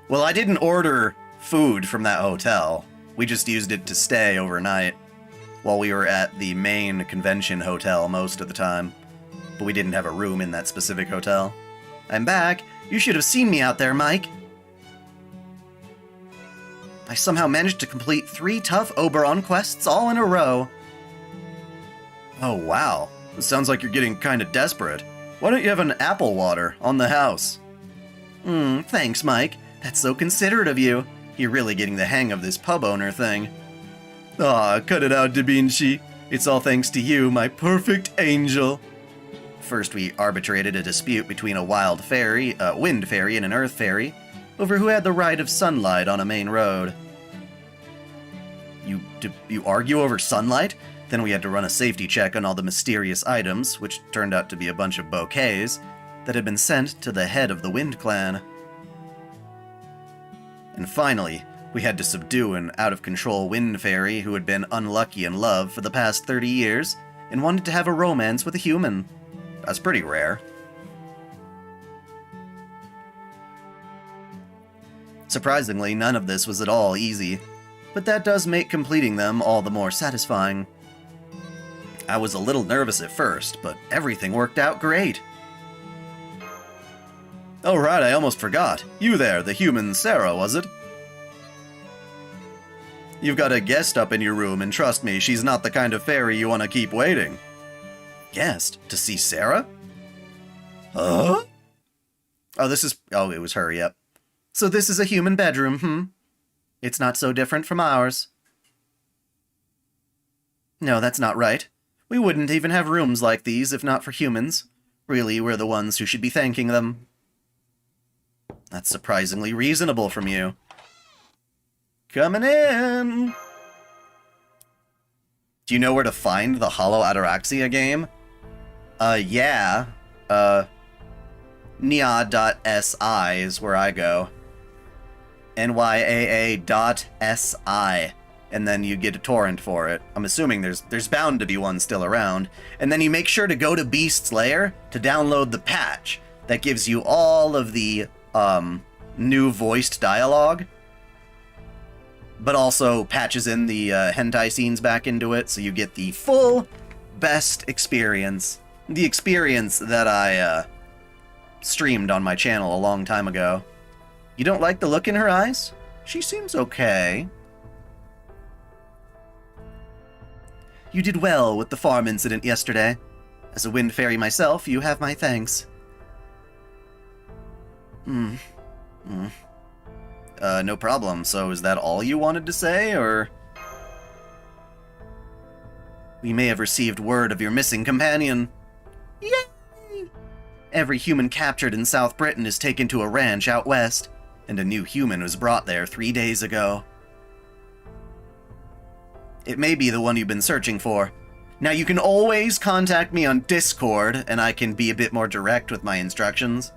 A: Well, I didn't order food from that hotel. We just used it to stay overnight while we were at the main convention hotel most of the time. But we didn't have a room in that specific hotel. I'm back. You should have seen me out there, Mike. I somehow managed to complete 3 tough Oberon quests all in a row. Oh wow, it sounds like you're getting kinda desperate. Why don't you have an apple water on the house? Thanks, Mike. That's so considerate of you. You're really getting the hang of this pub owner thing. Aw, cut it out, Da Vinci. It's all thanks to you, my perfect angel. First, we arbitrated a dispute between a wild fairy, a wind fairy, and an earth fairy, over who had the right of sunlight on a main road. You argue over sunlight? Then we had to run a safety check on all the mysterious items, which turned out to be a bunch of bouquets, that had been sent to the head of the Wind Clan. And finally, we had to subdue an out-of-control wind fairy who had been unlucky in love for the past 30 years and wanted to have a romance with a human. That's pretty rare. Surprisingly, none of this was at all easy, but that does make completing them all the more satisfying. I was a little nervous at first, but everything worked out great. Oh right, I almost forgot. You there, the human Sarah, was it? You've got a guest up in your room, and trust me, she's not the kind of fairy you want to keep waiting. Guest? To see Sarah? Huh? Oh, it was her, yep. So this is a human bedroom, It's not so different from ours. No, that's not right. We wouldn't even have rooms like these if not for humans. Really, we're the ones who should be thanking them. That's surprisingly reasonable from you. Coming in! Do you know where to find the Hollow Ataraxia game? Yeah. Nya.si is where I go. NYAA.si. And then you get a torrent for it. I'm assuming there's bound to be one still around. And then you make sure to go to Beast's Lair to download the patch that gives you all of the new voiced dialogue, but also patches in the hentai scenes back into it, so you get the full best experience. The experience that I streamed on my channel a long time ago. You don't like the look in her eyes? She seems okay. You did well with the farm incident yesterday. As a wind fairy myself, you have my thanks. No problem. So is that all you wanted to say, or? We may have received word of your missing companion. Yay! Every human captured in South Britain is taken to a ranch out west, and a new human was brought there 3 days ago. It may be the one you've been searching for. Now, you can always contact me on Discord, and I can be a bit more direct with my instructions.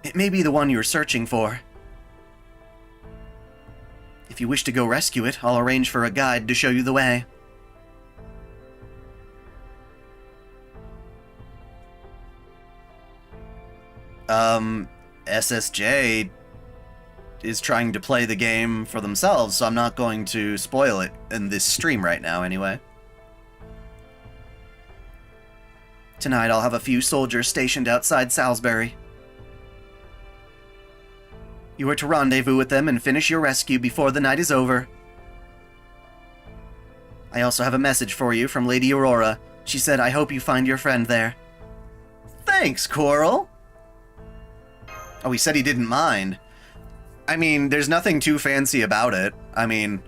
A: It may be the one you're searching for. If you wish to go rescue it, I'll arrange for a guide to show you the way. SSJ is trying to play the game for themselves, so I'm not going to spoil it in this stream right now, anyway. Tonight I'll have a few soldiers stationed outside Salisbury. You are to rendezvous with them and finish your rescue before the night is over. I also have a message for you from Lady Aurora. She said, I hope you find your friend there. Thanks, Coral! Oh, he said he didn't mind. I mean, there's nothing too fancy about it. I mean,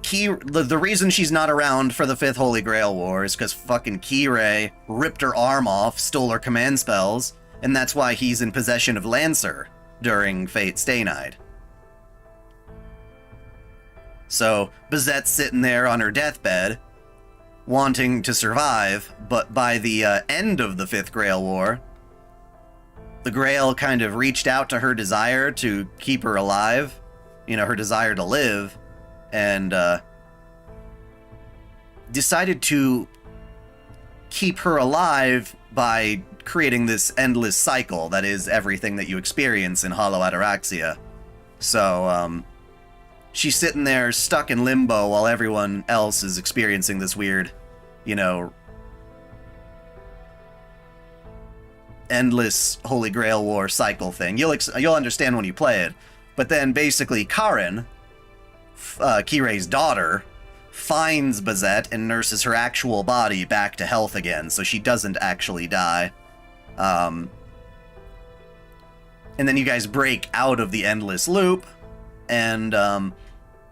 A: the reason she's not around for the 5th Holy Grail War is because fucking Kirei ripped her arm off, stole her command spells, and that's why he's in possession of Lancer during Fate Stay Night. So, Bazette's sitting there on her deathbed, wanting to survive, but by the end of the 5th Grail War, the Grail kind of reached out to her desire to keep her alive, you know, her desire to live, and decided to keep her alive by creating this endless cycle that is everything that you experience in Hollow Ataraxia. So, she's sitting there stuck in limbo while everyone else is experiencing this weird, you know, endless Holy Grail War cycle thing. You'll understand when you play it, But then basically Karen, Kirei's daughter, finds Bazette and nurses her actual body back to health again, so she doesn't actually die. And then you guys break out of the endless loop, and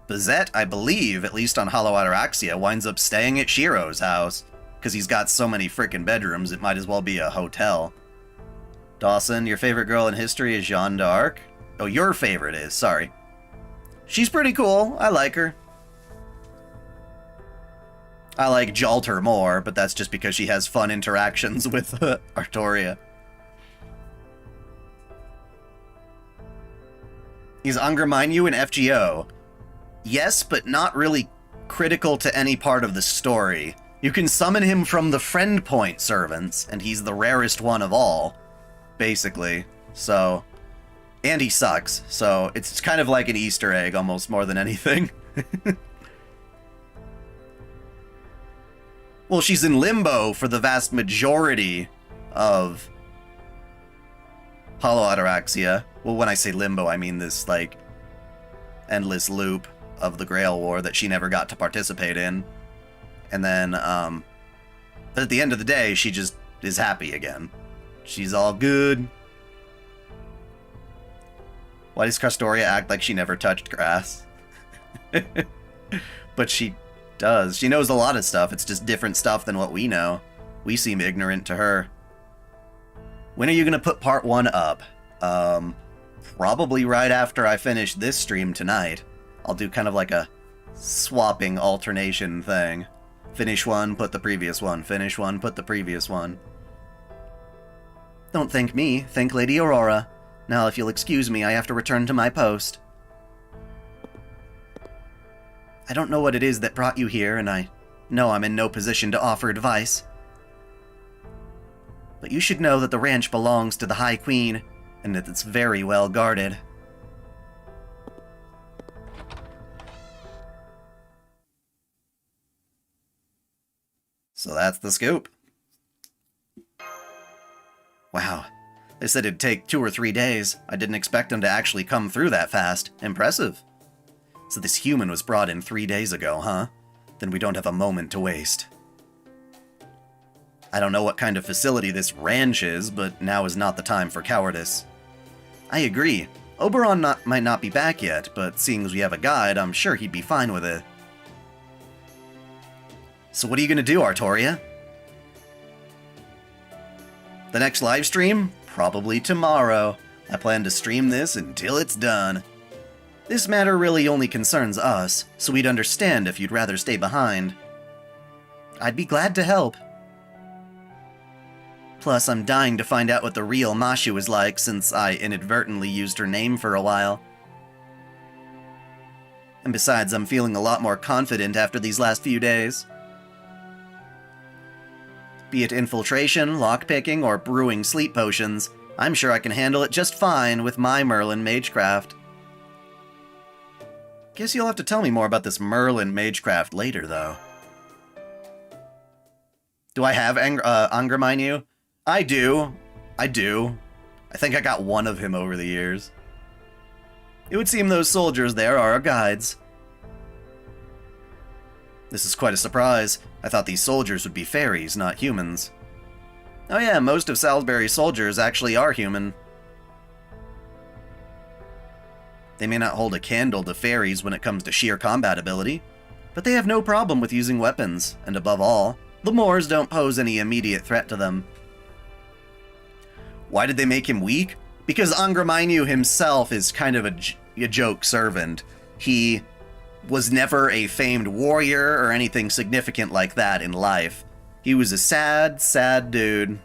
A: Bazette, I believe, at least on Hollow Ataraxia, winds up staying at Shiro's house, because he's got so many frickin' bedrooms, it might as well be a hotel. Dawson, your favorite girl in history is Jeanne d'Arc? Oh, your favorite is, sorry. She's pretty cool, I like her. I like Jalter more, but that's just because she has fun interactions with Artoria. Is Angermanu an FGO? Yes, but not really critical to any part of the story. You can summon him from the friend point servants, and he's the rarest one of all, basically. So, and he sucks, so it's kind of like an Easter egg almost more than anything. Well, she's in limbo for the vast majority of Hollow Ataraxia. Well, when I say limbo, I mean this, like, endless loop of the Grail War that she never got to participate in. And then, but at the end of the day, she just is happy again. She's all good. Why does Castoria act like she never touched grass? But she does. She knows a lot of stuff. It's just different stuff than what we know. We seem ignorant to her. When are you going to put part 1 up? Probably right after I finish this stream tonight. I'll do kind of like a swapping alternation thing. Finish one, put the previous one. Finish one, put the previous one. Don't thank me, thank Lady Aurora. Now, if you'll excuse me, I have to return to my post. I don't know what it is that brought you here, and I know I'm in no position to offer advice. But you should know that the ranch belongs to the High Queen, and that it's very well guarded. So that's the scoop. Wow. They said it'd take 2 or 3 days. I didn't expect them to actually come through that fast. Impressive. So this human was brought in 3 days ago, huh? Then we don't have a moment to waste. I don't know what kind of facility this ranch is, but now is not the time for cowardice. I agree. Oberon might not be back yet, but seeing as we have a guide, I'm sure he'd be fine with it. So what are you going to do, Artoria? The next live stream? Probably tomorrow. I plan to stream this until it's done. This matter really only concerns us, so we'd understand if you'd rather stay behind. I'd be glad to help. Plus, I'm dying to find out what the real Mashu is like, since I inadvertently used her name for a while. And besides, I'm feeling a lot more confident after these last few days. Be it infiltration, lockpicking, or brewing sleep potions, I'm sure I can handle it just fine with my Merlin Magecraft. Guess you'll have to tell me more about this Merlin Magecraft later, though. Do I have Angermanu? I do. I think I got one of him over the years. It would seem those soldiers there are our guides. This is quite a surprise. I thought these soldiers would be fairies, not humans. Oh yeah, most of Salisbury's soldiers actually are human. They may not hold a candle to fairies when it comes to sheer combat ability, but they have no problem with using weapons, and above all, the Moors don't pose any immediate threat to them. Why did they make him weak? Because Angermanu himself is kind of a joke servant. He was never a famed warrior or anything significant like that in life. He was a sad, sad dude,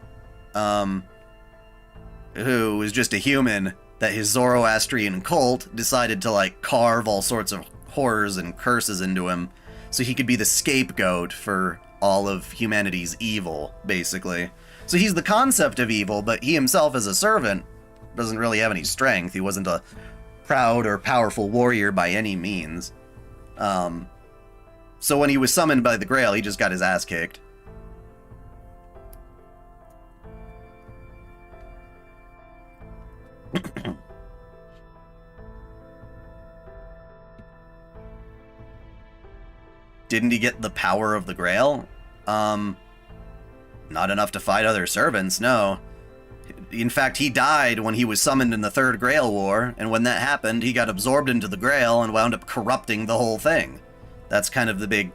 A: who was just a human that his Zoroastrian cult decided to, like, carve all sorts of horrors and curses into him so he could be the scapegoat for all of humanity's evil, basically. So he's the concept of evil, but he himself as a servant doesn't really have any strength. He wasn't a proud or powerful warrior by any means. So when he was summoned by the Grail, he just got his ass kicked. Didn't he get the power of the Grail? Not enough to fight other servants, no. In fact, he died when he was summoned in the Third Grail War, and when that happened, he got absorbed into the Grail and wound up corrupting the whole thing. That's kind of the big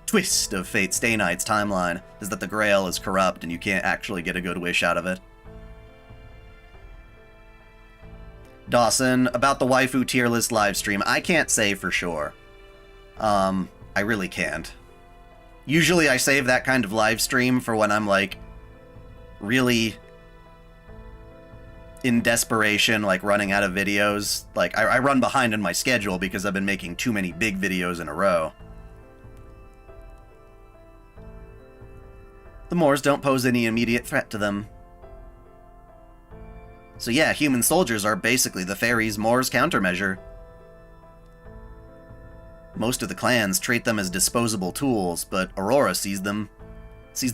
A: twist of Fate Stay Night's timeline, is that the Grail is corrupt and you can't actually get a good wish out of it. Dawson, about the waifu tier list livestream, I can't say for sure. I really can't. Usually I save that kind of live stream for when I'm, like, really in desperation, like, running out of videos. Like, I run behind in my schedule because I've been making too many big videos in a row. The Moors don't pose any immediate threat to them. So yeah, human soldiers are basically the fairies' Moors countermeasure. Most of the clans treat them as disposable tools, but Aurora sees the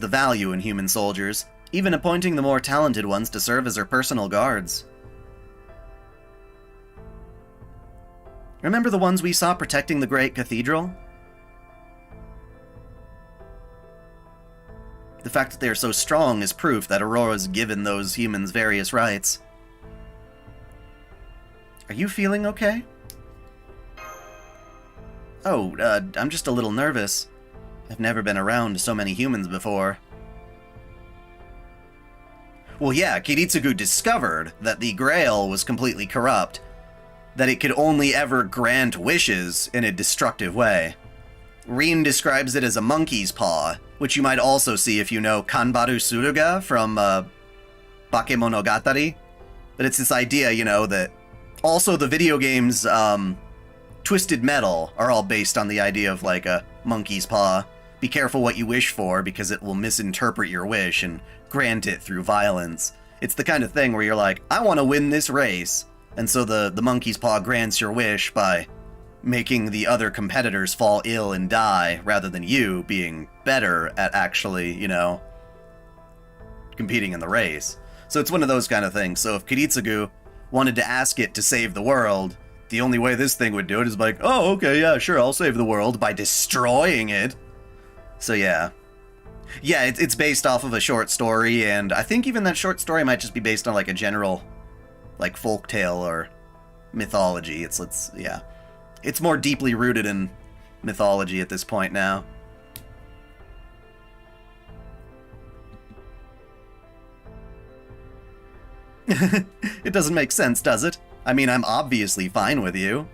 A: value in human soldiers, even appointing the more talented ones to serve as her personal guards. Remember the ones we saw protecting the Great Cathedral? The fact that they are so strong is proof that Aurora's given those humans various rights. Are you feeling okay? Oh, I'm just a little nervous. I've never been around so many humans before. Well, yeah, Kiritsugu discovered that the Grail was completely corrupt, that it could only ever grant wishes in a destructive way. Rin describes it as a monkey's paw, which you might also see if you know Kanbaru Suruga from Bakemonogatari. But it's this idea, you know, that also the video games Twisted Metal are all based on the idea of, like, a monkey's paw. Be careful what you wish for, because it will misinterpret your wish and grant it through violence. It's the kind of thing where you're like, I want to win this race. And so the monkey's paw grants your wish by making the other competitors fall ill and die, rather than you being better at actually, you know, competing in the race. So it's one of those kind of things. So if Kiritsugu wanted to ask it to save the world, the only way this thing would do it is like, oh, okay, yeah, sure, I'll save the world by destroying it. So yeah. Yeah, it's based off of a short story, and I think even that short story might just be based on, like, a general, like, folktale or mythology. Yeah. It's more deeply rooted in mythology at this point now. It doesn't make sense, does it? I mean, I'm obviously fine with you.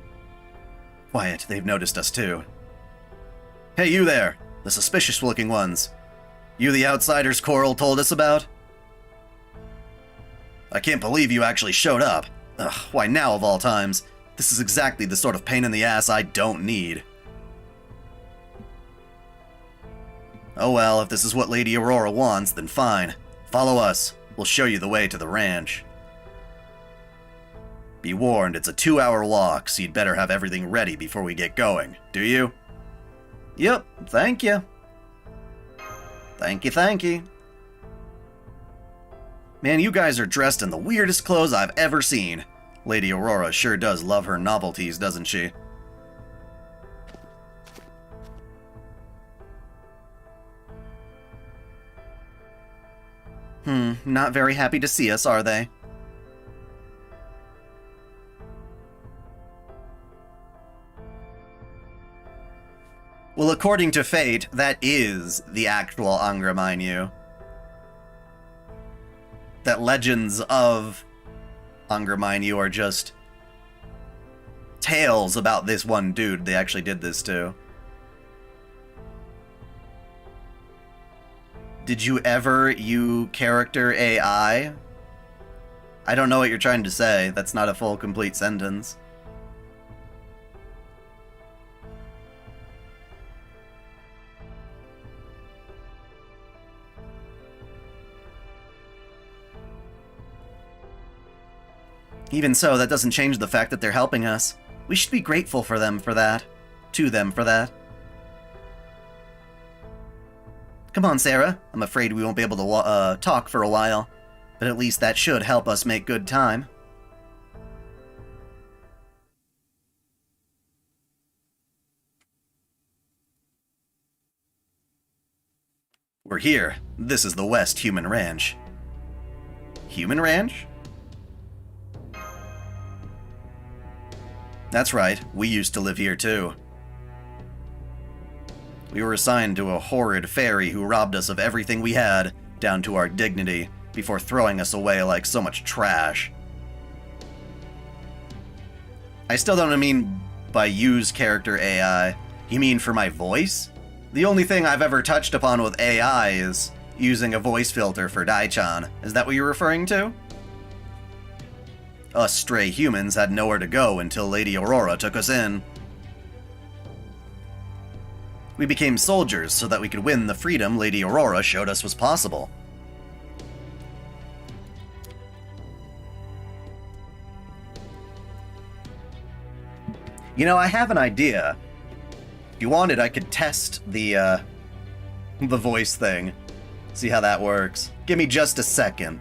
A: Quiet, they've noticed us too. Hey, you there! The suspicious-looking ones. You the outsiders Coral told us about? I can't believe you actually showed up. Ugh, why now of all times? This is exactly the sort of pain in the ass I don't need. Oh well, if this is what Lady Aurora wants, then fine. Follow us. We'll show you the way to the ranch. Be warned, it's a 2-hour walk, so you'd better have everything ready before we get going, do you? Yep, thank you. Thank you, thank you. Man, you guys are dressed in the weirdest clothes I've ever seen. Lady Aurora sure does love her novelties, doesn't she? Not very happy to see us, are they? Well, according to fate, that is the actual Angra Mainyu. That legends of Angra Mainyu are just tales about this one dude they actually did this to. Did you ever, you character AI? I don't know what you're trying to say. That's not a full, complete sentence. Even so, that doesn't change the fact that they're helping us. We should be grateful for them for that. To them for that. Come on, Sarah. I'm afraid we won't be able to talk for a while. But at least that should help us make good time. We're here. This is the West Human Ranch. Human Ranch? That's right, we used to live here too. We were assigned to a horrid fairy who robbed us of everything we had, down to our dignity, before throwing us away like so much trash. I still don't mean by use character AI. You mean for my voice? The only thing I've ever touched upon with AI is using a voice filter for dai-chan. Is that what you're referring to? Us stray humans had nowhere to go until Lady Aurora took us in. We became soldiers so that we could win the freedom Lady Aurora showed us was possible. You know, I have an idea. If you wanted, I could test the voice thing. See how that works. Give me just a second.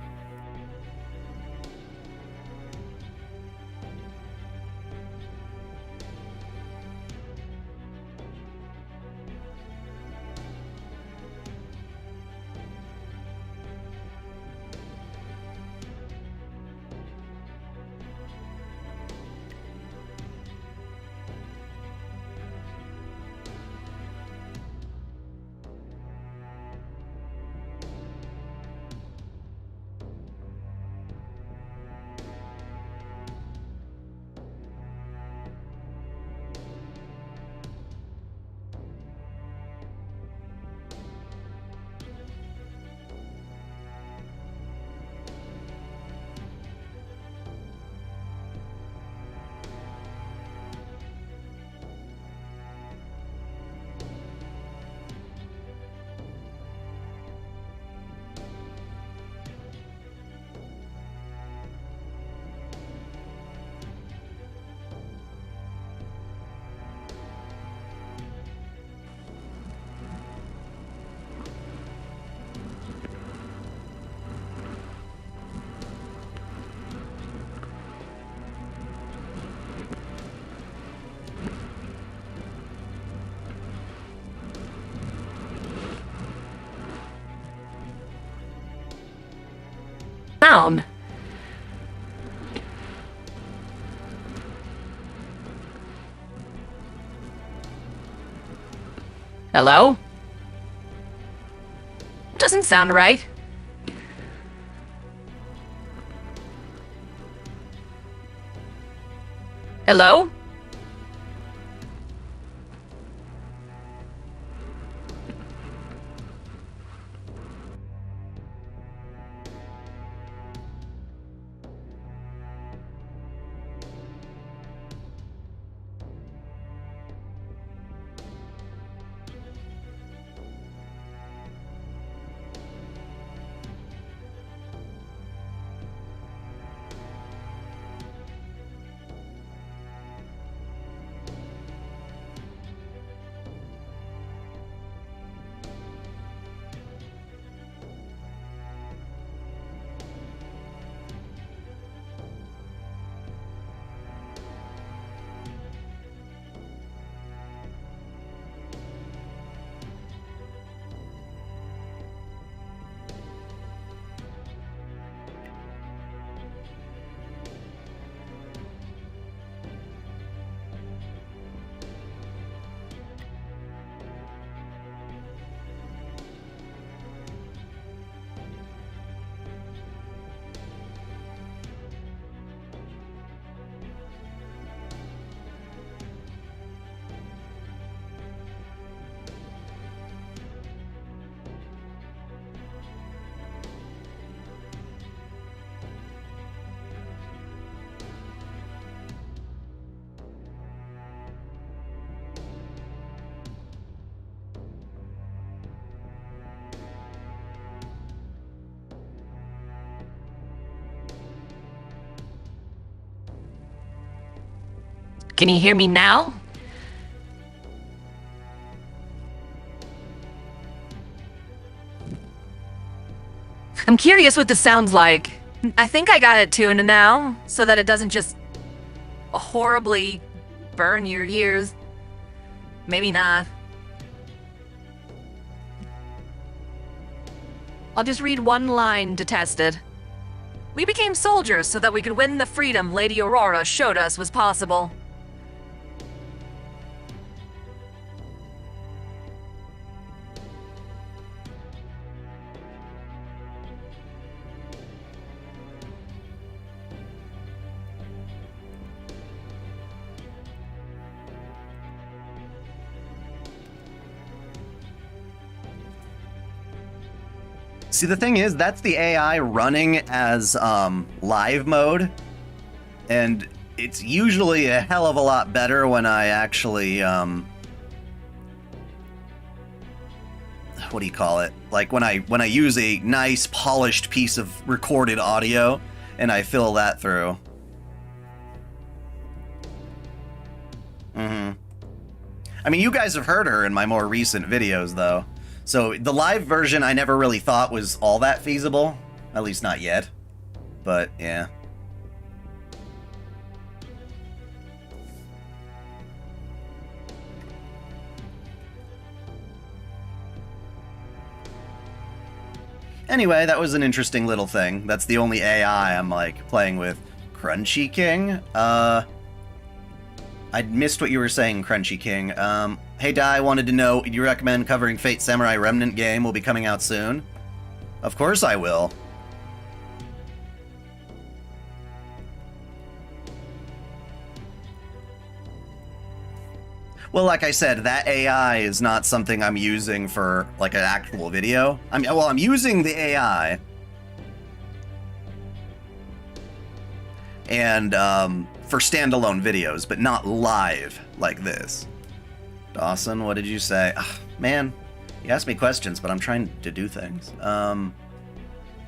D: Down. Hello? Doesn't sound right. Hello? Can you hear me now? I'm curious what this sounds like. I think I got it tuned now, so that it doesn't just horribly burn your ears. Maybe not. I'll just read one line to test it. We became soldiers so that we could win the freedom Lady Aurora showed us was possible.
A: See, the thing is, that's the AI running as live mode, and it's usually a hell of a lot better when I actually, what do you call it? Like when I use a nice polished piece of recorded audio and I fill that through. I mean, you guys have heard her in my more recent videos, though. So the live version I never really thought was all that feasible, at least not yet, but yeah. Anyway, that was an interesting little thing. That's the only AI I'm like playing with. Crunchy King? I missed what you were saying, Crunchy King. Hey Dai, wanted to know, you recommend covering Fate Samurai Remnant game will be coming out soon? Of course I will. Well, like I said, that AI is not something I'm using for, like, an actual video. I'm using the AI. And, for standalone videos, but not live like this. Dawson, what did you say? Ugh, man, you asked me questions, but I'm trying to do things.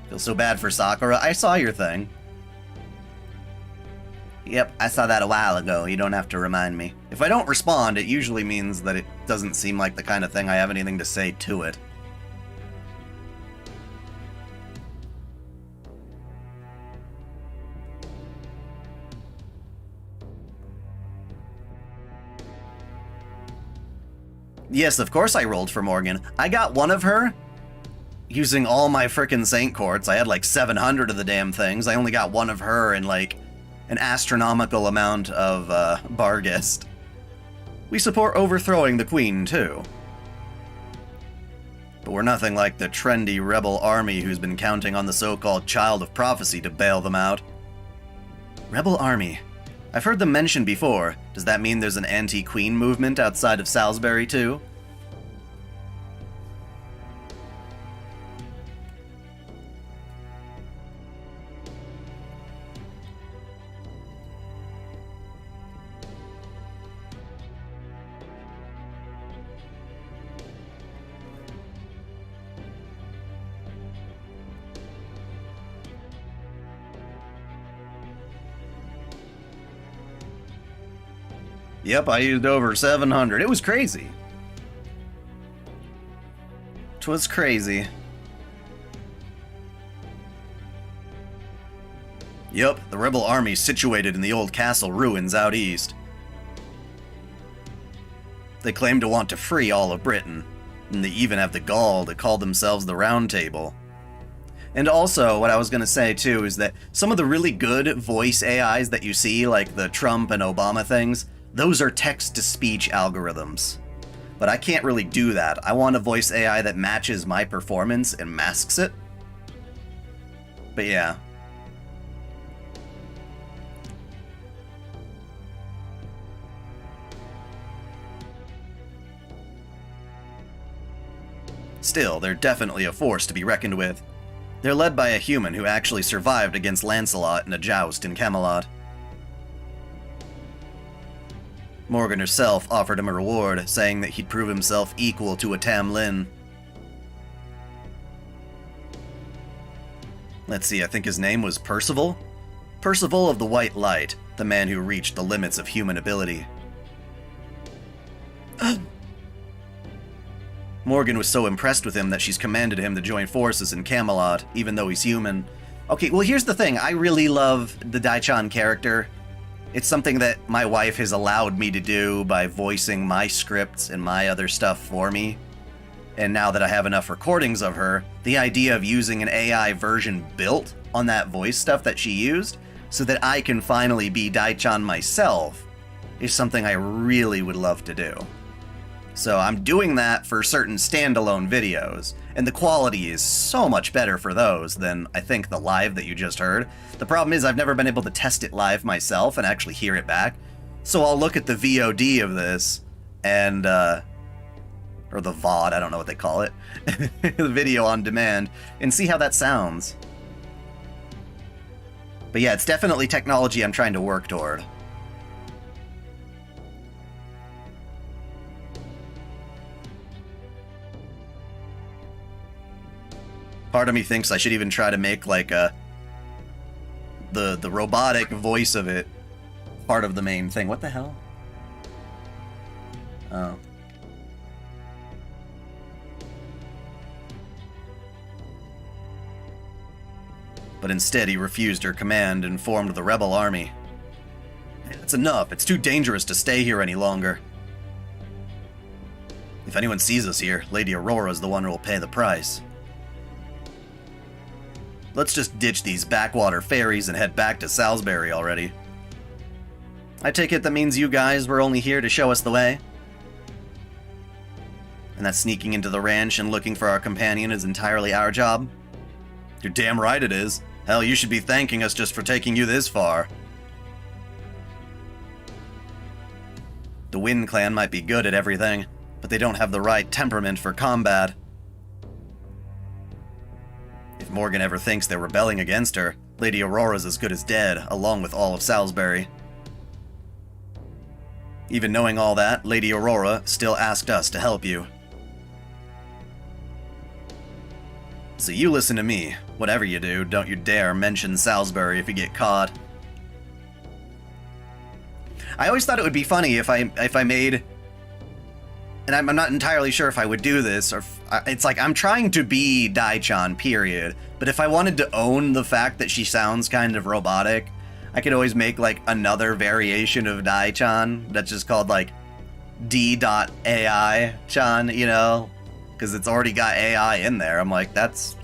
A: Feel so bad for Sakura. I saw your thing. Yep, I saw that a while ago. You don't have to remind me. If I don't respond, it usually means that it doesn't seem like the kind of thing I have anything to say to it. Yes, of course I rolled for Morgan. I got one of her using all my frickin' Saint Courts. I had like 700 of the damn things. I only got one of her and like an astronomical amount of Barghest. We support overthrowing the Queen, too. But we're nothing like the trendy rebel army who's been counting on the so-called Child of Prophecy to bail them out. Rebel army. I've heard them mentioned before. Does that mean there's an anti-Queen movement outside of Salisbury, too? Yep, I used over 700. It was crazy. 'Twas crazy. Yep, the rebel army's situated in the old castle ruins out east. They claim to want to free all of Britain, and they even have the gall to call themselves the Round Table. And also, what I was going to say too is that some of the really good voice AIs that you see, like the Trump and Obama things, those are text-to-speech algorithms. But I can't really do that. I want a voice AI that matches my performance and masks it. But yeah. Still, they're definitely a force to be reckoned with. They're led by a human who actually survived against Lancelot in a joust in Camelot. Morgan herself offered him a reward, saying that he'd prove himself equal to a Tam Lin. Let's see, I think his name was Percival? Percival of the White Light, the man who reached the limits of human ability. Morgan was so impressed with him that she's commanded him to join forces in Camelot, even though he's human. Okay, well here's the thing, I really love the dai-chan character. It's something that my wife has allowed me to do by voicing my scripts and my other stuff for me. And now that I have enough recordings of her, the idea of using an AI version built on that voice stuff that she used, so that I can finally be dai-chan myself, is something I really would love to do. So I'm doing that for certain standalone videos, and the quality is so much better for those than I think the live that you just heard. The problem is I've never been able to test it live myself and actually hear it back. So I'll look at the VOD of this and, or the VOD, I don't know what they call it, the video on demand, and see how that sounds. But yeah, it's definitely technology I'm trying to work toward. Part of me thinks I should even try to make like the robotic voice of it part of the main thing. What the hell? Oh. But instead he refused her command and formed the rebel army. It's enough. It's too dangerous to stay here any longer. If anyone sees us here, Lady Aurora's the one who will pay the price. Let's just ditch these backwater fairies and head back to Salisbury already. I take it that means you guys were only here to show us the way? And that sneaking into the ranch and looking for our companion is entirely our job? You're damn right it is. Hell, you should be thanking us just for taking you this far. The Wind Clan might be good at everything, but they don't have the right temperament for combat. If Morgan ever thinks they're rebelling against her, Lady Aurora's as good as dead, along with all of Salisbury. Even knowing all that, Lady Aurora still asked us to help you. So you listen to me. Whatever you do, don't you dare mention Salisbury if you get caught. I always thought it would be funny if I made... And I'm not entirely sure if I would do this, or it's like I'm trying to be dai-chan, period. But if I wanted to own the fact that she sounds kind of robotic, I could always make like another variation of dai-chan that's just called like d.ai-chan, you know? Because it's already got AI in there. I'm like, that's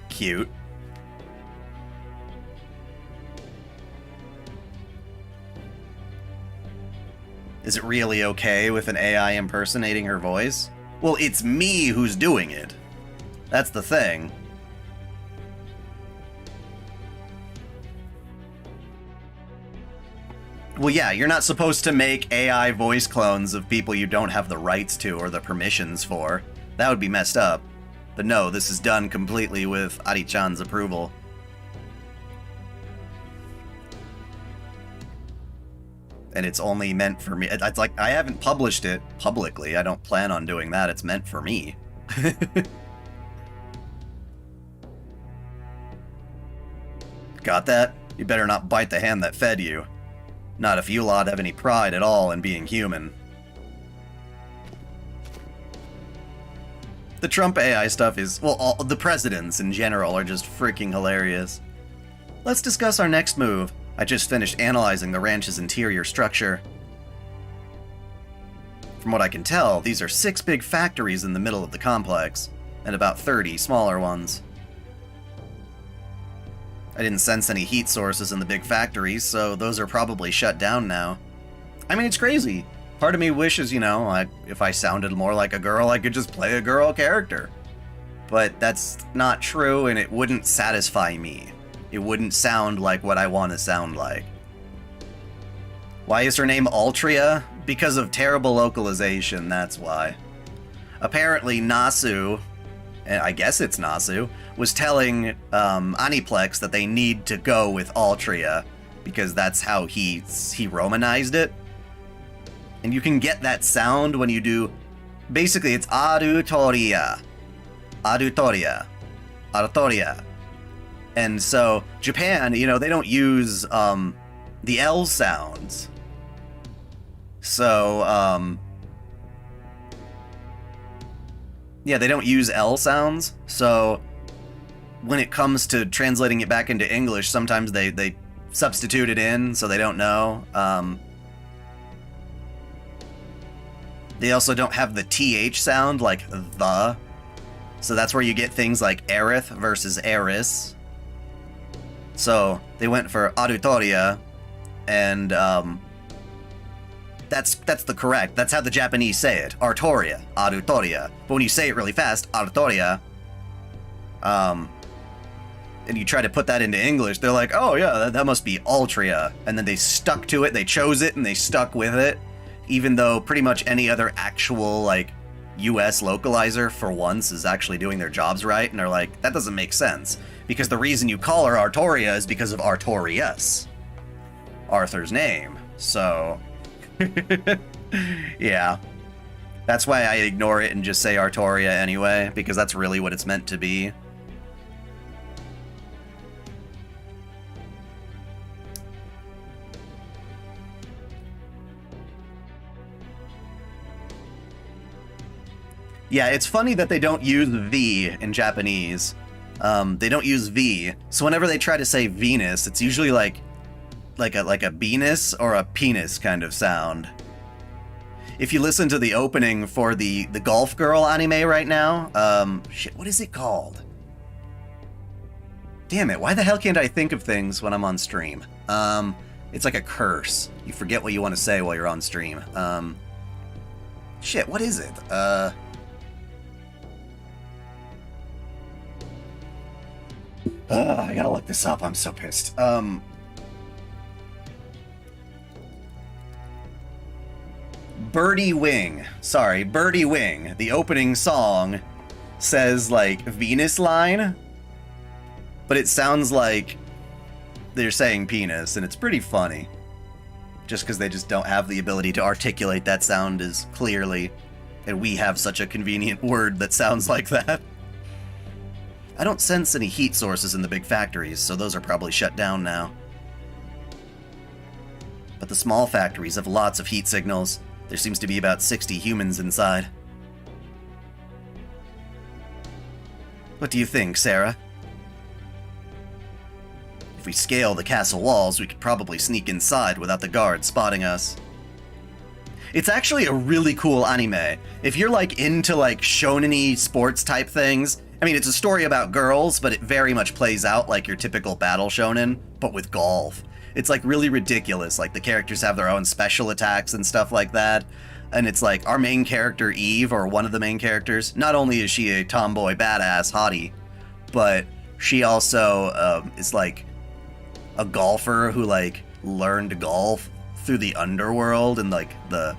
A: cute. Is it really okay with an AI impersonating her voice? Well, it's me who's doing it. That's the thing. Well, yeah, you're not supposed to make AI voice clones of people you don't have the rights to or the permissions for. That would be messed up. But no, this is done completely with Ari-chan's approval. And it's only meant for me. It's like, I haven't published it publicly. I don't plan on doing that. It's meant for me. Got that? You better not bite the hand that fed you. Not if you lot have any pride at all in being human. The Trump AI stuff is, well, all the presidents in general are just freaking hilarious. Let's discuss our next move. I just finished analyzing the ranch's interior structure. From what I can tell, these are 6 big factories in the middle of the complex, and about 30 smaller ones. I didn't sense any heat sources in the big factories, so those are probably shut down now. I mean, it's crazy. Part of me wishes, you know, if I sounded more like a girl, I could just play a girl character. But that's not true, and it wouldn't satisfy me. It wouldn't sound like what I want to sound like. Why is her name Aurora? Because of terrible localization, that's why. Apparently Nasu, and I guess it's Nasu, was telling Aniplex that they need to go with Aurora because that's how he Romanized it. And you can get that sound when you do... Basically, it's Artoria. Artoria. Artoria. And so, Japan, you know, they don't use the L sounds. So, yeah, they don't use L sounds. So, when it comes to translating it back into English, sometimes they substitute it in, so they don't know. They also don't have the TH sound, like the. So that's where you get things like Aerith versus Eris. So they went for Artoria, and that's how the Japanese say it. Artoria, Artoria. But when you say it really fast, Artoria, and you try to put that into English, they're like, oh yeah, that must be Altria. And then they stuck to it, they chose it, and they stuck with it, even though pretty much any other actual, like, US localizer, for once, is actually doing their jobs right, and they're like, that doesn't make sense. Because the reason you call her Artoria is because of Artorius, Arthur's name. So, yeah. That's why I ignore it and just say Artoria anyway, because that's really what it's meant to be. Yeah, it's funny that they don't use V in Japanese. They don't use V, so whenever they try to say Venus, it's usually like a Venus or a penis kind of sound. If you listen to the opening for the Golf Girl anime right now, shit, what is it called? Damn it, why the hell can't I think of things when I'm on stream? It's like a curse. You forget what you want to say while you're on stream. Shit, what is it? I gotta look this up, I'm so pissed. Birdie Wing. Sorry, Birdie Wing. The opening song says, like, Venus line, but it sounds like they're saying penis, and it's pretty funny. Just because they just don't have the ability to articulate that sound as clearly, and we have such a convenient word that sounds like that. I don't sense any heat sources in the big factories, so those are probably shut down now. But the small factories have lots of heat signals. There seems to be about 60 humans inside. What do you think, Sarah? If we scale the castle walls, we could probably sneak inside without the guards spotting us. It's actually a really cool anime. If you're like into like shonen-y sports type things, I mean, it's a story about girls, but it very much plays out like your typical battle shonen, but with golf. It's like really ridiculous. Like the characters have their own special attacks and stuff like that. And it's like our main character, Eve, or one of the main characters, not only is she a tomboy badass hottie, but she also is like a golfer who like learned golf through the underworld and like the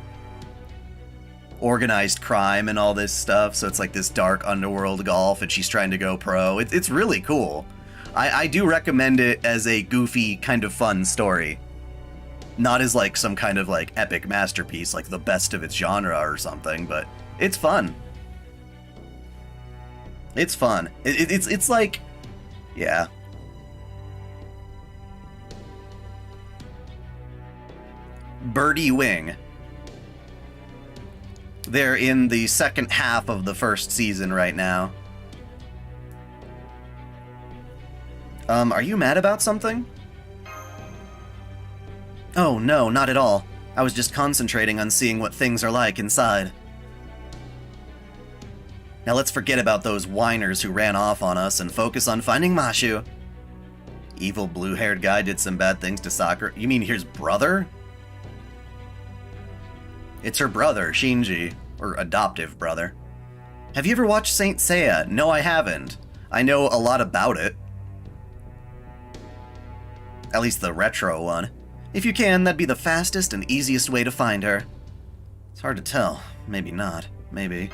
A: organized crime and all this stuff. So it's like this dark underworld golf, and she's trying to go pro. It's really cool. I do recommend it as a goofy, kind of fun story. Not as like some kind of like epic masterpiece, like the best of its genre or something, but it's fun. It's fun. It's like, yeah. Birdie Wing. They're in the second half of the first season right now. Are you mad about something? Oh, no, not at all. I was just concentrating on seeing what things are like inside. Now let's forget about those whiners who ran off on us and focus on finding Mashu. Evil blue-haired guy did some bad things to Sakura. You mean his brother? It's her brother, Shinji, or adoptive brother. Have you ever watched Saint Seiya? No, I haven't. I know a lot about it. At least the retro one. If you can, that'd be the fastest and easiest way to find her. It's hard to tell. Maybe not. Maybe.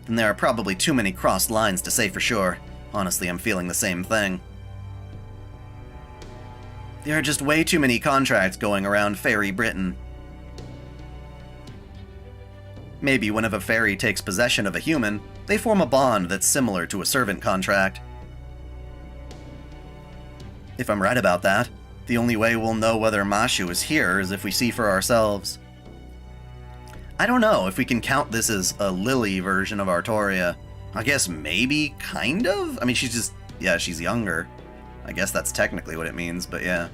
A: And there are probably too many crossed lines to say for sure. Honestly, I'm feeling the same thing. There are just way too many contracts going around Fairy Britain. Maybe whenever a fairy takes possession of a human, they form a bond that's similar to a servant contract. If I'm right about that, the only way we'll know whether Mashu is here is if we see for ourselves. I don't know if we can count this as a Lily version of Artoria. I guess maybe, kind of? I mean, she's just, yeah, she's younger. I guess that's technically what it means, but yeah.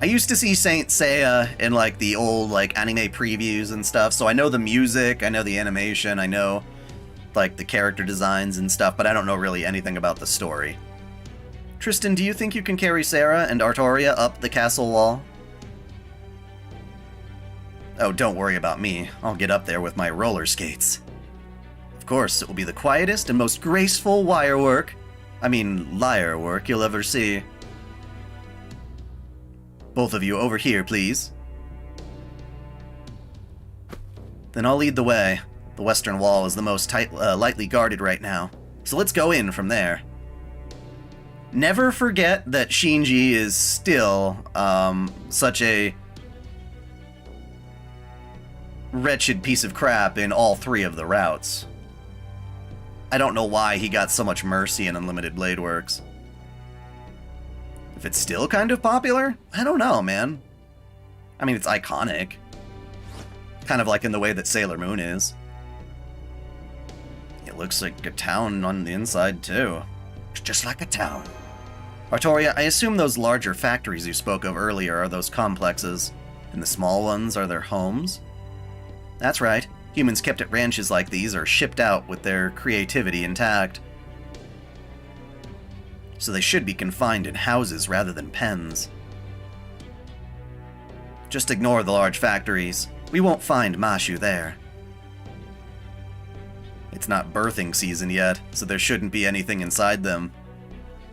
A: I used to see Saint Seiya in, like, the old, like, anime previews and stuff, so I know the music, I know the animation, I know, like, the character designs and stuff, but I don't know really anything about the story. Tristan, do you think you can carry Sarah and Artoria up the castle wall? Oh, don't worry about me. I'll get up there with my roller skates. Of course, it will be the quietest and most graceful liar work you'll ever see. Both of you over here, please. Then I'll lead the way. The western wall is the most lightly guarded right now, so let's go in from there. Never forget that Shinji is still such a wretched piece of crap in all three of the routes. I don't know why he got so much mercy in Unlimited Blade Works. If it's still kind of popular, I don't know, man. I mean, it's iconic. Kind of like in the way that Sailor Moon is. It looks like a town on the inside, too. It's just like a town. Artoria, I assume those larger factories you spoke of earlier are those complexes, and the small ones are their homes? That's right. Humans kept at ranches like these are shipped out with their creativity intact. So they should be confined in houses rather than pens. Just ignore the large factories. We won't find Mashu there. It's not birthing season yet, so there shouldn't be anything inside them.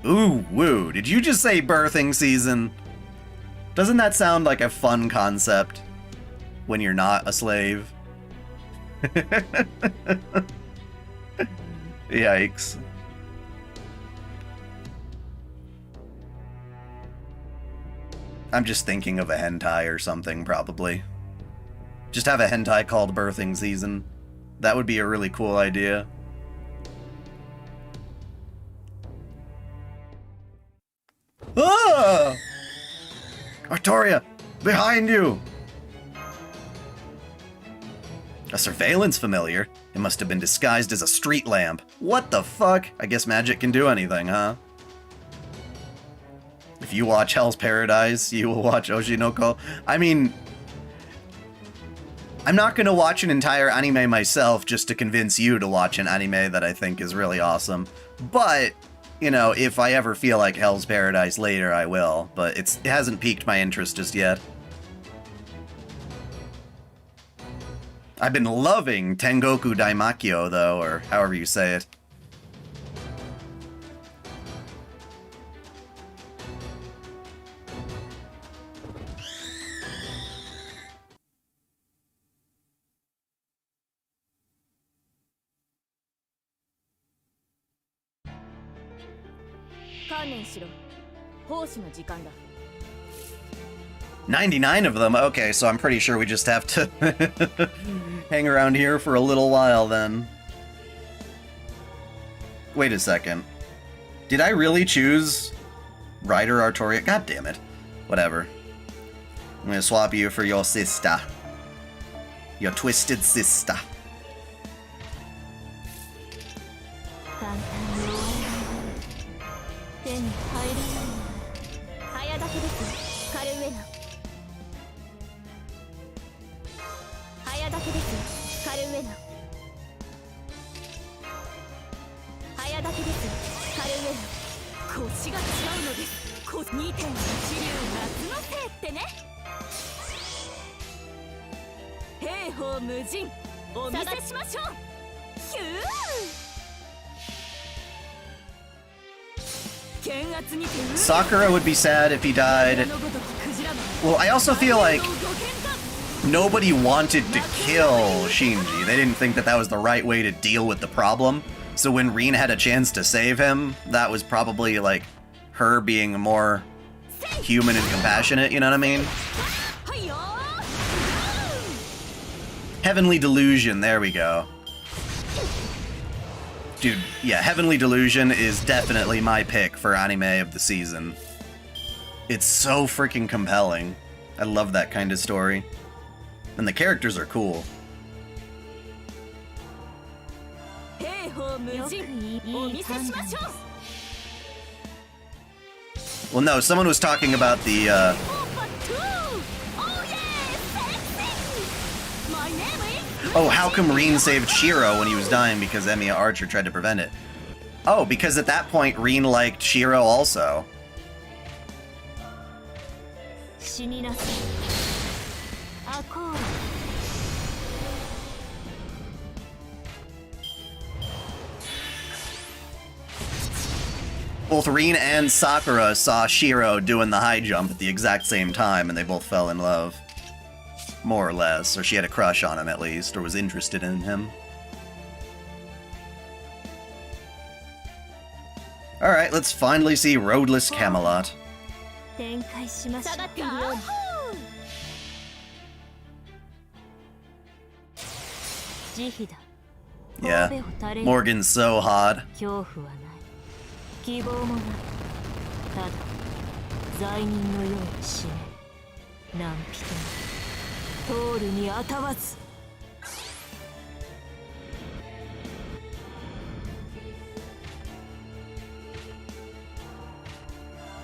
A: Ooh, woo, did you just say birthing season? Doesn't that sound like a fun concept when you're not a slave? Yikes. I'm just thinking of a hentai or something, probably. Just have a hentai called Birthing Season. That would be a really cool idea. Ah! Artoria! Behind you! A surveillance familiar? It must have been disguised as a street lamp. What the fuck? I guess magic can do anything, huh? If you watch Hell's Paradise, you will watch Oshinoko. I mean, I'm not gonna watch an entire anime myself just to convince you to watch an anime that I think is really awesome. But, you know, if I ever feel like Hell's Paradise later, I will. But it hasn't piqued my interest just yet. I've been loving Tengoku Daimakyo, though, or however you say it.
E: Kanenshiро. 奉仕の時間だ。
A: 99 of them? Okay, so I'm pretty sure we just have to hang around here for a little while then. Wait a second. Did I really choose Ryder Artoria? God damn it. Whatever. I'm gonna swap you for your sister. Your twisted sister.
E: 簡単に終わり手に入るように早だけですカルメナ早だけですカルメナ早だけですカルメナ腰が違うのです2.1流夏のせいってね兵法無尽お見せしましょうヒュー
A: Sakura would be sad if he died. Well, I also feel like nobody wanted to kill Shinji. They didn't think that that was the right way to deal with the problem. So when Rin had a chance to save him, that was probably like her being more human and compassionate, you know what I mean? Heavenly Delusion, there we go. Dude, yeah, Heavenly Delusion is definitely my pick for anime of the season. It's so freaking compelling. I love that kind of story. And the characters are cool. Well, no, someone was talking about the Oh, how come Rin saved Shiro when he was dying because Emiya Archer tried to prevent it? Oh, because at that point, Rin liked Shiro also.
E: 死になさいアコーラ
A: Both Rin and Sakura saw Shiro doing the high jump at the exact same time, and they both fell in love. More or less, or she had a crush on him at least, or was interested in him. Alright, let's finally see Roadless Camelot.
E: 展開しましょう慈悲だ
A: Yeah,
E: 神戸を垂れる
A: Morgan's so hot.
E: 恐怖はない希望もないただ罪人のように死ね何人も通るにあたわず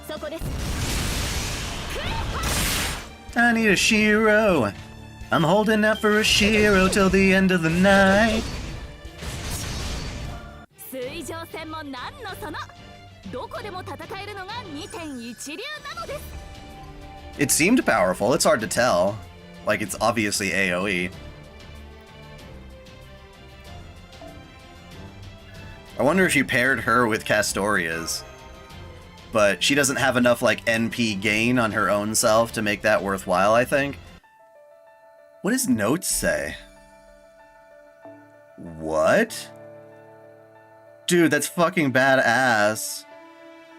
E: そこです
A: I need a Shiro. I'm holding out for a Shiro till the end of the night.
E: 水上戦も何のそのどこでも戦えるのが2.1流なのです
A: It seemed powerful, it's hard to tell. Like, it's obviously AoE. I wonder if you paired her with Castoria's. But she doesn't have enough, like, NP gain on her own self to make that worthwhile, I think. What does notes say? What? Dude, that's fucking badass.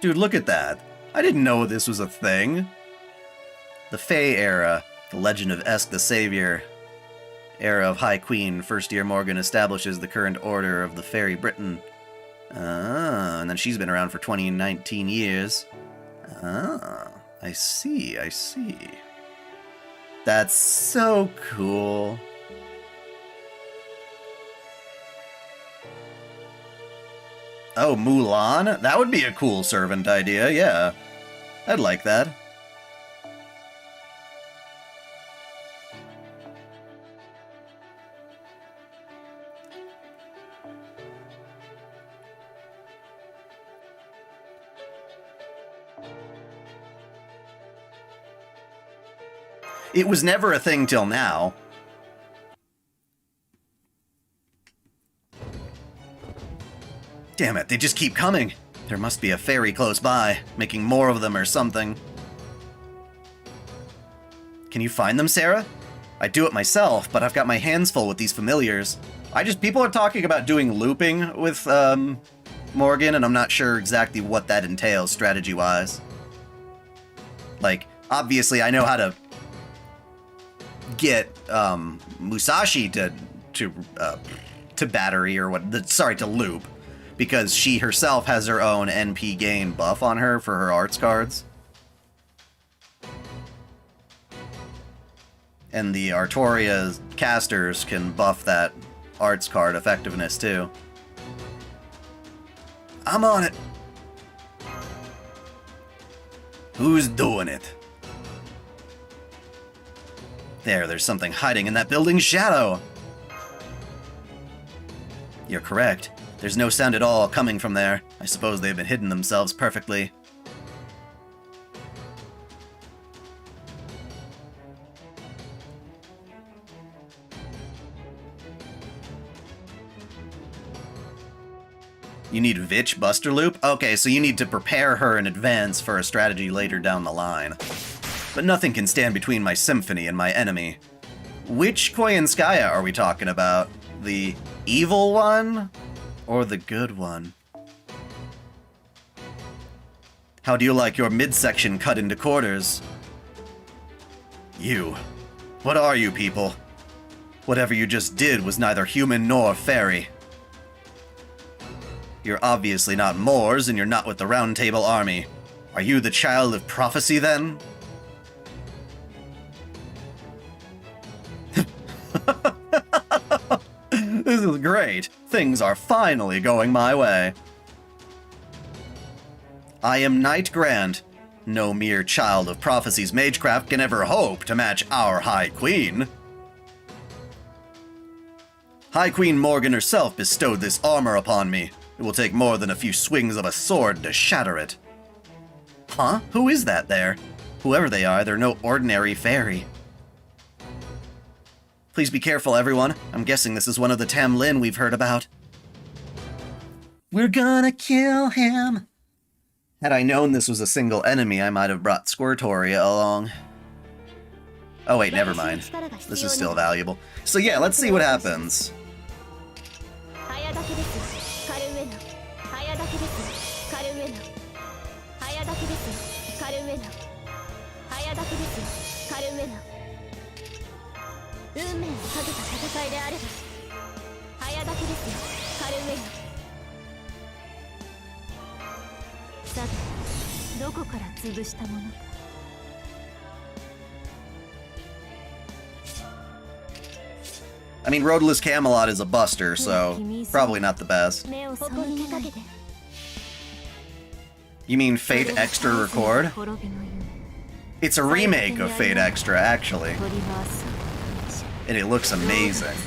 A: Dude, look at that. I didn't know this was a thing. The Fae era, the legend of Esk the Savior. Era of High Queen, first year Morgan establishes the current order of the Fairy Britain. Ah, and then she's been around for 19 years. Ah, I see, I see. That's so cool. Oh, Mulan? That would be a cool servant idea, yeah. I'd like that. It was never a thing till now. Damn it, they just keep coming. There must be a fairy close by, making more of them or something. Can you find them, Sarah? I'd do it myself, but I've got my hands full with these familiars. People are talking about doing looping with, Morgan, and I'm not sure exactly what that entails strategy-wise. Like, obviously I know how to get Musashi to battery or to loop, because she herself has her own NP gain buff on her for her arts cards. And the Artoria casters can buff that arts card effectiveness too. I'm on it. Who's doing it? There's something hiding in that building's shadow. You're correct. There's no sound at all coming from there. I suppose they've been hidden themselves perfectly. You need Vitch Buster Loop? Okay, so you need to prepare her in advance for a strategy later down the line. But nothing can stand between my symphony and my enemy. Which Koyanskaya are we talking about? The evil one? Or the good one? How do you like your midsection cut into quarters? You. What are you people? Whatever you just did was neither human nor fairy. You're obviously not Moors, and you're not with the Round Table Army. Are you the child of prophecy, then? This is great. Things are finally going my way. I am Knight Grant. No mere child of prophecy's magecraft can ever hope to match our High Queen. High Queen Morgan herself bestowed this armor upon me. It will take more than a few swings of a sword to shatter it. Huh? Who is that there? Whoever they are, they're no ordinary fairy. Please be careful, everyone. I'm guessing this is one of the Tam Lin we've heard about. We're gonna kill him. Had I known this was a single enemy, I might have brought Squirtoria along. Oh wait, never mind. This is still valuable. So yeah, let's see what happens. I mean, Roadless Camelot is a buster, so probably not the best. You mean Fate Extra Record? It's a remake of Fate Extra, actually. And it looks amazing.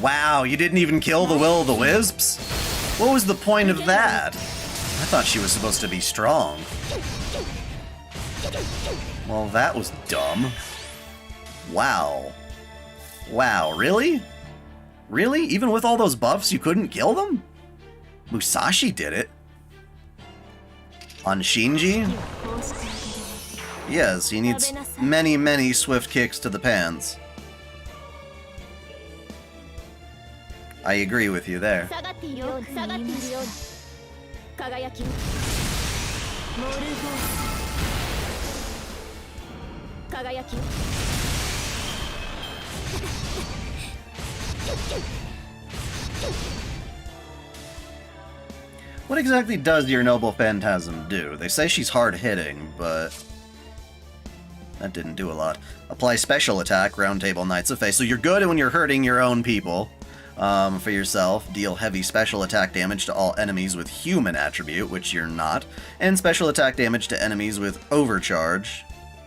A: Wow, you didn't even kill the Will-o'-the-Wisps? What was the point of that? I thought she was supposed to be strong. Well, that was dumb. Wow. Wow, really? Really? Even with all those buffs, you couldn't kill them? Musashi did it. On Shinji? Yes, he needs many, many swift kicks to the pants. I agree with you there. What exactly does your Noble Phantasm do? They say she's hard-hitting, but that didn't do a lot. Apply special attack, Round Table Knights of Faith. So you're good when you're hurting your own people. For yourself, deal heavy special attack damage to all enemies with human attribute, which you're not, and special attack damage to enemies with overcharge.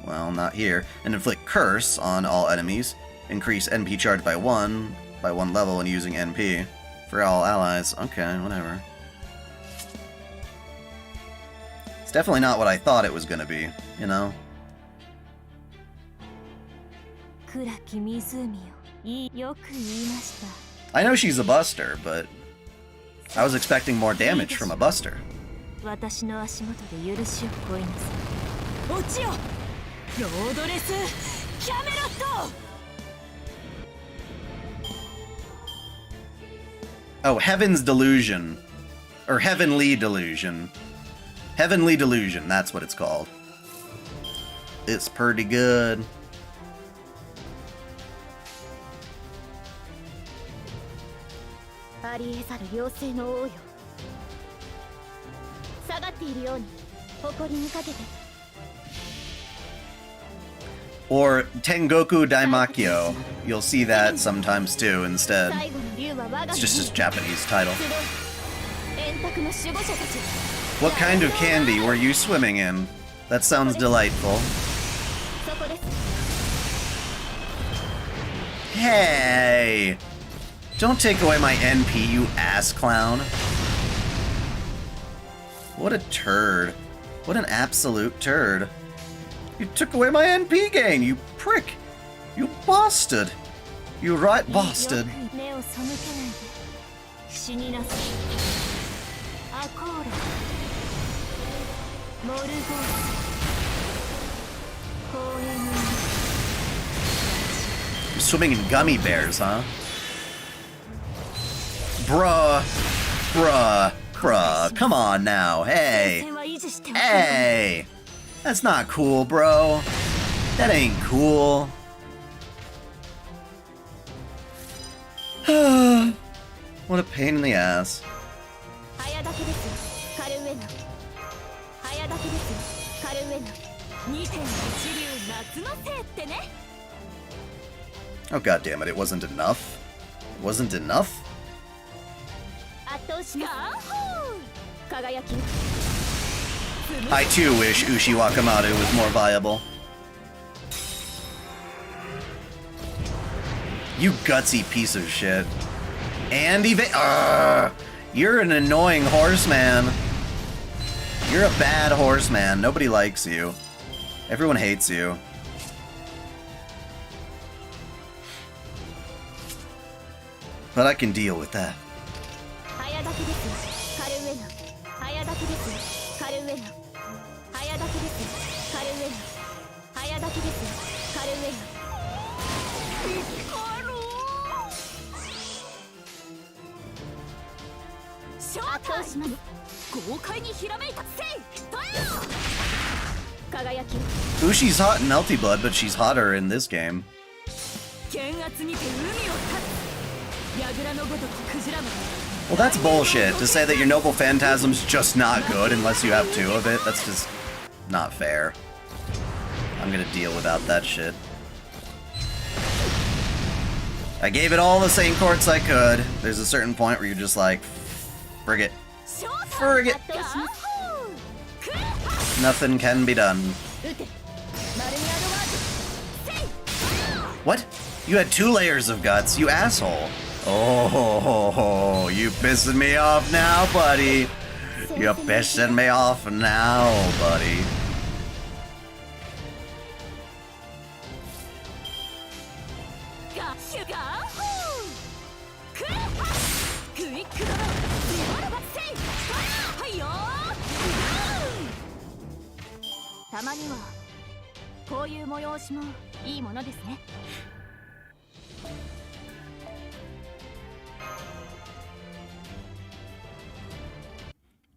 A: Well, not here. And inflict curse on all enemies. Increase NP charge by one level when using NP. For all allies. Okay, whatever. It's definitely not what I thought it was gonna be, you know? I know she's a buster, but I was expecting more damage from a buster. Oh, Heaven's Delusion. Or Heavenly Delusion. Heavenly Delusion, that's what it's called. It's pretty good. Or Tengoku Daimakyo. You'll see that sometimes too instead. It's just his Japanese title. What kind of candy were you swimming in? That sounds delightful. Hey! Don't take away my NP, you ass clown. What a turd. What an absolute turd. You took away my NP gain, you prick. You bastard. You right bastard. You're swimming in gummy bears, huh? Bruh, come on now, hey! Hey! That's not cool, bro. That ain't cool. What a pain in the ass. Oh god damn it, it wasn't enough? It wasn't enough? I too wish Ushi Wakamatsu was more viable. You gutsy piece of shit. And you're an annoying horseman. You're a bad horseman. Nobody likes you. Everyone hates you. But I can deal with that. Ooh, she's hot in Melty Blood, but she's hotter in this game. Well, that's bullshit. To say that your Noble Phantasm's just not good unless you have two of it, that's just not fair. I'm gonna deal without that shit. I gave it all the same courts I could. There's a certain point where you're just like, frig it. Frig it. Nothing can be done. What? You had 2 layers of guts, you asshole. Oh, you pissing me off now, buddy. You're pissing me off now, buddy.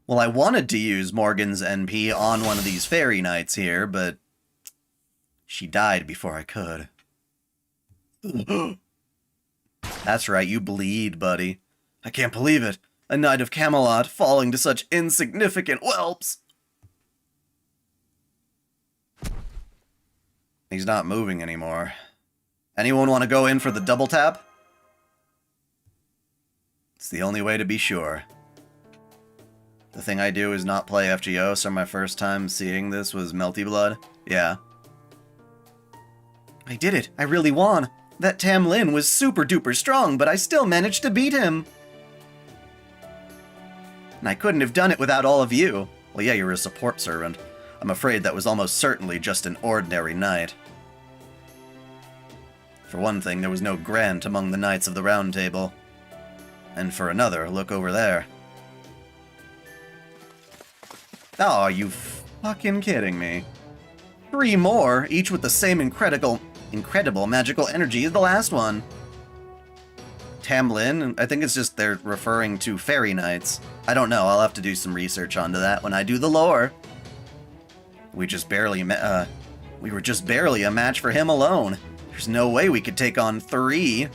A: Well, I wanted to use Morgan's NP on one of these fairy knights here, but she died before I could. That's right, you bleed, buddy. I can't believe it. A knight of Camelot falling to such insignificant whelps. He's not moving anymore. Anyone want to go in for the double tap? It's the only way to be sure. The thing I do is not play FGO, so my first time seeing this was Melty Blood. Yeah. I did it. I really won. That Tam Lin was super duper strong, but I still managed to beat him. And I couldn't have done it without all of you. Well, yeah, you're a support servant. I'm afraid that was almost certainly just an ordinary knight. For one thing, there was no Grant among the Knights of the Round Table. And for another, look over there. Oh, are you fucking kidding me? 3 more, each with the same incredible magical energy as the last one. Tam Lin? I think it's just they're referring to fairy knights. I don't know, I'll have to do some research onto that when I do the lore. We were just barely a match for him alone. There's no way we could take on 3.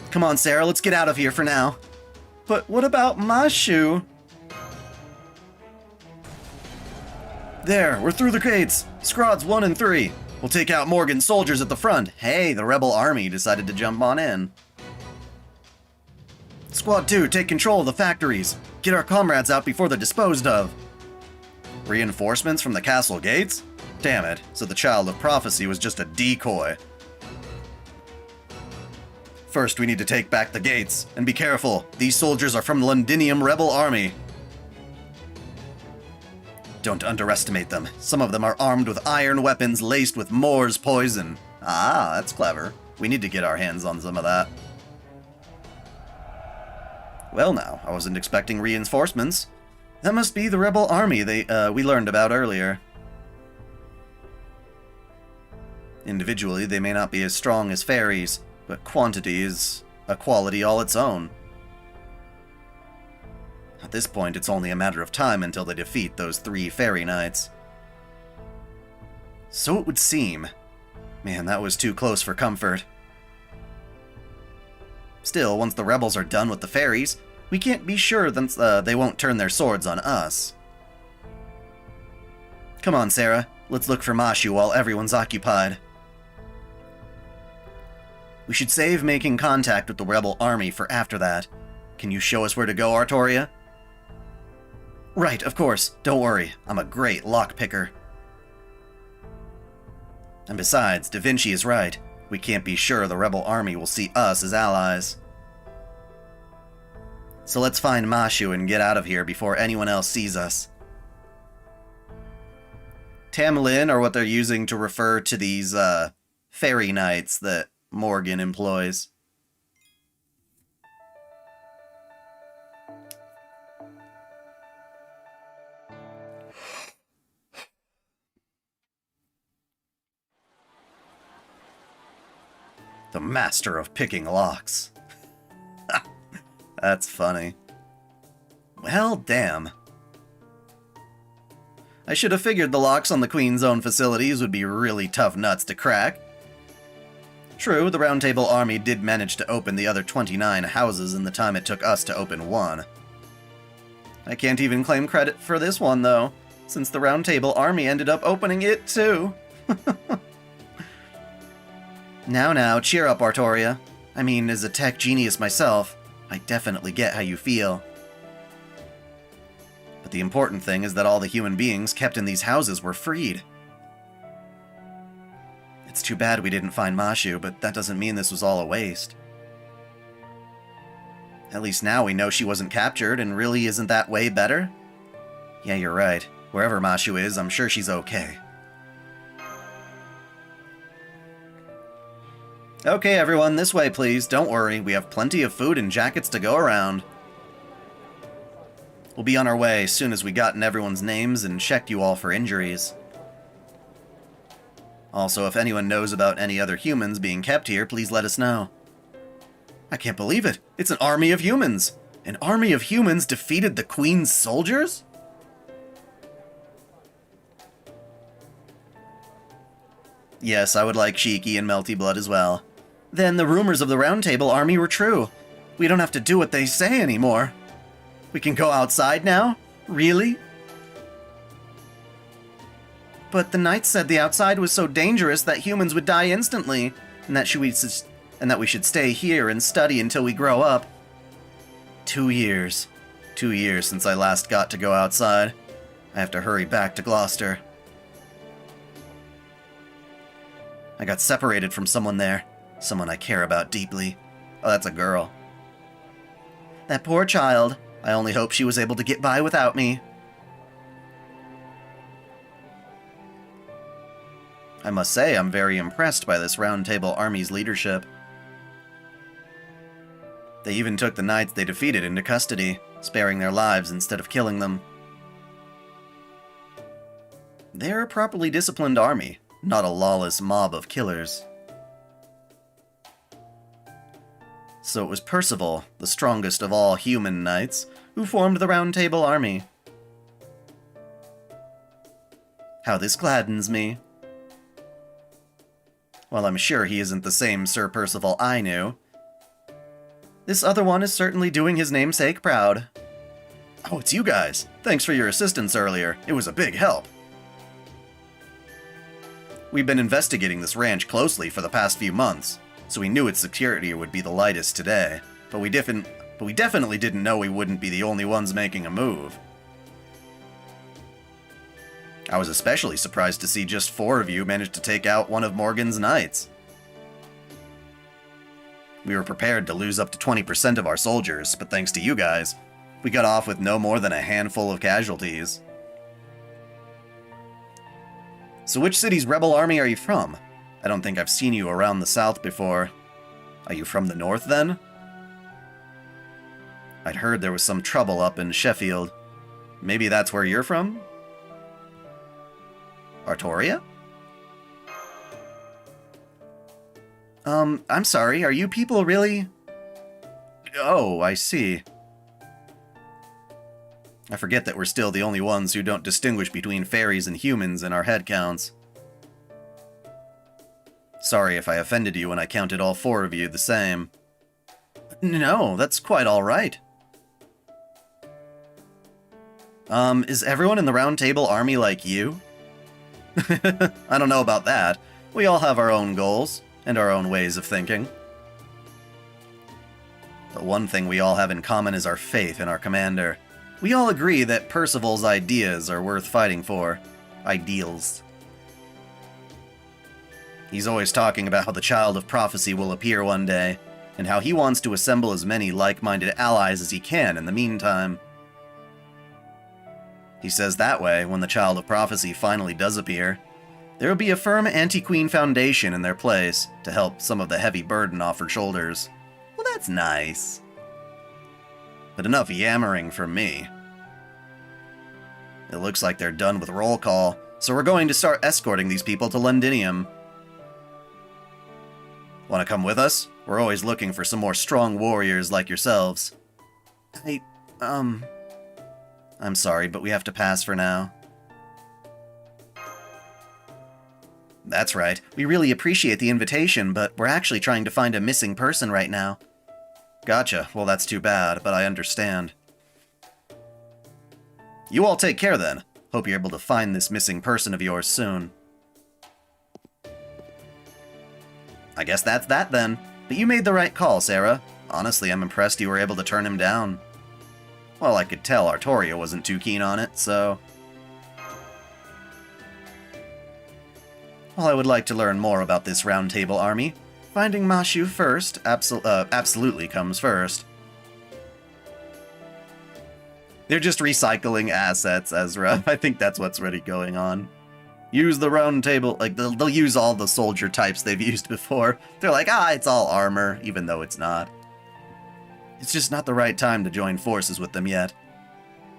A: Come on, Sarah, let's get out of here for now. But what about Mashu? There, we're through the gates. Scrods 1 and 3. We'll take out Morgan's soldiers at the front. Hey, the rebel army decided to jump on in. Squad 2, take control of the factories. Get our comrades out before they're disposed of. Reinforcements from the castle gates? Damn it, so the Child of Prophecy was just a decoy. First, we need to take back the gates. And be careful, these soldiers are from the Londinium rebel army. Don't underestimate them. Some of them are armed with iron weapons laced with Moor's poison. Ah, that's clever. We need to get our hands on some of that. Well now, I wasn't expecting reinforcements. That must be the rebel army we learned about earlier. Individually, they may not be as strong as fairies, but quantity is a quality all its own. At this point, it's only a matter of time until they defeat those 3 fairy knights. So it would seem. Man, that was too close for comfort. Still, once the rebels are done with the fairies, we can't be sure that they won't turn their swords on us. Come on, Sarah. Let's look for Mashu while everyone's occupied. We should save making contact with the rebel army for after that. Can you show us where to go, Artoria? Right, of course. Don't worry. I'm a great lockpicker. And besides, Da Vinci is right. we can't be sure the rebel army will see us as allies. So let's find Mashu and get out of here before anyone else sees us. Tamlin are what they're using to refer to these, fairy knights that Morgan employs. The master of picking locks. That's funny. Well, damn. I should have figured the locks on the Queen's own facilities would be really tough nuts to crack. True, the Round Table Army did manage to open the other 29 houses in the time it took us to open one. I can't even claim credit for this one, though, since the Round Table Army ended up opening it, too. Now, cheer up, Artoria. I mean, as a tech genius myself, I definitely get how you feel. But the important thing is that all the human beings kept in these houses were freed. It's too bad we didn't find Mashu, but that doesn't mean this was all a waste. At least now we know she wasn't captured, and really isn't that way better? Yeah, you're right. Wherever Mashu is, I'm sure she's okay. Okay, everyone, this way, please. Don't worry, we have plenty of food and jackets to go around. We'll be on our way as soon as we gotten everyone's names and checked you all for injuries. Also, if anyone knows about any other humans being kept here, please let us know. I can't believe it! It's an army of humans! An army of humans defeated the Queen's soldiers? Yes, I would like Shiki and Melty Blood as well. Then the rumors of the Round Table Army were true. We don't have to do what they say anymore. We can go outside now? Really? But the knights said the outside was so dangerous that humans would die instantly, and that we should stay here and study until we grow up. 2 years. 2 years since I last got to go outside. I have to hurry back to Gloucester. I got separated from someone there. Someone I care about deeply. Oh, that's a girl. That poor child. I only hope she was able to get by without me. I must say, I'm very impressed by this Round Table Army's leadership. They even took the knights they defeated into custody, sparing their lives instead of killing them. They're a properly disciplined army, not a lawless mob of killers. So it was Percival, the strongest of all human knights, who formed the Round Table Army. How this gladdens me. While I'm sure he isn't the same Sir Percival I knew, this other one is certainly doing his namesake proud. Oh, it's you guys. Thanks for your assistance earlier. It was a big help. We've been investigating this ranch closely for the past few months, so we knew its security would be the lightest today, but we definitely didn't know we wouldn't be the only ones making a move. I was especially surprised to see just 4 of you manage to take out one of Morgan's knights. We were prepared to lose up to 20% of our soldiers, but thanks to you guys, we got off with no more than a handful of casualties. So which city's rebel army are you from? I don't think I've seen you around the south before. Are you from the north, then? I'd heard there was some trouble up in Sheffield. Maybe that's where you're from? Artoria? I'm sorry, are you people really... Oh, I see. I forget that we're still the only ones who don't distinguish between fairies and humans in our head counts. Sorry if I offended you when I counted all 4 of you the same. No, that's quite alright. Is everyone in the Round Table Army like you? I don't know about that. We all have our own goals, and our own ways of thinking. But one thing we all have in common is our faith in our commander. We all agree that Percival's ideas are worth fighting for. Ideals. He's always talking about how the Child of Prophecy will appear one day, and how he wants to assemble as many like-minded allies as he can in the meantime. He says that way, when the Child of Prophecy finally does appear, there will be a firm anti-queen foundation in their place to help some of the heavy burden off her shoulders. Well, that's nice. But enough yammering from me. It looks like they're done with roll call, so we're going to start escorting these people to Londinium. Want to come with us? We're always looking for some more strong warriors like yourselves. I'm sorry, but we have to pass for now. That's right. We really appreciate the invitation, but we're actually trying to find a missing person right now. Gotcha. Well, that's too bad, but I understand. You all take care then. Hope you're able to find this missing person of yours soon. I guess that's that then. But you made the right call, Sarah. Honestly, I'm impressed you were able to turn him down. Well, I could tell Artoria wasn't too keen on it, so... Well, I would like to learn more about this Round Table army. Finding Mashu first absolutely comes first. They're just recycling assets, Ezra. I think that's what's really going on. Use the Round Table, like, they'll use all the soldier types they've used before. They're like, it's all armor, even though it's not. It's just not the right time to join forces with them yet.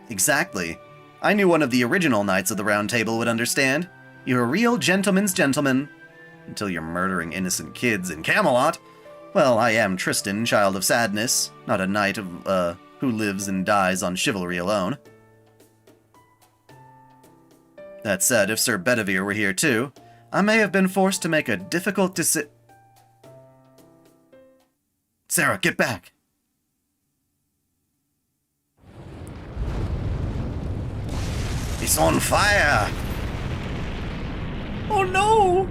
A: Exactly. I knew one of the original Knights of the Round Table would understand. You're a real gentleman's gentleman. Until you're murdering innocent kids in Camelot. Well, I am Tristan, Child of Sadness, not a knight of, who lives and dies on chivalry alone. That said, if Sir Bedivere were here too, I may have been forced to make a difficult decision. Sarah, get back! It's on fire! Oh no!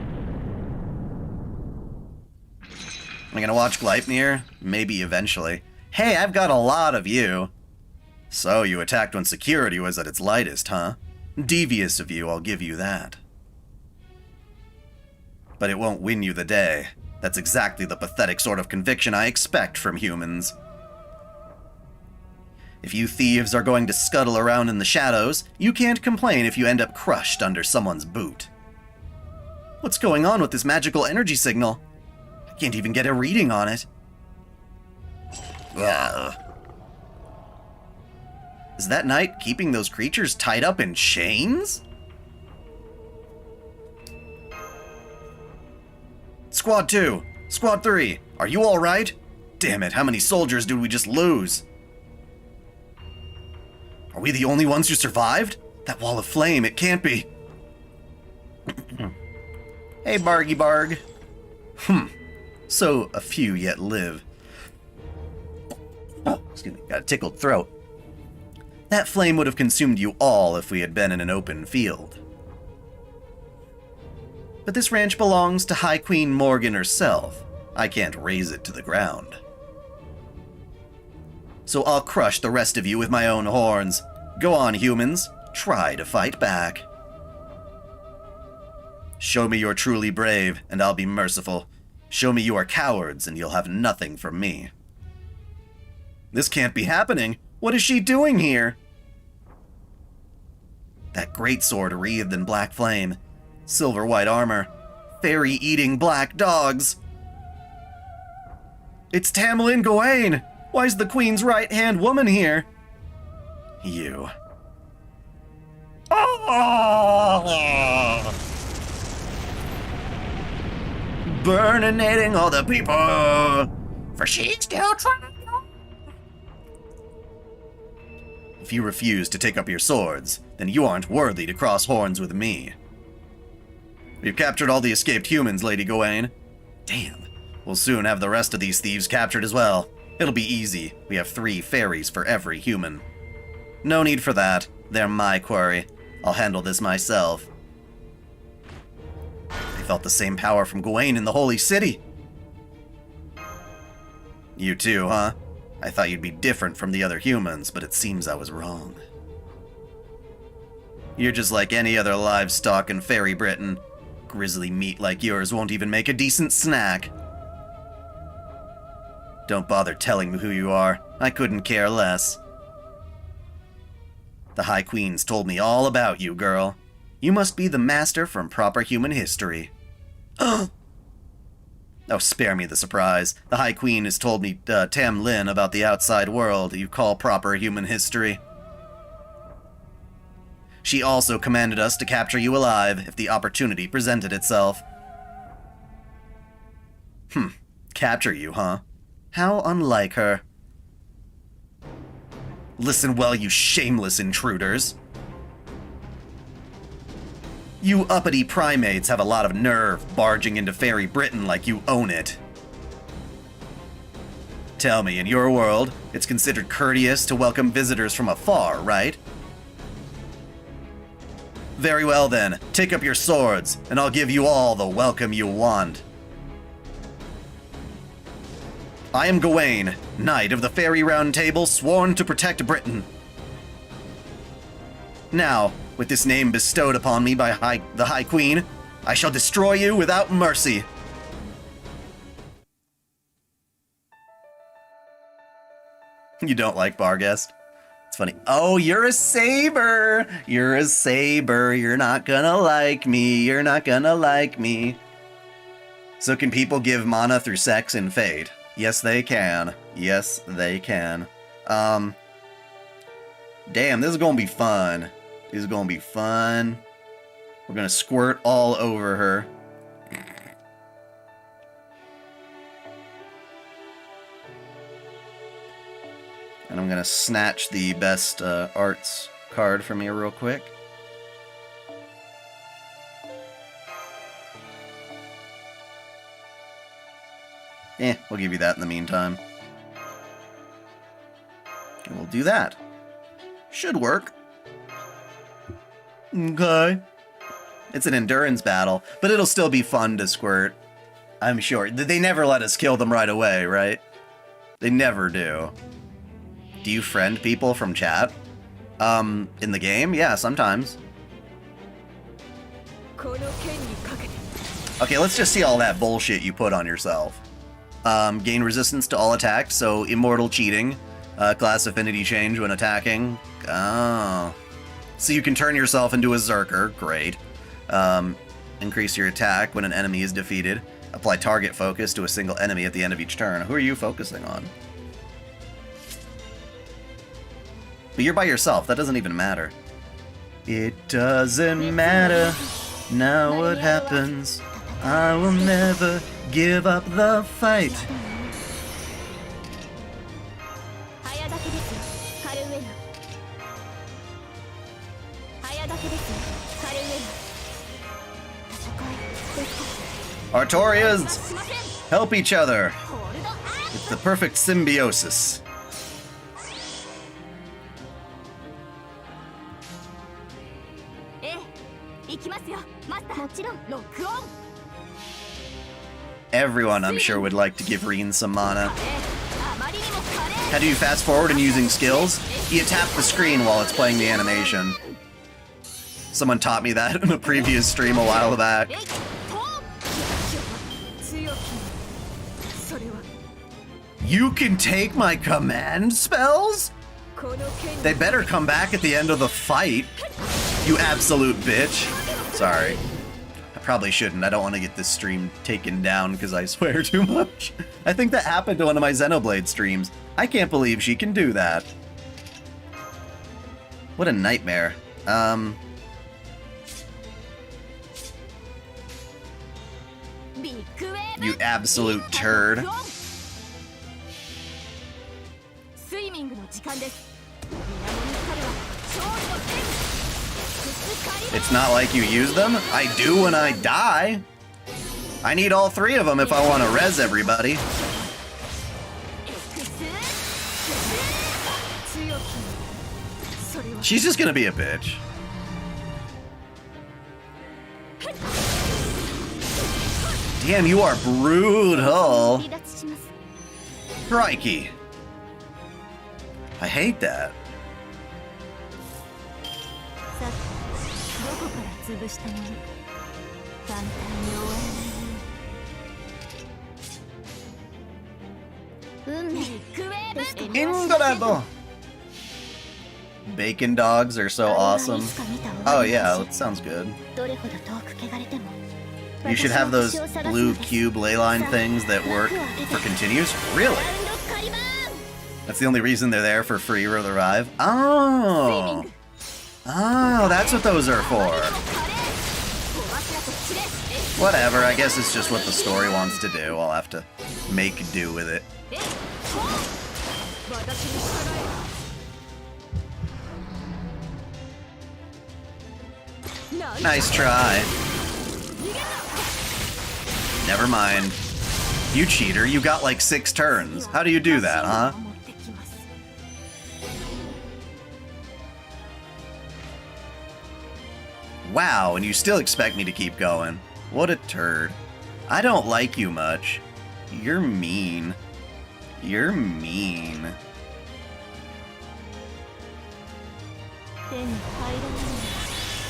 A: Am I gonna watch Gleipnir? Maybe eventually. Hey, I've got a lot of you. So, you attacked when security was at its lightest, huh? Devious of you, I'll give you that. But it won't win you the day. That's exactly the pathetic sort of conviction I expect from humans. If you thieves are going to scuttle around in the shadows, you can't complain if you end up crushed under someone's boot. What's going on with this magical energy signal? I can't even get a reading on it. Ugh. Is that knight keeping those creatures tied up in chains? Squad 2, Squad 3, are you all right? Damn it, how many soldiers did we just lose? Are we the only ones who survived? That wall of flame, it can't be. Hey, Bargy Barg. So, a few yet live. Oh, excuse me, got a tickled throat. That flame would have consumed you all if we had been in an open field. But this ranch belongs to High Queen Morgan herself. I can't raze it to the ground. So I'll crush the rest of you with my own horns. Go on, humans. Try to fight back. Show me you're truly brave, and I'll be merciful. Show me you are cowards, and you'll have nothing from me. This can't be happening. What is she doing here? That greatsword wreathed in black flame. Silver white armor. Fairy-eating black dogs. It's Tamlin Gawain! Why's the Queen's right-hand woman here? You. Oh! Burninating all the people! For she's still trying. If you refuse to take up your swords, then you aren't worthy to cross horns with me. We've captured all the escaped humans, Lady Gawain. Damn. We'll soon have the rest of these thieves captured as well. It'll be easy. We have 3 fairies for every human. No need for that. They're my quarry. I'll handle this myself. I felt the same power from Gawain in the Holy City. You too, huh? I thought you'd be different from the other humans, but it seems I was wrong. You're just like any other livestock in Fairy Britain. Grisly meat like yours won't even make a decent snack. Don't bother telling me who you are. I couldn't care less. The High Queen's told me all about you, girl. You must be the master from proper human history. Oh, spare me the surprise. The High Queen has told me, Tam Lin, about the outside world you call proper human history. She also commanded us to capture you alive if the opportunity presented itself. Capture you, huh? How unlike her. Listen well, you shameless intruders. You uppity primates have a lot of nerve barging into Fairy Britain like you own it. Tell me, in your world, it's considered courteous to welcome visitors from afar, right? Very well then, take up your swords, and I'll give you all the welcome you want. I am Gawain, Knight of the Fairy Round Table, sworn to protect Britain. Now, with this name bestowed upon me by the High Queen, I shall destroy you without mercy. You don't like Barghest? It's funny. Oh, you're a saber! You're a saber. You're not gonna like me. You're not gonna like me. So can people give mana through sex in Fate? Yes, they can. Yes, they can. Damn, this is gonna be fun. This is gonna be fun. We're gonna squirt all over her. And I'm gonna snatch the best arts card from here real quick. We'll give you that in the meantime. And we'll do that. Should work. Okay. It's an endurance battle, but it'll still be fun to squirt. I'm sure. They never let us kill them right away, right? They never do. Do you friend people from chat? In the game? Yeah, sometimes. Okay, let's just see all that bullshit you put on yourself. Gain resistance to all attacks, so immortal cheating. Class affinity change when attacking. Oh. So you can turn yourself into a Zerker. Great. Increase your attack when an enemy is defeated. Apply target focus to a single enemy at the end of each turn. Who are you focusing on? But you're by yourself. That doesn't even matter. It doesn't matter. Now what happens? I will never give up the fight. Artorias help each other. It's the perfect symbiosis. Everyone, I'm sure, would like to give Reen some mana. How do you fast forward in using skills? You tap the screen while it's playing the animation. Someone taught me that in a previous stream a while back. You can take my command spells? They better come back at the end of the fight, you absolute bitch. Sorry. I probably shouldn't. I don't want to get this stream taken down because I swear too much. I think that happened to one of my Xenoblade streams. I can't believe she can do that. What a nightmare. You absolute turd. It's not like you use them. I do when I die. I need all three of them if I want to res everybody. She's just gonna be a bitch. Damn, you are brutal. Crikey. I hate that.
E: 簡単に終わらない運命クエーブ
A: Incredible! Bacon dogs are so awesome. Oh yeah, that sounds good.
E: どれほど遠く汚れても
A: You should have those blue cube leyline things that work for continues? Really? That's the only reason they're there for free or the revive? Oh! Oh, that's what those are for. Whatever, I guess it's just what the story wants to do. I'll have to make do with it. Nice try. Never mind. You cheater, you got like 6 turns. How do you do that, huh? Wow, and you still expect me to keep going. What a turd. I don't like you much. You're mean. You're mean.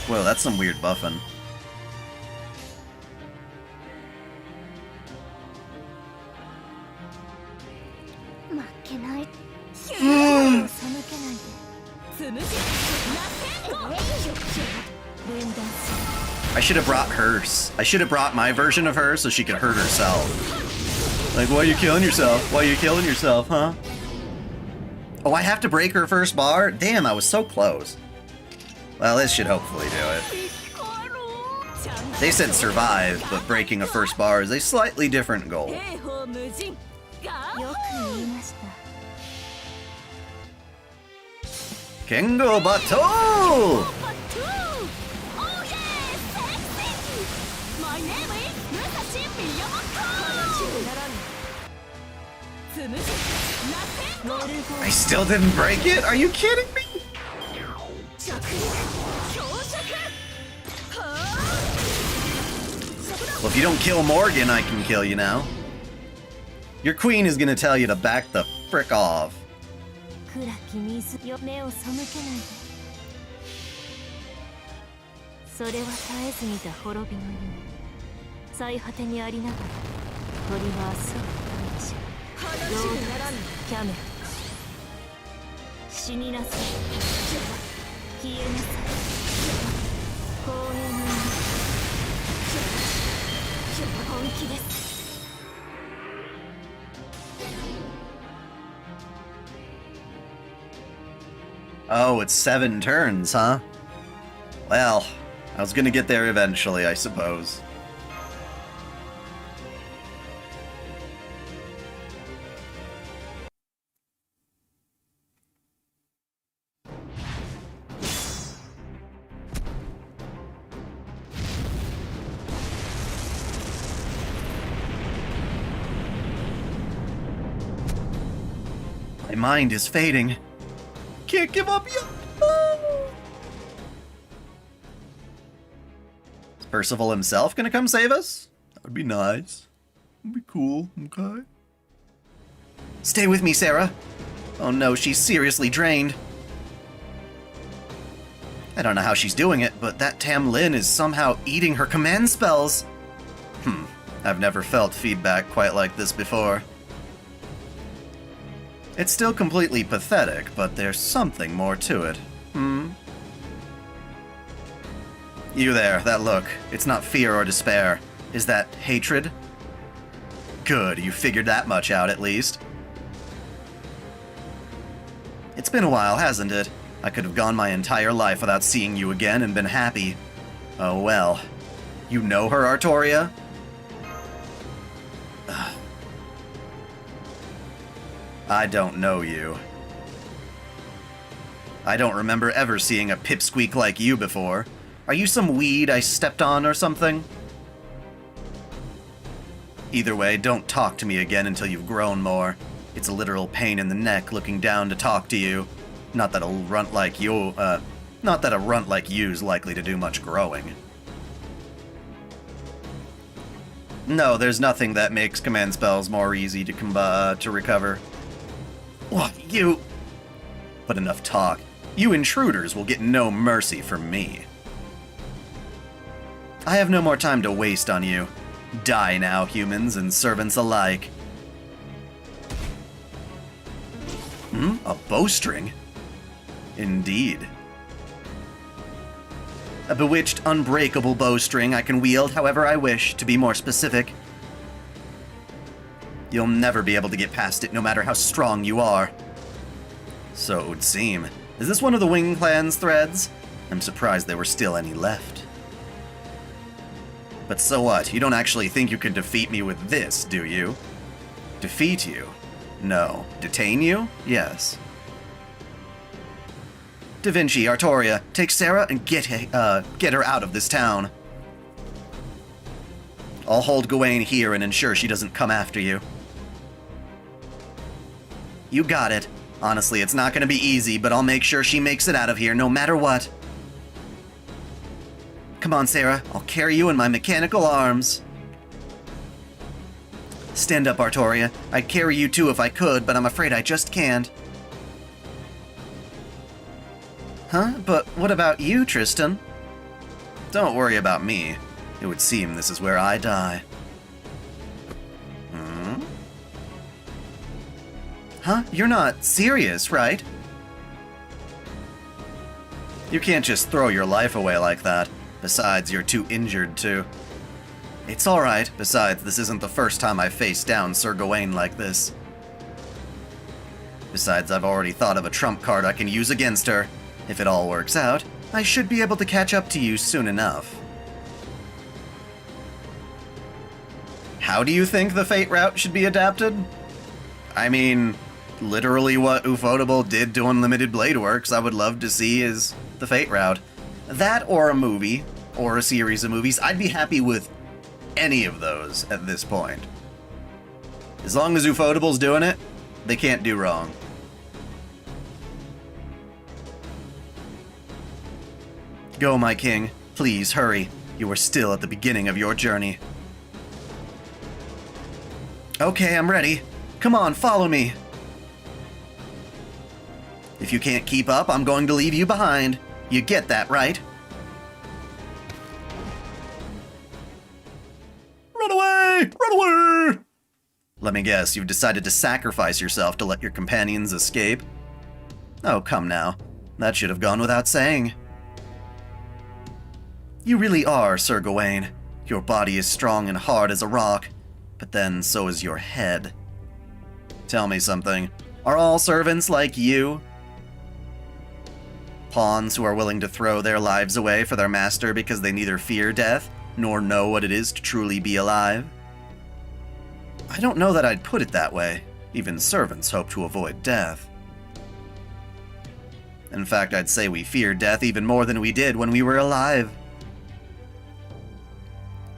A: Whoa, that's some weird buffing. I should have brought hers. I should have brought my version of her so she could hurt herself. Like, why are you killing yourself? Why are you killing yourself, huh? Oh, I have to break her first bar? Damn, I was so close. Well, this should hopefully do it. They said survive, but breaking a first bar is a slightly different goal. Kengo Bato! I still didn't break it? Are you kidding me? Well, if you don't kill Morgan, I can kill you now. Your queen is gonna tell you to back the frick off. Oh, it's 7 turns, huh? Well, I was gonna get there eventually, I suppose. My mind is fading. Can't give up yet. Oh. Is Percival himself gonna come save us? That would be nice. That'd be cool, okay? Stay with me, Sarah. Oh no, she's seriously drained. I don't know how she's doing it, but that Tam Lin is somehow eating her command spells. I've never felt feedback quite like this before. It's still completely pathetic, but there's something more to it. You there, that look. It's not fear or despair. Is that hatred? Good, you figured that much out at least. It's been a while, hasn't it? I could have gone my entire life without seeing you again and been happy. Oh well. You know her, Artoria? I don't know you. I don't remember ever seeing a pipsqueak like you before. Are you some weed I stepped on or something? Either way, don't talk to me again until you've grown more. It's a literal pain in the neck looking down to talk to you. Not that a runt like you's likely to do much growing. No, there's nothing that makes command spells more easy to recover. What, you... But enough talk. You intruders will get no mercy from me. I have no more time to waste on you. Die now, humans and servants alike. A bowstring? Indeed. A bewitched, unbreakable bowstring I can wield however I wish, to be more specific. You'll never be able to get past it no matter how strong you are. So it would seem. Is this one of the Wing Clan's threads? I'm surprised there were still any left. But so what? You don't actually think you can defeat me with this, do you? Defeat you? No. Detain you? Yes. Da Vinci, Artoria, take Sarah and get her out of this town. I'll hold Gawain here and ensure she doesn't come after you. You got it. Honestly, it's not going to be easy, but I'll make sure she makes it out of here no matter what. Come on, Sarah. I'll carry you in my mechanical arms. Stand up, Artoria. I'd carry you too if I could, but I'm afraid I just can't. Huh? But what about you, Tristan? Don't worry about me. It would seem this is where I die. Huh? You're not serious, right? You can't just throw your life away like that. Besides, you're too injured to. It's alright. Besides, this isn't the first time I've faced down Sir Gawain like this. Besides, I've already thought of a trump card I can use against her. If it all works out, I should be able to catch up to you soon enough. How do you think the Fate route should be adapted? I mean, literally what Ufotable did to Unlimited Blade Works I would love to see is the Fate route. That or a movie, or a series of movies. I'd be happy with any of those at this point. As long as Ufotable's doing it, they can't do wrong. Go, my king. Please, hurry. You are still at the beginning of your journey. Okay, I'm ready. Come on, follow me. If you can't keep up, I'm going to leave you behind. You get that, right? Run away! Run away! Let me guess, you've decided to sacrifice yourself to let your companions escape? Oh, come now. That should have gone without saying. You really are, Sir Gawain. Your body is strong and hard as a rock, but then so is your head. Tell me something. Are all servants like you? Pawns who are willing to throw their lives away for their master because they neither fear death nor know what it is to truly be alive? I don't know that I'd put it that way. Even servants hope to avoid death. In fact, I'd say we fear death even more than we did when we were alive.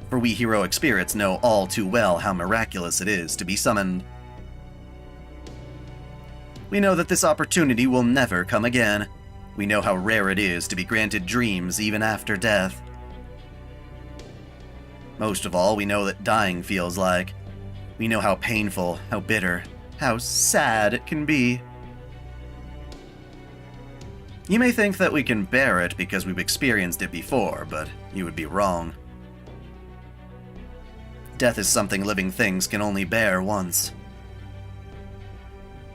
A: For we heroic spirits know all too well how miraculous it is to be summoned. We know that this opportunity will never come again. We know how rare it is to be granted dreams even after death. Most of all, we know that dying feels like. We know how painful, how bitter, how sad it can be. You may think that we can bear it because we've experienced it before, but you would be wrong. Death is something living things can only bear once.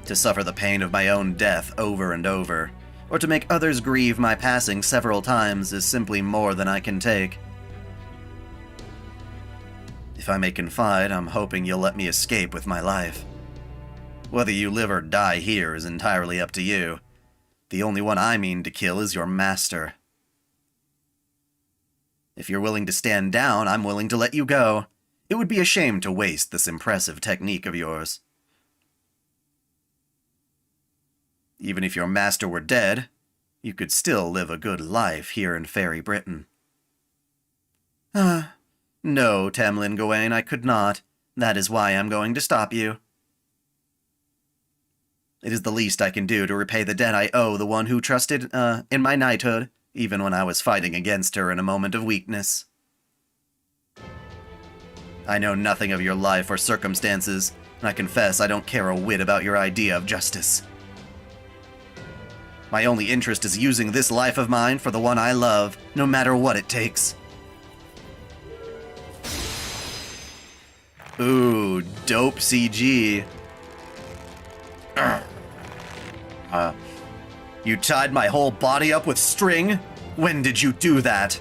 A: To suffer the pain of my own death over and over, or to make others grieve my passing several times is simply more than I can take. If I may confide, I'm hoping you'll let me escape with my life. Whether you live or die here is entirely up to you. The only one I mean to kill is your master. If you're willing to stand down, I'm willing to let you go. It would be a shame to waste this impressive technique of yours. Even if your master were dead, you could still live a good life here in Fairy Britain. No, Tamlin Gawain, I could not. That is why I'm going to stop you. It is the least I can do to repay the debt I owe the one who trusted, in my knighthood, even when I was fighting against her in a moment of weakness. I know nothing of your life or circumstances, and I confess I don't care a whit about your idea of justice. My only interest is using this life of mine for the one I love, no matter what it takes. Ooh, dope CG. You tied my whole body up with string? When did you do that?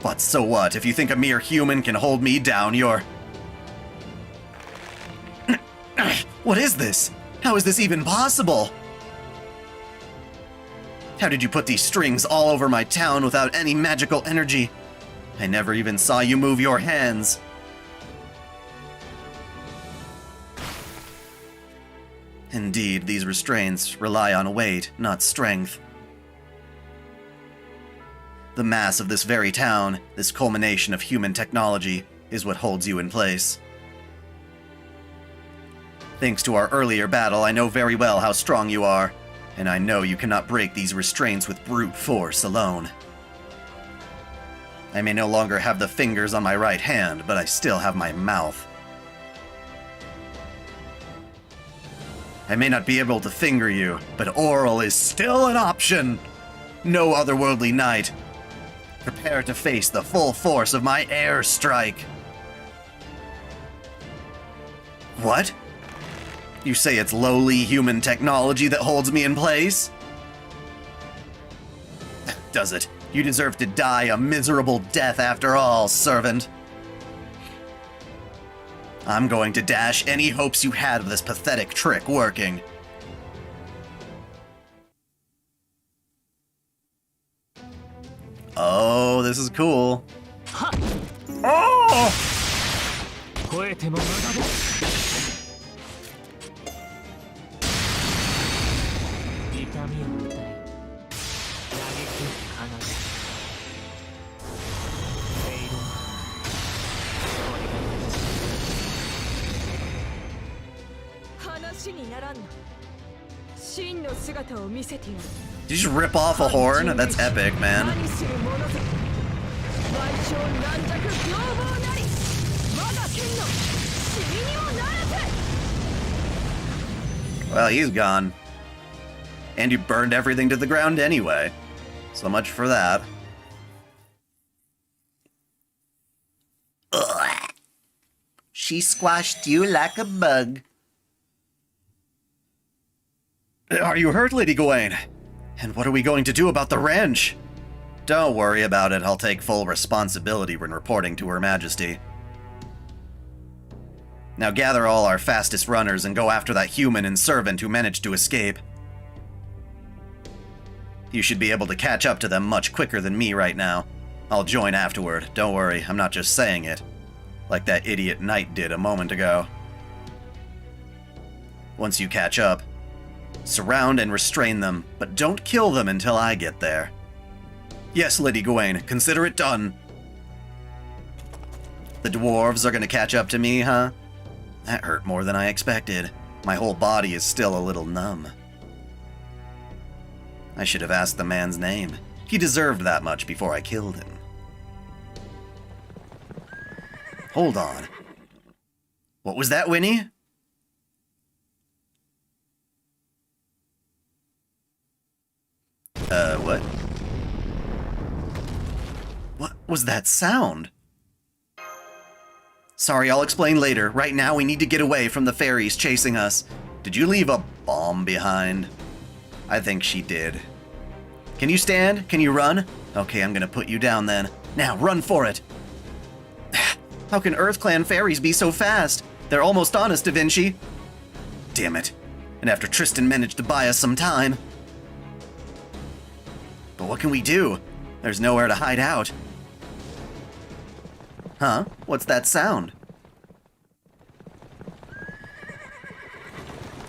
A: But so what? If you think a mere human can hold me down, you're... What is this? How is this even possible? How did you put these strings all over my town without any magical energy? I never even saw you move your hands. Indeed, these restraints rely on weight, not strength. The mass of this very town, this culmination of human technology, is what holds you in place. Thanks to our earlier battle, I know very well how strong you are, and I know you cannot break these restraints with brute force alone. I may no longer have the fingers on my right hand, but I still have my mouth. I may not be able to finger you, but oral is still an option! No otherworldly knight. Prepare to face the full force of my air strike. What? You say it's lowly human technology that holds me in place? Does it? You deserve to die a miserable death after all, servant. I'm going to dash any hopes you had of this pathetic trick working. Oh, this is cool. Oh! Did you just rip off a horn? That's epic, man. Well, he's gone. And you burned everything to the ground anyway. So much for that. Ugh. She squashed you like a bug. Are you hurt, Lady Gawain? And what are we going to do about the wrench? Don't worry about it. I'll take full responsibility when reporting to Her Majesty. Now gather all our fastest runners and go after that human and servant who managed to escape. You should be able to catch up to them much quicker than me right now. I'll join afterward. Don't worry, I'm not just saying it. Like that idiot knight did a moment ago. Once you catch up, surround and restrain them, but don't kill them until I get there. Yes, Lady Gawain, consider it done. The dwarves are gonna catch up to me, huh? That hurt more than I expected. My whole body is still a little numb. I should have asked the man's name. He deserved that much before I killed him. Hold on. What was that, Winnie? What? What was that sound? Sorry, I'll explain later. Right now, we need to get away from the fairies chasing us. Did you leave a bomb behind? I think she did. Can you stand? Can you run? Okay, I'm gonna put you down then. Now, run for it! How can EarthClan fairies be so fast? They're almost on us, Da Vinci. Damn it. And after Tristan managed to buy us some time. But what can we do? There's nowhere to hide out. Huh? What's that sound?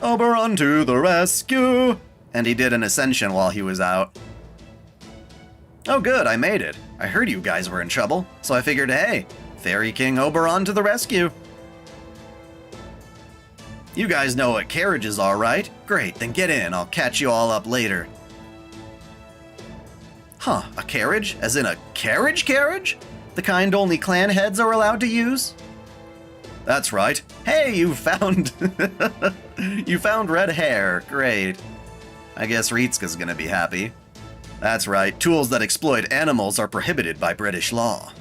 A: Oberon to the rescue! And he did an ascension while he was out. Oh good, I made it. I heard you guys were in trouble, so I figured, hey, Fairy King Oberon to the rescue. You guys know what carriages are, right? Great, then get in. I'll catch you all up later. Huh, a carriage? As in a carriage? The kind only clan heads are allowed to use? That's right. Hey, you found... you found red hair. Great. I guess Ritska's gonna be happy. That's right, tools that exploit animals are prohibited by British law.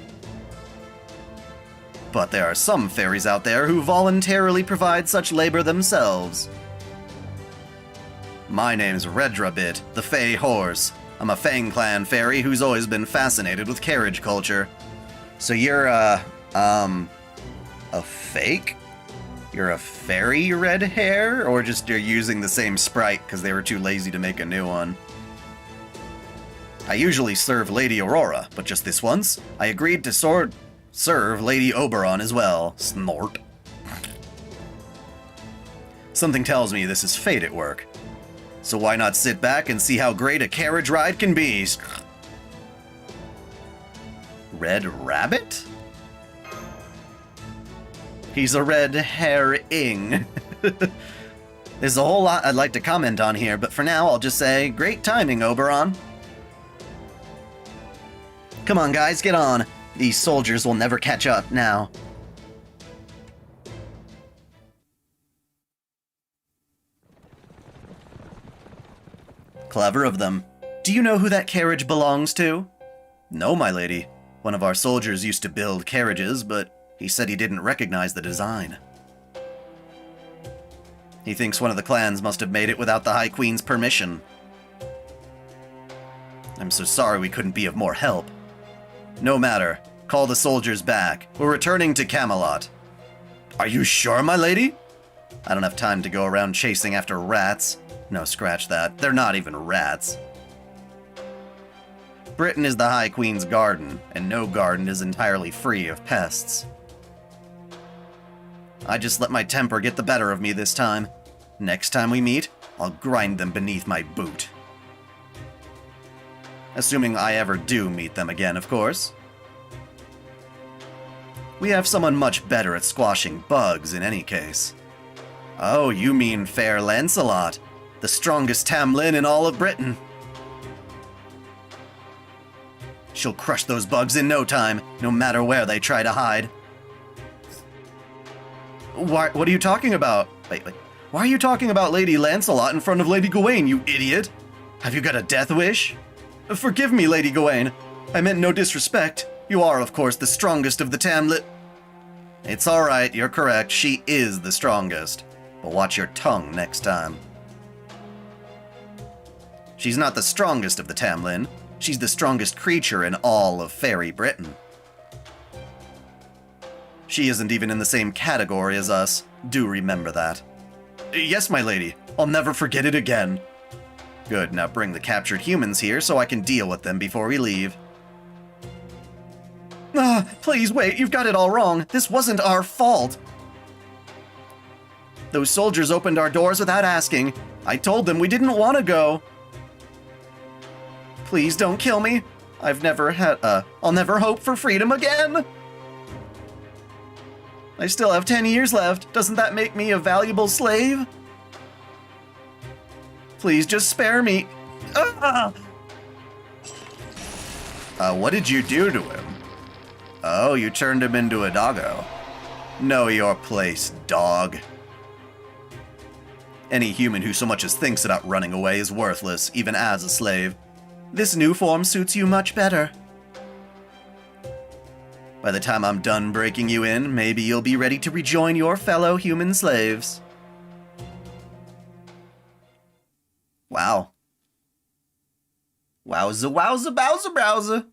A: But there are some fairies out there who voluntarily provide such labor themselves. My name's Redrabit, the Fey Horse. I'm a Fang Clan fairy who's always been fascinated with carriage culture. So you're a fake? You're a fairy red hair? Or just you're using the same sprite because they were too lazy to make a new one? I usually serve Lady Aurora, but just this once, I agreed to serve Lady Oberon as well. Snort. Something tells me this is fate at work. So why not sit back and see how great a carriage ride can be? Red Rabbit? He's a red herring. There's a whole lot I'd like to comment on here, but for now I'll just say, great timing, Oberon. Come on, guys, get on. These soldiers will never catch up now. Clever of them. Do you know who that carriage belongs to? No, my lady. One of our soldiers used to build carriages, but he said he didn't recognize the design. He thinks one of the clans must have made it without the High Queen's permission. I'm so sorry we couldn't be of more help. No matter. Call the soldiers back. We're returning to Camelot. Are you sure, my lady? I don't have time to go around chasing after rats. No, scratch that. They're not even rats. Britain is the High Queen's garden, and no garden is entirely free of pests. I just let my temper get the better of me this time. Next time we meet, I'll grind them beneath my boot. Assuming I ever do meet them again, of course. We have someone much better at squashing bugs in any case. Oh, you mean Fair Lancelot, the strongest Tamlin in all of Britain. She'll crush those bugs in no time, no matter where they try to hide. What are you talking about? Wait. Why are you talking about Lady Lancelot in front of Lady Gawain, you idiot? Have you got a death wish? Forgive me, Lady Gawain. I meant no disrespect. You are, of course, the strongest of the Tamlet. It's alright, you're correct. She is the strongest. But watch your tongue next time. She's not the strongest of the Tamlin. She's the strongest creature in all of Fairy Britain. She isn't even in the same category as us. Do remember that. Yes, my lady. I'll never forget it again. Good, now bring the captured humans here so I can deal with them before we leave. Please wait, you've got it all wrong. This wasn't our fault. Those soldiers opened our doors without asking. I told them we didn't want to go. Please don't kill me. I'll never hope for freedom again. I still have 10 years left. Doesn't that make me a valuable slave? Please just spare me. What did you do to him? Oh, you turned him into a doggo. Know your place, dog. Any human who so much as thinks about running away is worthless, even as a slave. This new form suits you much better. By the time I'm done breaking you in, maybe you'll be ready to rejoin your fellow human slaves. Wow. Wowza, wowza, bowza, browza.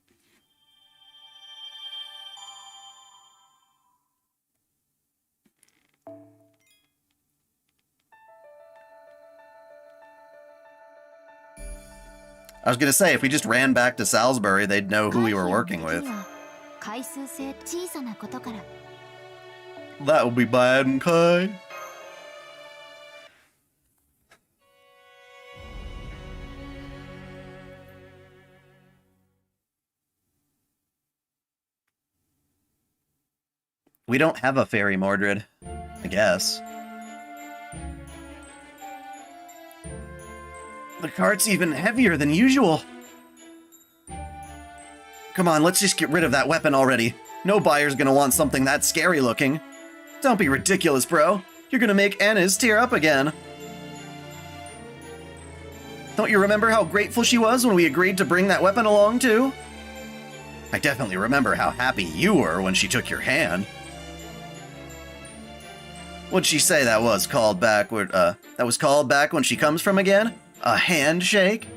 A: I was gonna say, if we just ran back to Salisbury, they'd know who we were working with. That would be bad and kind. We don't have a fairy, Mordred. I guess. The cart's even heavier than usual. Come on, let's just get rid of that weapon already. No buyer's gonna want something that scary looking. Don't be ridiculous, bro. You're gonna make Anna's tear up again. Don't you remember how grateful she was when we agreed to bring that weapon along, too? I definitely remember how happy you were when she took your hand. What'd she say that was called back when she comes from again? A handshake?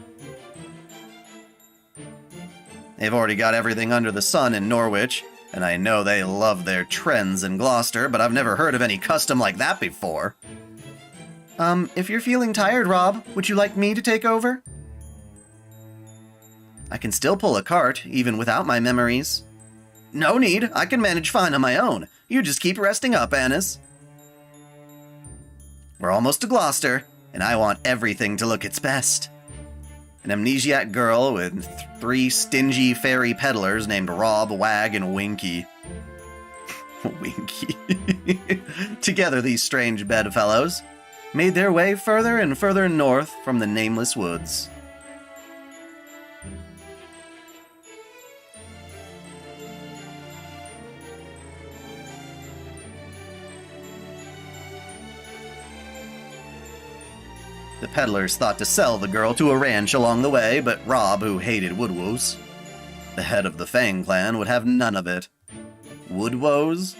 A: They've already got everything under the sun in Norwich, and I know they love their trends in Gloucester, but I've never heard of any custom like that before. If you're feeling tired, Rob, would you like me to take over? I can still pull a cart, even without my memories. No need, I can manage fine on my own. You just keep resting up, Annis. We're almost to Gloucester, and I want everything to look its best. An amnesiac girl with 3 stingy fairy peddlers named Rob, Wag, and Winky. Winky. Together, these strange bedfellows made their way further and further north from the nameless woods. The peddlers thought to sell the girl to a ranch along the way, but Rob, who hated woodwoes, the head of the Fang clan, would have none of it. Woodwoes?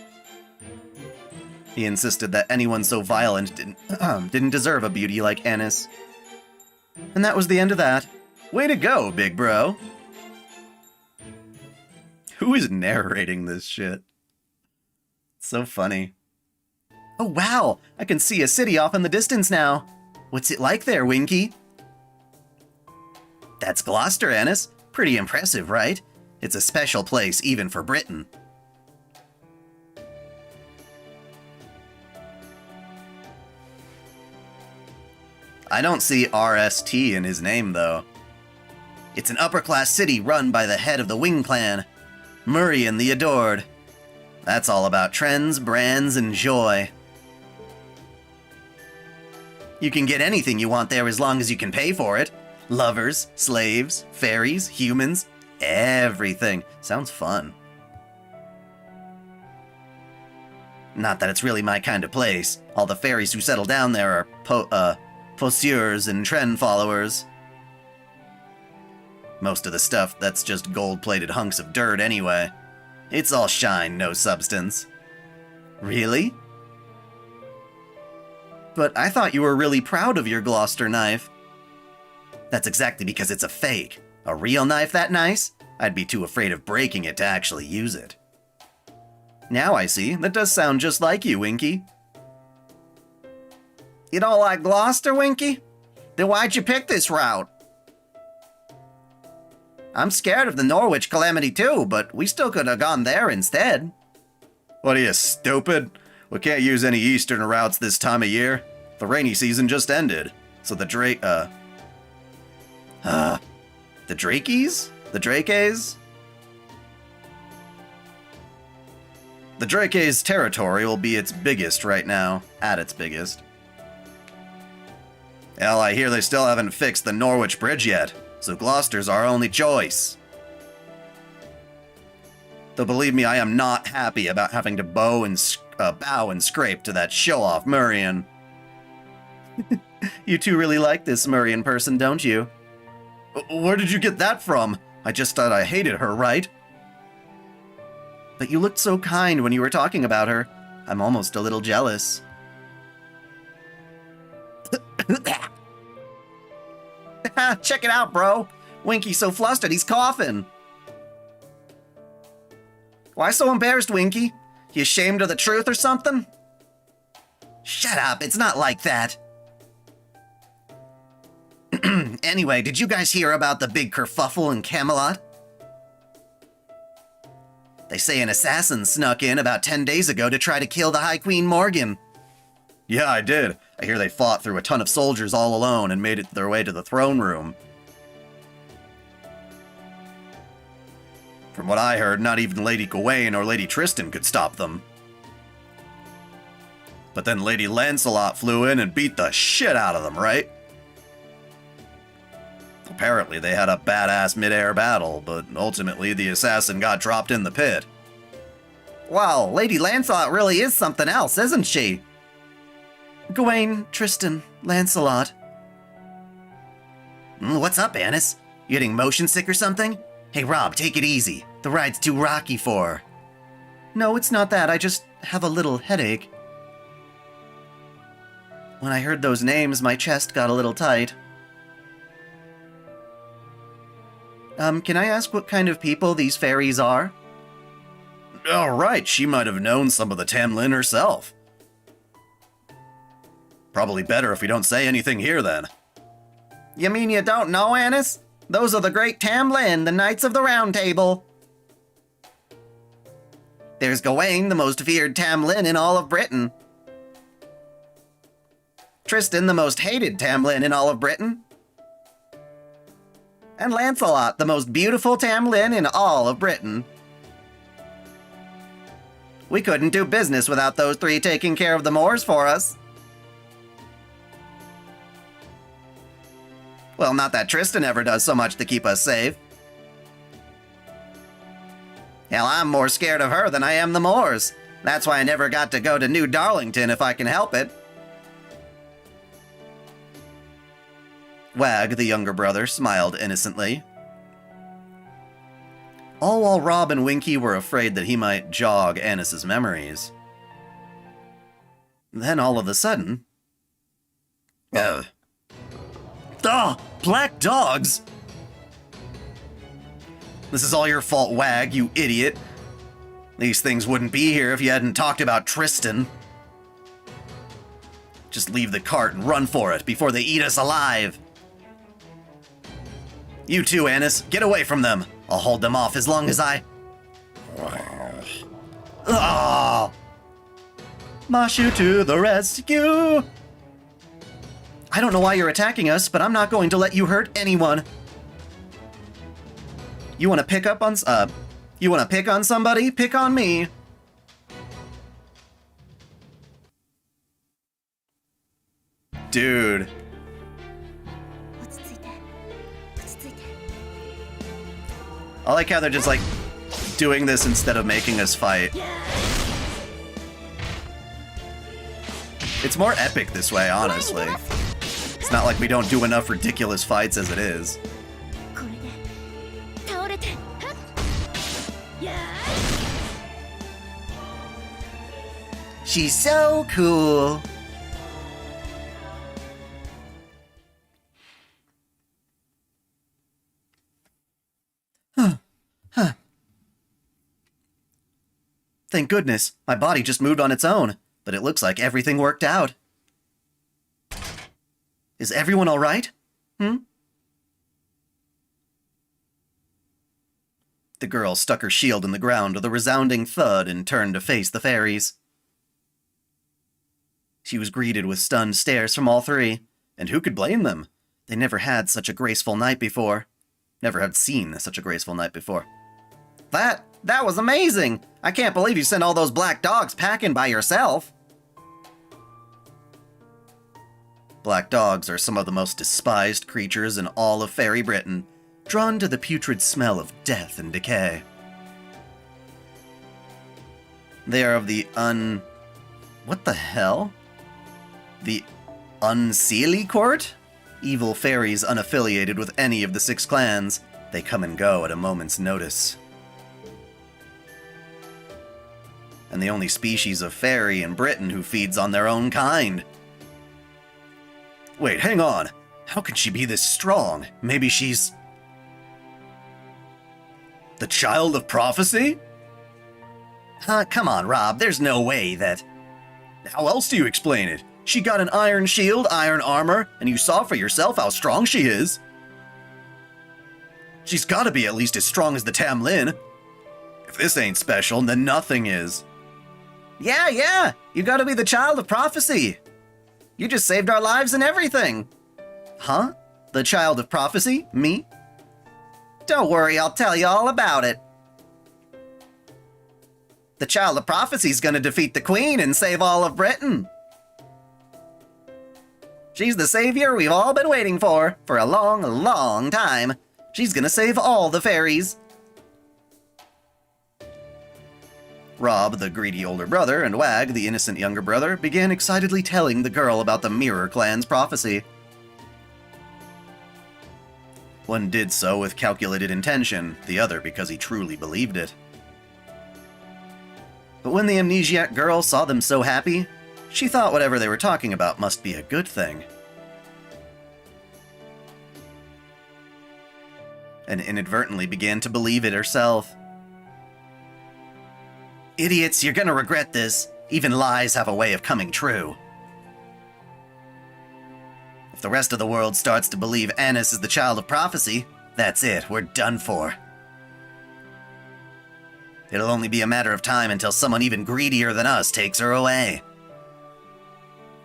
A: He insisted that anyone so violent didn't deserve a beauty like Annis. And that was the end of that. Way to go, big bro. Who is narrating this shit? It's so funny. Oh wow, I can see a city off in the distance now. What's it like there, Winky? That's Gloucester, Annis. Pretty impressive, right? It's a special place even for Britain. I don't see RST in his name, though. It's an upper-class city run by the head of the Wing Clan, Murian the Adored. That's all about trends, brands, and joy. You can get anything you want there as long as you can pay for it. Lovers, slaves, fairies, humans, everything. Sounds fun. Not that it's really my kind of place. All the fairies who settle down there are poseurs and trend followers. Most of the stuff, that's just gold-plated hunks of dirt anyway. It's all shine, no substance. Really? But I thought you were really proud of your Gloucester knife. That's exactly because it's a fake. A real knife that nice? I'd be too afraid of breaking it to actually use it. Now I see, that does sound just like you, Winky. You don't like Gloucester, Winky? Then why'd you pick this route? I'm scared of the Norwich calamity too, but we still could have gone there instead. What are you, stupid? We can't use any eastern routes this time of year. The rainy season just ended, so the the Drakeys? The Drakeys? The Drakeys' territory will be its biggest right now, at its biggest. Hell, I hear they still haven't fixed the Norwich Bridge yet, so Gloucester's our only choice. Though believe me, I am not happy about having to bow and scrape to that show-off Murian. You two really like this Murian person, don't you? Where did you get that from? I just thought I hated her, right? But you looked so kind when you were talking about her. I'm almost a little jealous. Check it out, bro. Winky's so flustered he's coughing. Why so embarrassed, Winky? You ashamed of the truth or something? Shut up, it's not like that. Anyway, did you guys hear about the big kerfuffle in Camelot? They say an assassin snuck in about 10 days ago to try to kill the High Queen Morgan. Yeah, I did. I hear they fought through a ton of soldiers all alone and made it their way to the throne room. From what I heard, not even Lady Gawain or Lady Tristan could stop them. But then Lady Lancelot flew in and beat the shit out of them, right? Apparently they had a badass mid-air battle, but ultimately the assassin got dropped in the pit. Wow, Lady Lancelot really is something else, isn't she? Gawain, Tristan, Lancelot. What's up, Annis? You getting motion sick or something? Hey Rob, take it easy. The ride's too rocky for her. No, it's not that. I just have a little headache. When I heard those names, my chest got a little tight. Can I ask what kind of people these fairies are? Oh, right, she might have known some of the Tamlin herself. Probably better if we don't say anything here, then. You mean you don't know, Annis? Those are the great Tamlin, the Knights of the Round Table. There's Gawain, the most feared Tamlin in all of Britain. Tristan, the most hated Tamlin in all of Britain. And Lancelot, the most beautiful Tamlin in all of Britain. We couldn't do business without those three taking care of the moors for us. Well, not that Tristan ever does so much to keep us safe. Hell, I'm more scared of her than I am the moors. That's why I never got to go to New Darlington if I can help it. Wag, the younger brother, smiled innocently. All while Rob and Winky were afraid that he might jog Annis's memories. Then all of a sudden... black dogs! This is all your fault, Wag, you idiot. These things wouldn't be here if you hadn't talked about Tristan. Just leave the cart and run for it before they eat us alive. You too, Annis. Get away from them. I'll hold them off as long as I... Oh! Mashu to the rescue! I don't know why you're attacking us, but I'm not going to let you hurt anyone. You want to pick up on... you want to pick on somebody? Pick on me. Dude. I like how they're just, like, doing this instead of making us fight. It's more epic this way, honestly. It's not like we don't do enough ridiculous fights as it is. She's so cool. Thank goodness, my body just moved on its own, but it looks like everything worked out. Is everyone all right? The girl stuck her shield in the ground with a resounding thud and turned to face the fairies. She was greeted with stunned stares from all three, and who could blame them? They never had such a graceful night before. Never had seen such a graceful night before. That was amazing! I can't believe you sent all those black dogs packing by yourself. Black dogs are some of the most despised creatures in all of Fairy Britain, drawn to the putrid smell of death and decay. They are of the what the hell? The Unseelie Court? Evil fairies unaffiliated with any of the 6 clans. They come and go at a moment's notice. And the only species of fairy in Britain who feeds on their own kind. Wait, hang on. How can she be this strong? Maybe she's... the child of prophecy? Come on, Rob, there's no way that... How else do you explain it? She got an iron shield, iron armor, and you saw for yourself how strong she is. She's gotta be at least as strong as the Tamlin. If this ain't special, then nothing is. Yeah, you gotta be the child of prophecy. You just saved our lives and everything. Huh? The child of prophecy? Me? Don't worry, I'll tell you all about it. The child of prophecy's gonna defeat the queen and save all of Britain. She's the savior we've all been waiting for a long, long time. She's gonna save all the fairies. Rob, the greedy older brother, and Wag, the innocent younger brother, began excitedly telling the girl about the Mirror Clan's prophecy. One did so with calculated intention, the other because he truly believed it. But when the amnesiac girl saw them so happy, She thought whatever they were talking about must be a good thing. And inadvertently began to believe it herself. Idiots, you're gonna regret this. Even lies have a way of coming true. If the rest of the world starts to believe Annis is the child of prophecy, that's it, we're done for. It'll only be a matter of time until someone even greedier than us takes her away.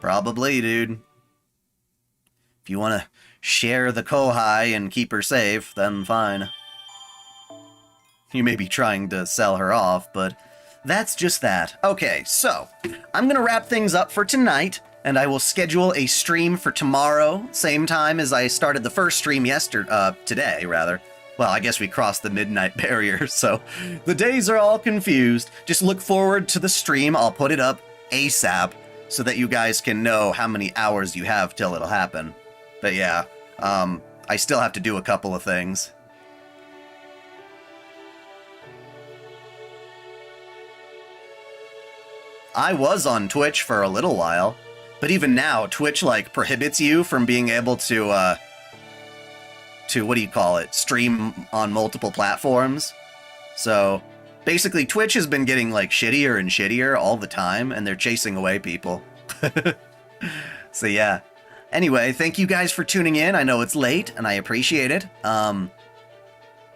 A: Probably, dude. If you want to share the Kohai and keep her safe, then fine. You may be trying to sell her off, but that's just that. Okay, so I'm going to wrap things up for tonight, and I will schedule a stream for tomorrow, same time as I started the first stream today, rather. Well, I guess we crossed the midnight barrier, so the days are all confused. Just look forward to the stream. I'll put it up ASAP so that you guys can know how many hours you have till it'll happen. But yeah, I still have to do a couple of things. I was on Twitch for a little while, but even now, Twitch, like, prohibits you from being able to, what do you call it, stream on multiple platforms. So, basically, Twitch has been getting, like, shittier and shittier all the time, and they're chasing away people. So, yeah. Anyway, thank you guys for tuning in. I know it's late, and I appreciate it.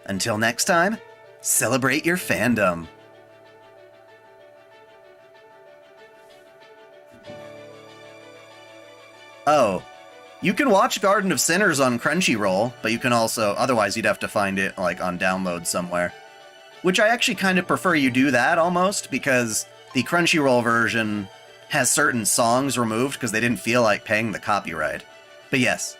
A: Until next time, celebrate your fandom. Oh, you can watch Garden of Sinners on Crunchyroll, but you can also, otherwise you'd have to find it, like, on download somewhere. Which I actually kind of prefer you do that, almost, because the Crunchyroll version has certain songs removed because they didn't feel like paying the copyright. But yes.